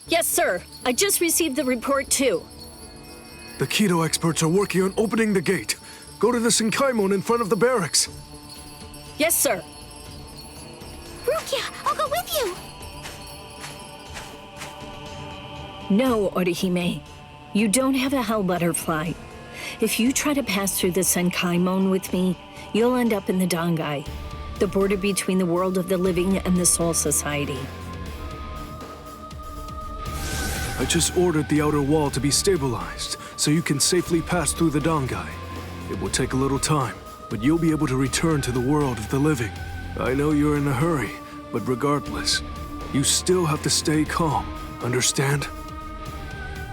S14: Yes, sir. I just received the report, too.
S2: The Kido experts are working on opening the gate. Go to the Senkaimon in front of the barracks.
S14: Yes, sir.
S4: Rukia, I'll go with you.
S14: No, Orihime. You don't have a hell butterfly. If you try to pass through the Senkaimon with me, you'll end up in the Dangai, the border between the world of the living and the Soul Society.
S2: I just ordered the outer wall to be stabilized, so you can safely pass through the Dangai. It will take a little time, but you'll be able to return to the world of the living. I know you're in a hurry, but regardless, you still have to stay calm, understand?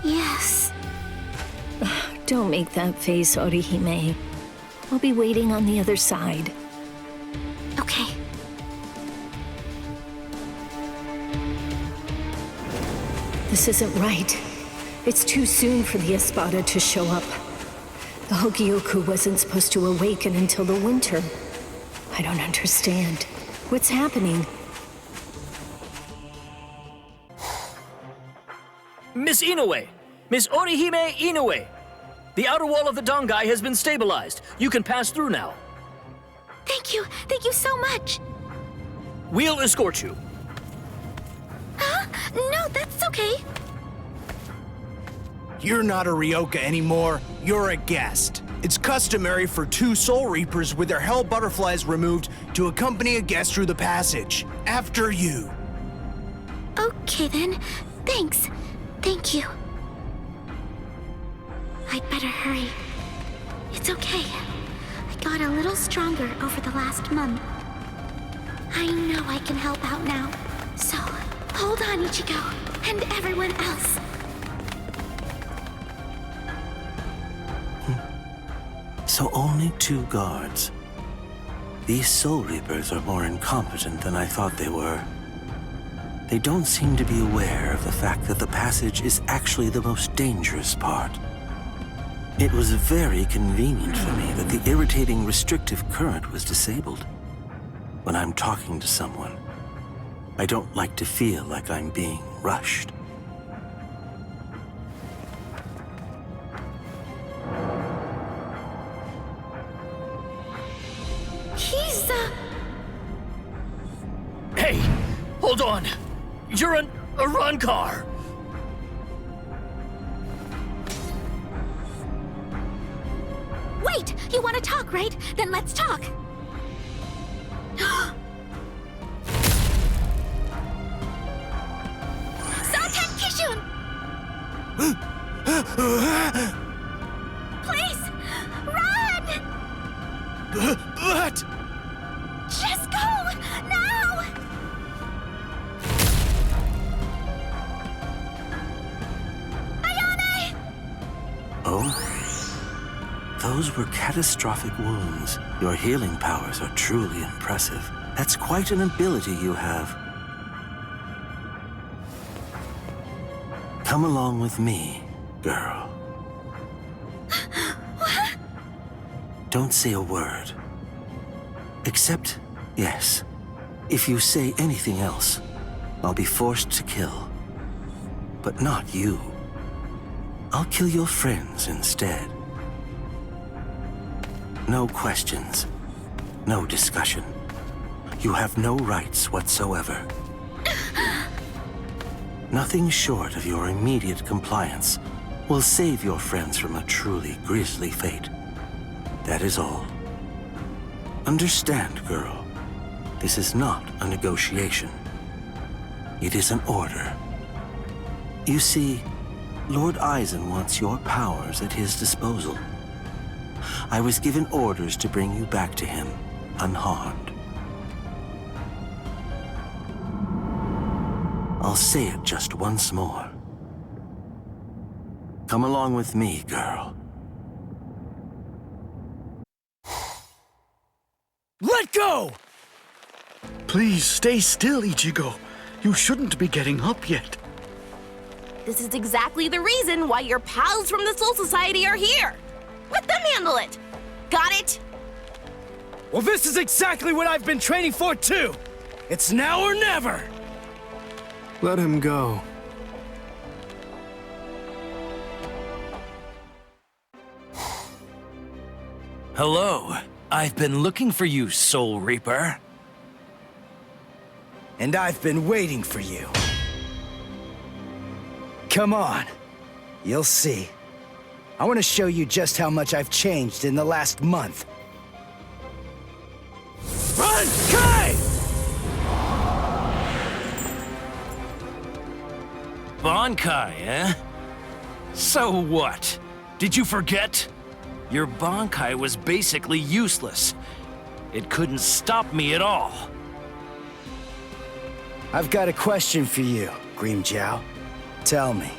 S4: Yes.
S14: Don't make that face, Orihime. I'll be waiting on the other side.
S4: Okay.
S14: This isn't right. It's too soon for the Espada to show up. The Hogyoku wasn't supposed to awaken until the winter. I don't understand. What's happening?
S16: Miss Inoue! Miss Orihime Inoue! The outer wall of the Dangai has been stabilized. You can pass through now.
S4: Thank you. Thank you so much.
S16: We'll escort you.
S4: Huh? No, that's okay.
S18: You're not a Ryoka anymore, you're a guest. It's customary for 2 Soul Reapers with their hell butterflies removed to accompany a guest through the passage. After you.
S4: Okay then. Thanks. Thank you. I'd better hurry. It's okay. I got a little stronger over the last month. I know I can help out now. So, hold on, Ichigo, and everyone else.
S22: So only 2 guards. These Soul Reapers are more incompetent than I thought they were. They don't seem to be aware of the fact that the passage is actually the most dangerous part. It was very convenient for me that the irritating restrictive current was disabled. When I'm talking to someone, I don't like to feel like I'm being rushed.
S4: He's,
S16: Hey, hold on. You're a Rancor.
S4: Wait, you want to talk, right? Then let's talk. Souten Kishun! Please, run!
S18: But...
S4: Just go, now! Ayane!
S22: Oh? Those were catastrophic wounds. Your healing powers are truly impressive. That's quite an ability you have. Come along with me, girl.
S4: What?
S22: Don't say a word. Except, yes, if you say anything else, I'll be forced to kill. But not you. I'll kill your friends instead. No questions. No discussion. You have no rights whatsoever. Nothing short of your immediate compliance will save your friends from a truly grisly fate. That is all. Understand, girl. This is not a negotiation. It is an order. You see, Lord Aizen wants your powers at his disposal. I was given orders to bring you back to him, unharmed. I'll say it just once more. Come along with me, girl.
S18: Let go!
S7: Please stay still, Ichigo. You shouldn't be getting up yet.
S11: This is exactly the reason why your pals from the Soul Society are here. Let them handle it. Got it?
S18: Well, this is exactly what I've been training for, too. It's now or never.
S2: Let him go.
S20: Hello. I've been looking for you, Soul Reaper.
S18: And I've been waiting for you. Come on. You'll see. I want to show you just how much I've changed in the last month. Run, Kai!
S20: Bankai, eh? So what? Did you forget? Your Bankai was basically useless. It couldn't stop me at all.
S18: I've got a question for you, Grimmjow. Tell me,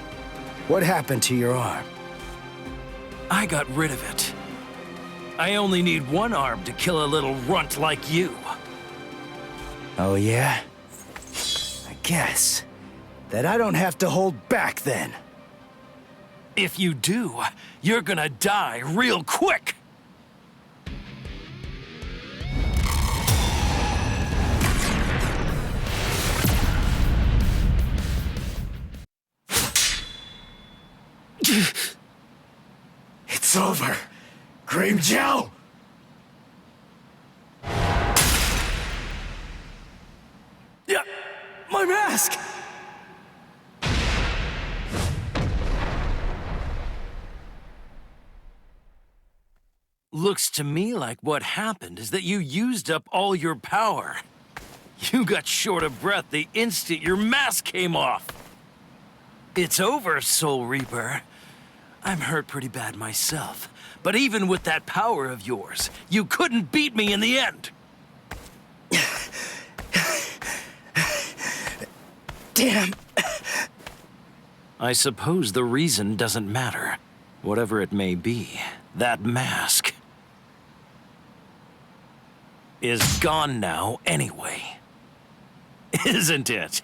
S18: what happened to your arm?
S20: I got rid of it. I only need one arm to kill a little runt like you.
S18: Oh, yeah? I guess that I don't have to hold back then.
S20: If you do, you're gonna die real quick.
S18: It's over, Grimmjow! Yeah, my mask!
S20: Looks to me like what happened is that you used up all your power. You got short of breath the instant your mask came off. It's over, Soul Reaper. I'm hurt pretty bad myself, but even with that power of yours, you couldn't beat me in the end.
S18: Damn.
S20: I suppose the reason doesn't matter. Whatever it may be, that mask is gone now anyway. Isn't it?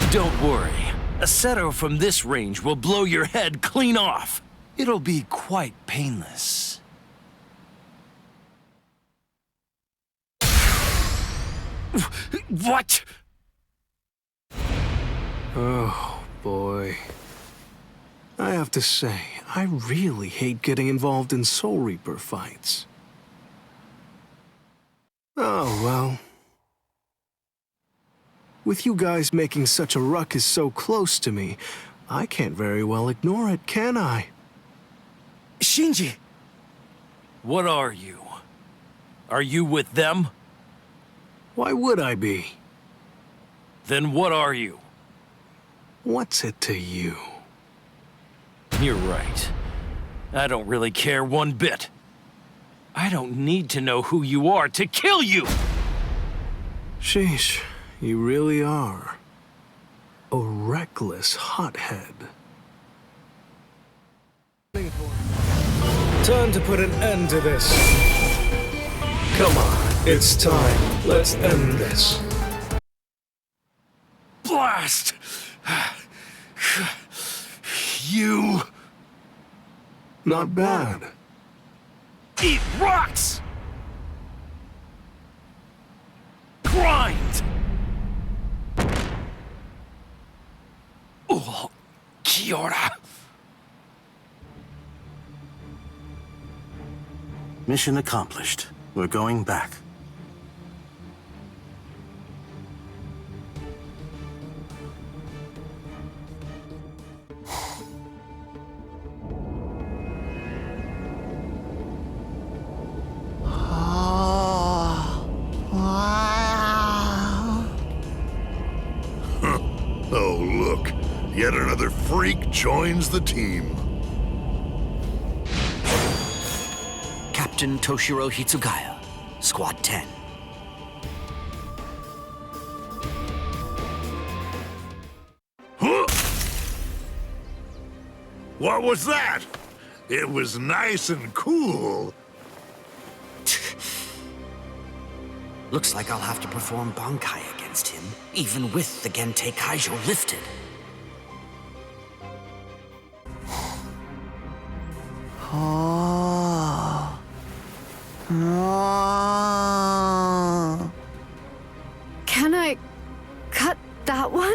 S20: Don't worry. A setter from this range will blow your head clean off. It'll be quite painless. What?
S2: Oh, boy. I have to say, I really hate getting involved in Soul Reaper fights. Oh, well. With you guys making such a ruckus so close to me, I can't very well ignore it, can I?
S18: Shinji!
S20: What are you? Are you with them?
S2: Why would I be?
S20: Then what are you?
S2: What's it to you?
S20: You're right. I don't really care one bit. I don't need to know who you are to kill you!
S2: Sheesh, you really are. A reckless hothead. Time to put an end to this. Come on, it's time. Let's end this.
S20: Blast! You...
S2: Not bad.
S20: Eat rocks! Grind! Oh, Kiora.
S22: Mission accomplished. We're going back.
S5: Oh, look. Yet another freak joins the team.
S13: Captain Toshiro Hitsugaya, Squad 10.
S5: Huh? What was that? It was nice and cool.
S13: Looks like I'll have to perform Bankai against him, even with the Gentei Kaijo lifted.
S3: Oh. Oh.
S17: Can I cut that one?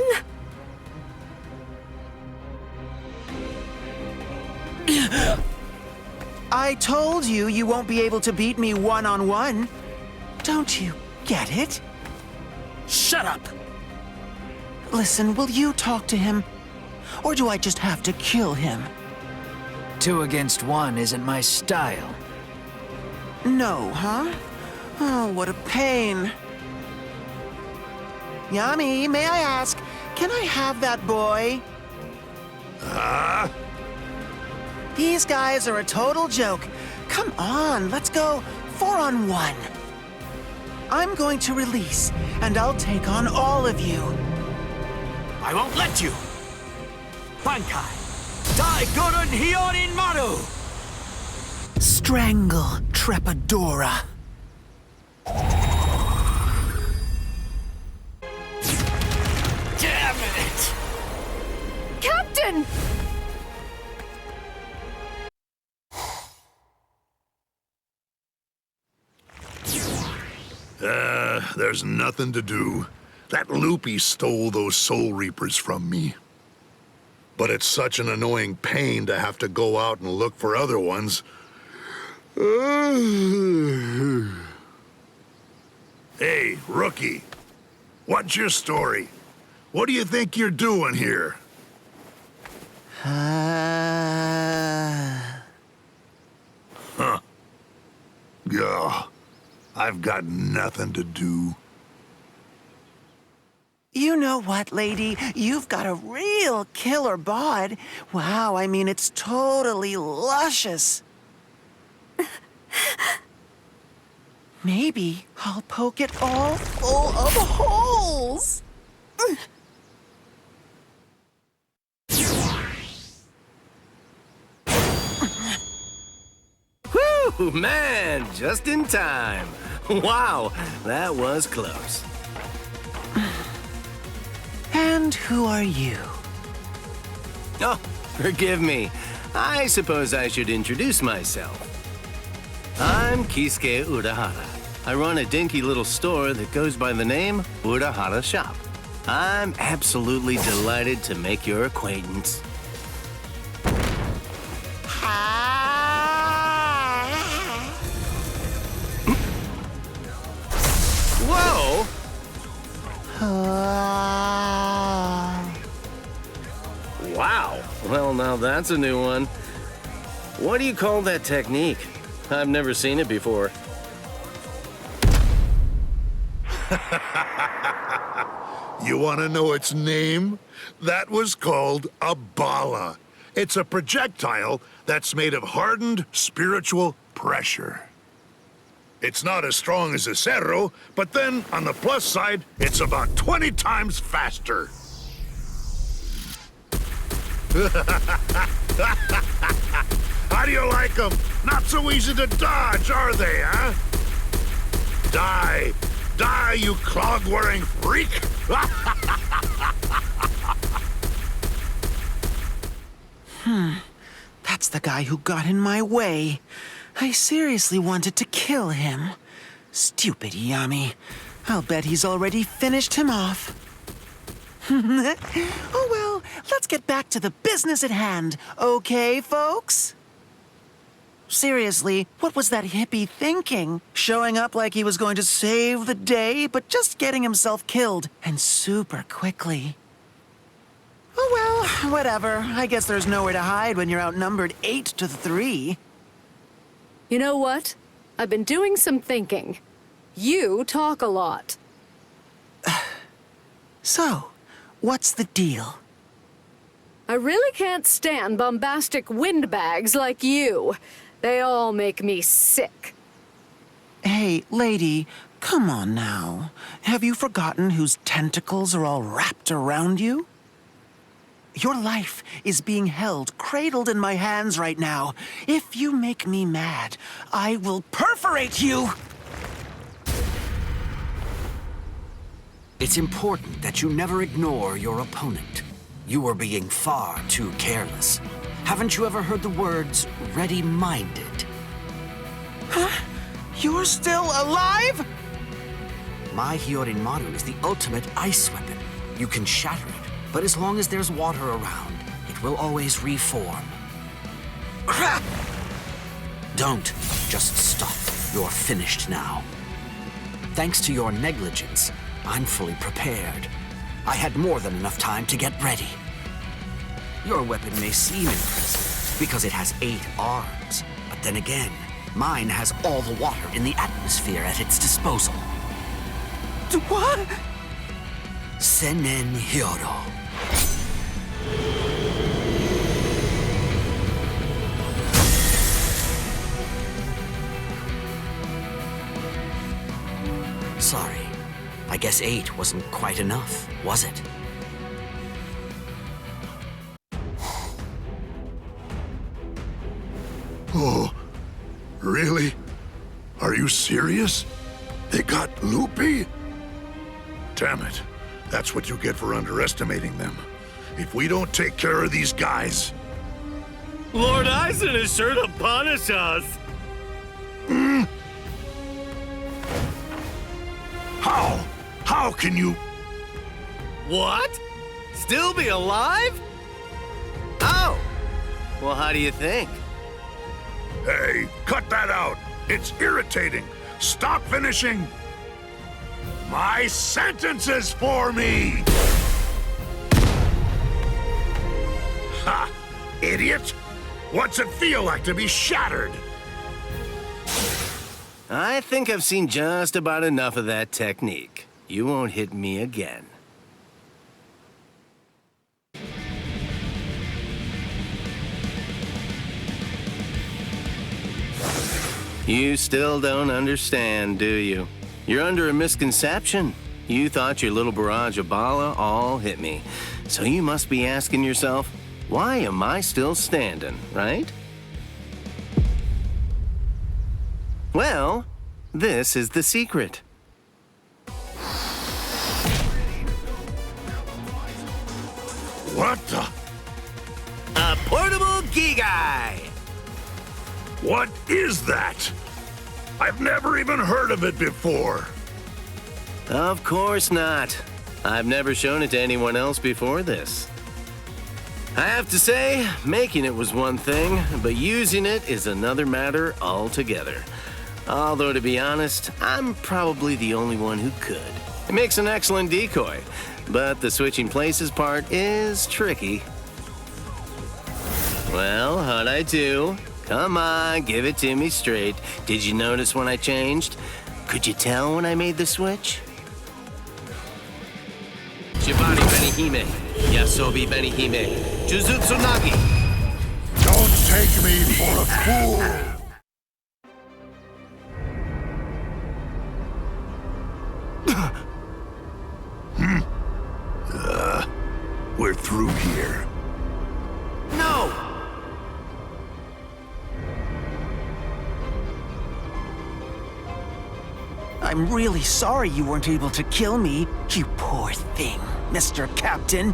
S3: I told you you won't be able to beat me one-on-one. Don't you get it?
S20: Shut up!
S3: Listen, will you talk to him? Or do I just have to kill him?
S9: 2 against 1 isn't my style.
S3: No, huh? Oh, what a pain. Yami, may I ask, can I have that boy? These guys are a total joke. Come on, let's go 4-on-1. I'm going to release, and I'll take on all of you.
S21: I won't let you! Bankai! Dai Goron Hyorin Maru!
S3: Strangle Trepadora.
S21: Damn it!
S17: Captain!
S5: There's nothing to do. That loopy stole those Soul Reapers from me. But it's such an annoying pain to have to go out and look for other ones. Hey, rookie. What's your story? What do you think you're doing here?
S3: Huh.
S5: I've got nothing to do.
S3: You know what, lady? You've got a real killer bod. Wow, I mean, it's totally luscious. Maybe I'll poke it all full of holes.
S6: Whew, man, just in time. Wow, that was close.
S3: And who are you?
S6: Oh, forgive me. I suppose I should introduce myself. I'm Kisuke Urahara. I run a dinky little store that goes by the name Urahara Shop. I'm absolutely delighted to make your acquaintance. Whoa! Wow. Well, now that's a new one. What do you call that technique? I've never seen it before.
S5: You want to know its name? That was called a bala. It's a projectile that's made of hardened spiritual pressure. It's not as strong as a cerro, but then, on the plus side, it's about 20 times faster. How do you like them? Not so easy to dodge, are they, huh? Die! Die, you clog-wearing freak!
S3: That's the guy who got in my way. I seriously wanted to kill him. Stupid Yami. I'll bet he's already finished him off. Oh well, let's get back to the business at hand, okay, folks? Seriously, what was that hippie thinking? Showing up like he was going to save the day, but just getting himself killed, and super quickly. Oh well, whatever. I guess there's nowhere to hide when you're outnumbered 8-3.
S17: You know what? I've been doing some thinking. You talk a lot.
S3: So, what's the deal?
S17: I really can't stand bombastic windbags like you. They all make me sick.
S3: Hey, lady, come on now. Have you forgotten whose tentacles are all wrapped around you? Your life is being held, cradled in my hands right now. If you make me mad, I will perforate you!
S13: It's important that you never ignore your opponent. You are being far too careless. Haven't you ever heard the words, ready-minded?
S3: Huh? You're still alive?
S13: My Hyorin-maru is the ultimate ice weapon. You can shatter it, but as long as there's water around, it will always reform.
S3: Crap!
S13: Don't. Just stop. You're finished now. Thanks to your negligence, I'm fully prepared. I had more than enough time to get ready. Your weapon may seem impressive because it has 8 arms, but then again, mine has all the water in the atmosphere at its disposal.
S3: What?
S13: Sennen Hyoro. Sorry. I guess 8 wasn't quite enough, was it?
S5: Oh, really? Are you serious? They got Loopy? Damn it. That's what you get for underestimating them. If we don't take care of these guys...
S20: Lord Eisen is sure to punish us!
S5: How? How can you...
S6: What? Still be alive? Oh! Well, how do you think?
S5: Hey, cut that out! It's irritating! Stop finishing my sentences for me! Ha! Idiot! What's it feel like to be shattered?
S6: I think I've seen just about enough of that technique. You won't hit me again. You still don't understand, do you? You're under a misconception. You thought your little barrage of bala all hit me. So you must be asking yourself, why am I still standing, right? Well, this is the secret.
S5: What the?
S6: A portable Gigai!
S5: What is that? I've never even heard of it before.
S6: Of course not. I've never shown it to anyone else before this. I have to say, making it was one thing, but using it is another matter altogether. Although, to be honest, I'm probably the only one who could. It makes an excellent decoy, but the switching places part is tricky. Well, how'd I do? Come on, give it to me straight. Did you notice when I changed? Could you tell when I made the switch? Shibari Benihime, Yasobi Benihime, Jujutsu Nagi.
S5: Don't take me for a fool. We're through here.
S3: No! I'm really sorry you weren't able to kill me, you poor thing, Mr. Captain.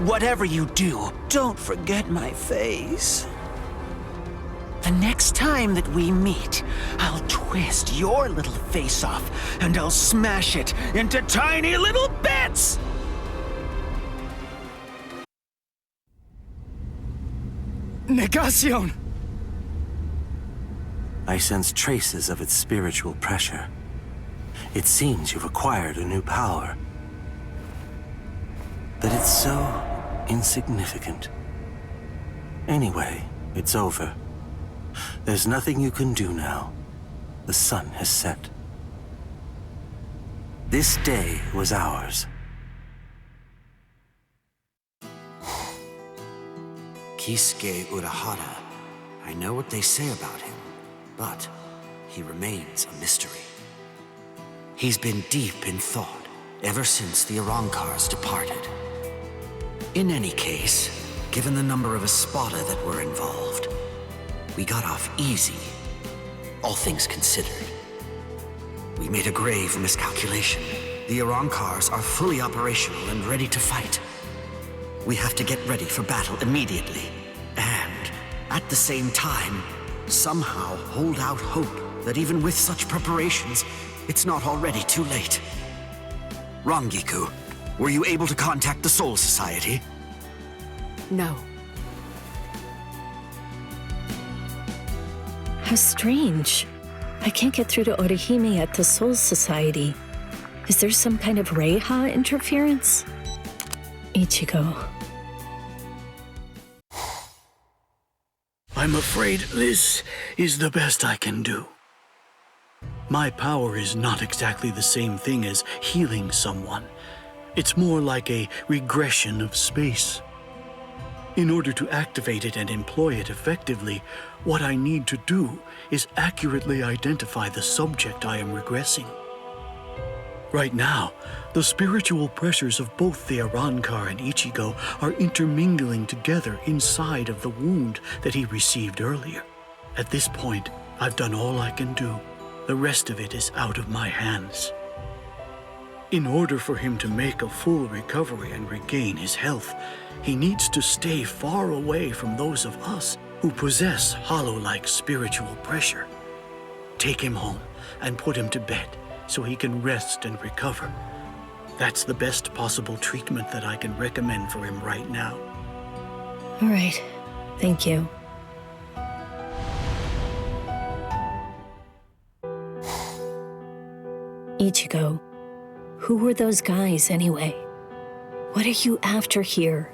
S3: Whatever you do, don't forget my face. The next time that we meet, I'll twist your little face off, and I'll smash it into tiny little bits!
S18: Negación!
S22: I sense traces of its spiritual pressure. It seems you've acquired a new power. But it's so insignificant. Anyway, it's over. There's nothing you can do now. The sun has set. This day was ours.
S13: Kisuke Urahara. I know what they say about him, but he remains a mystery. He's been deep in thought ever since the Arrancars departed. In any case, given the number of Espada that were involved, we got off easy, all things considered. We made a grave miscalculation. The Arrancars are fully operational and ready to fight. We have to get ready for battle immediately, and at the same time, somehow hold out hope that even with such preparations, it's not already too late. Rangiku, were you able to contact the Soul Society?
S17: No. How strange. I can't get through to Orihime at the Soul Society. Is there some kind of Reiha interference? Ichigo.
S7: I'm afraid this is the best I can do. My power is not exactly the same thing as healing someone. It's more like a regression of space. In order to activate it and employ it effectively, what I need to do is accurately identify the subject I am regressing. Right now, the spiritual pressures of both the Arrancar and Ichigo are intermingling together inside of the wound that he received earlier. At this point, I've done all I can do. The rest of it is out of my hands. In order for him to make a full recovery and regain his health, he needs to stay far away from those of us who possess hollow-like spiritual pressure. Take him home and put him to bed so he can rest and recover. That's the best possible treatment that I can recommend for him right now.
S17: All right. Thank you. Ichigo, who were those guys anyway? What are you after here?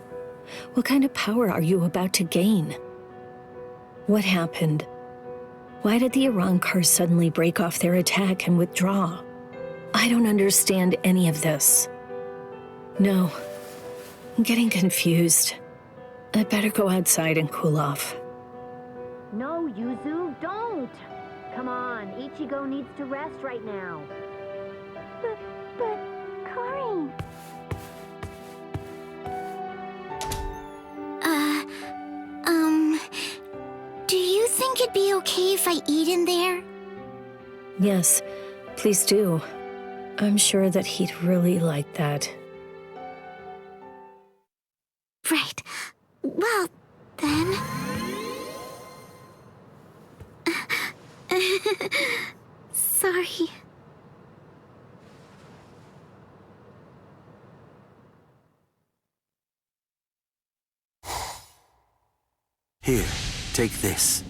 S17: What kind of power are you about to gain? What happened?
S14: Why did the Arankars suddenly break off their attack and withdraw? I don't understand any of this. No, I'm getting confused. I'd better go outside and cool off.
S10: No, Yuzu, don't! Come on, Ichigo needs to rest right now. But, Karin...
S4: Do you think it'd be okay if I eat in there?
S14: Yes, please do. I'm sure that he'd really like that.
S4: Right. Well, then... Sorry.
S22: Here, take this.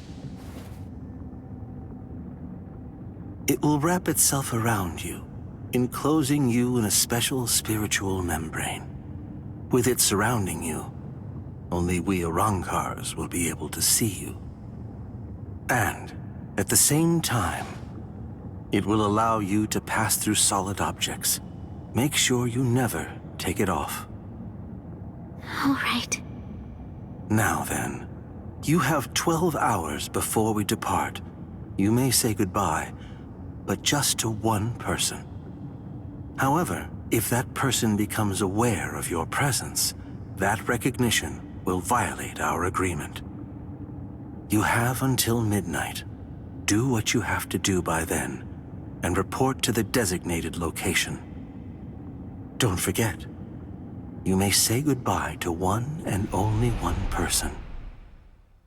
S22: It will wrap itself around you, enclosing you in a special spiritual membrane. With it surrounding you, only we Arankars will be able to see you. And, at the same time, it will allow you to pass through solid objects. Make sure you never take it off.
S4: All right.
S22: Now then, you have 12 hours before we depart. You may say goodbye, but just to one person. However, if that person becomes aware of your presence, that recognition will violate our agreement. You have until midnight. Do what you have to do by then, and report to the designated location. Don't forget, you may say goodbye to one and only one person.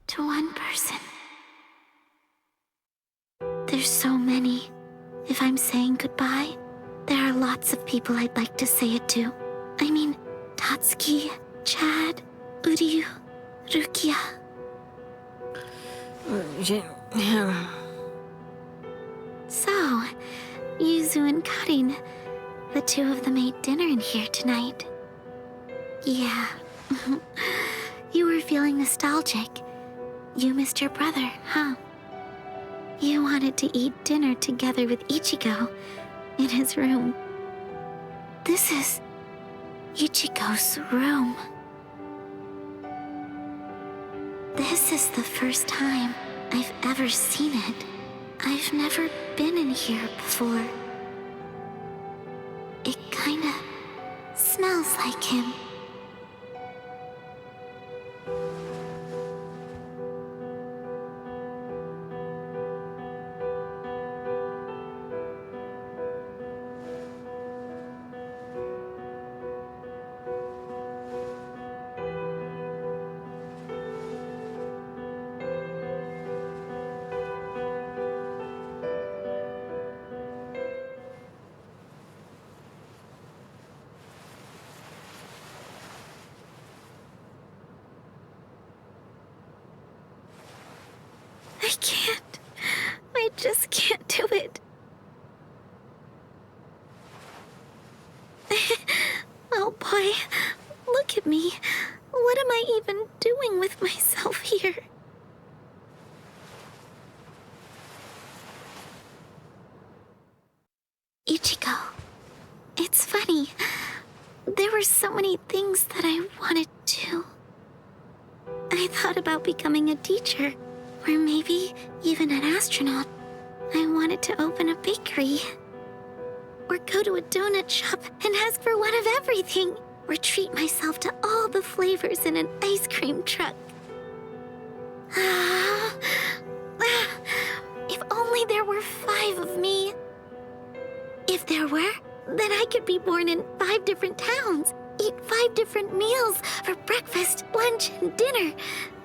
S4: To one person. There's so many. If I'm saying goodbye, there are lots of people I'd like to say it to. I mean, Tatsuki, Chad, Uryu, Rukia. So, Yuzu and Karin, the two of them ate dinner in here tonight. Yeah. You were feeling nostalgic. You missed your brother, huh? You wanted to eat dinner together with Ichigo in his room. This is Ichigo's room. This is the first time I've ever seen it. I've never been in here before. It kinda smells like him. I can't. I just can't do it. Oh boy, look at me. What am I even doing with myself here? Ichigo. It's funny. There were so many things that I wanted to. I thought about becoming a teacher. Or maybe even an astronaut. I wanted to open a bakery. Or go to a donut shop and ask for one of everything. Or treat myself to all the flavors in an ice cream truck. If only there were 5 of me. If there were, then I could be born in 5 different towns, eat 5 different meals for breakfast, lunch, and dinner,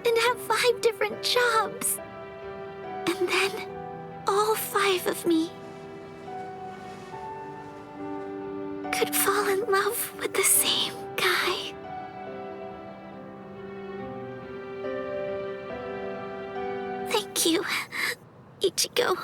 S4: and have 5 different jobs. And then, all 5 of me could fall in love with the same guy. Thank you, Ichigo.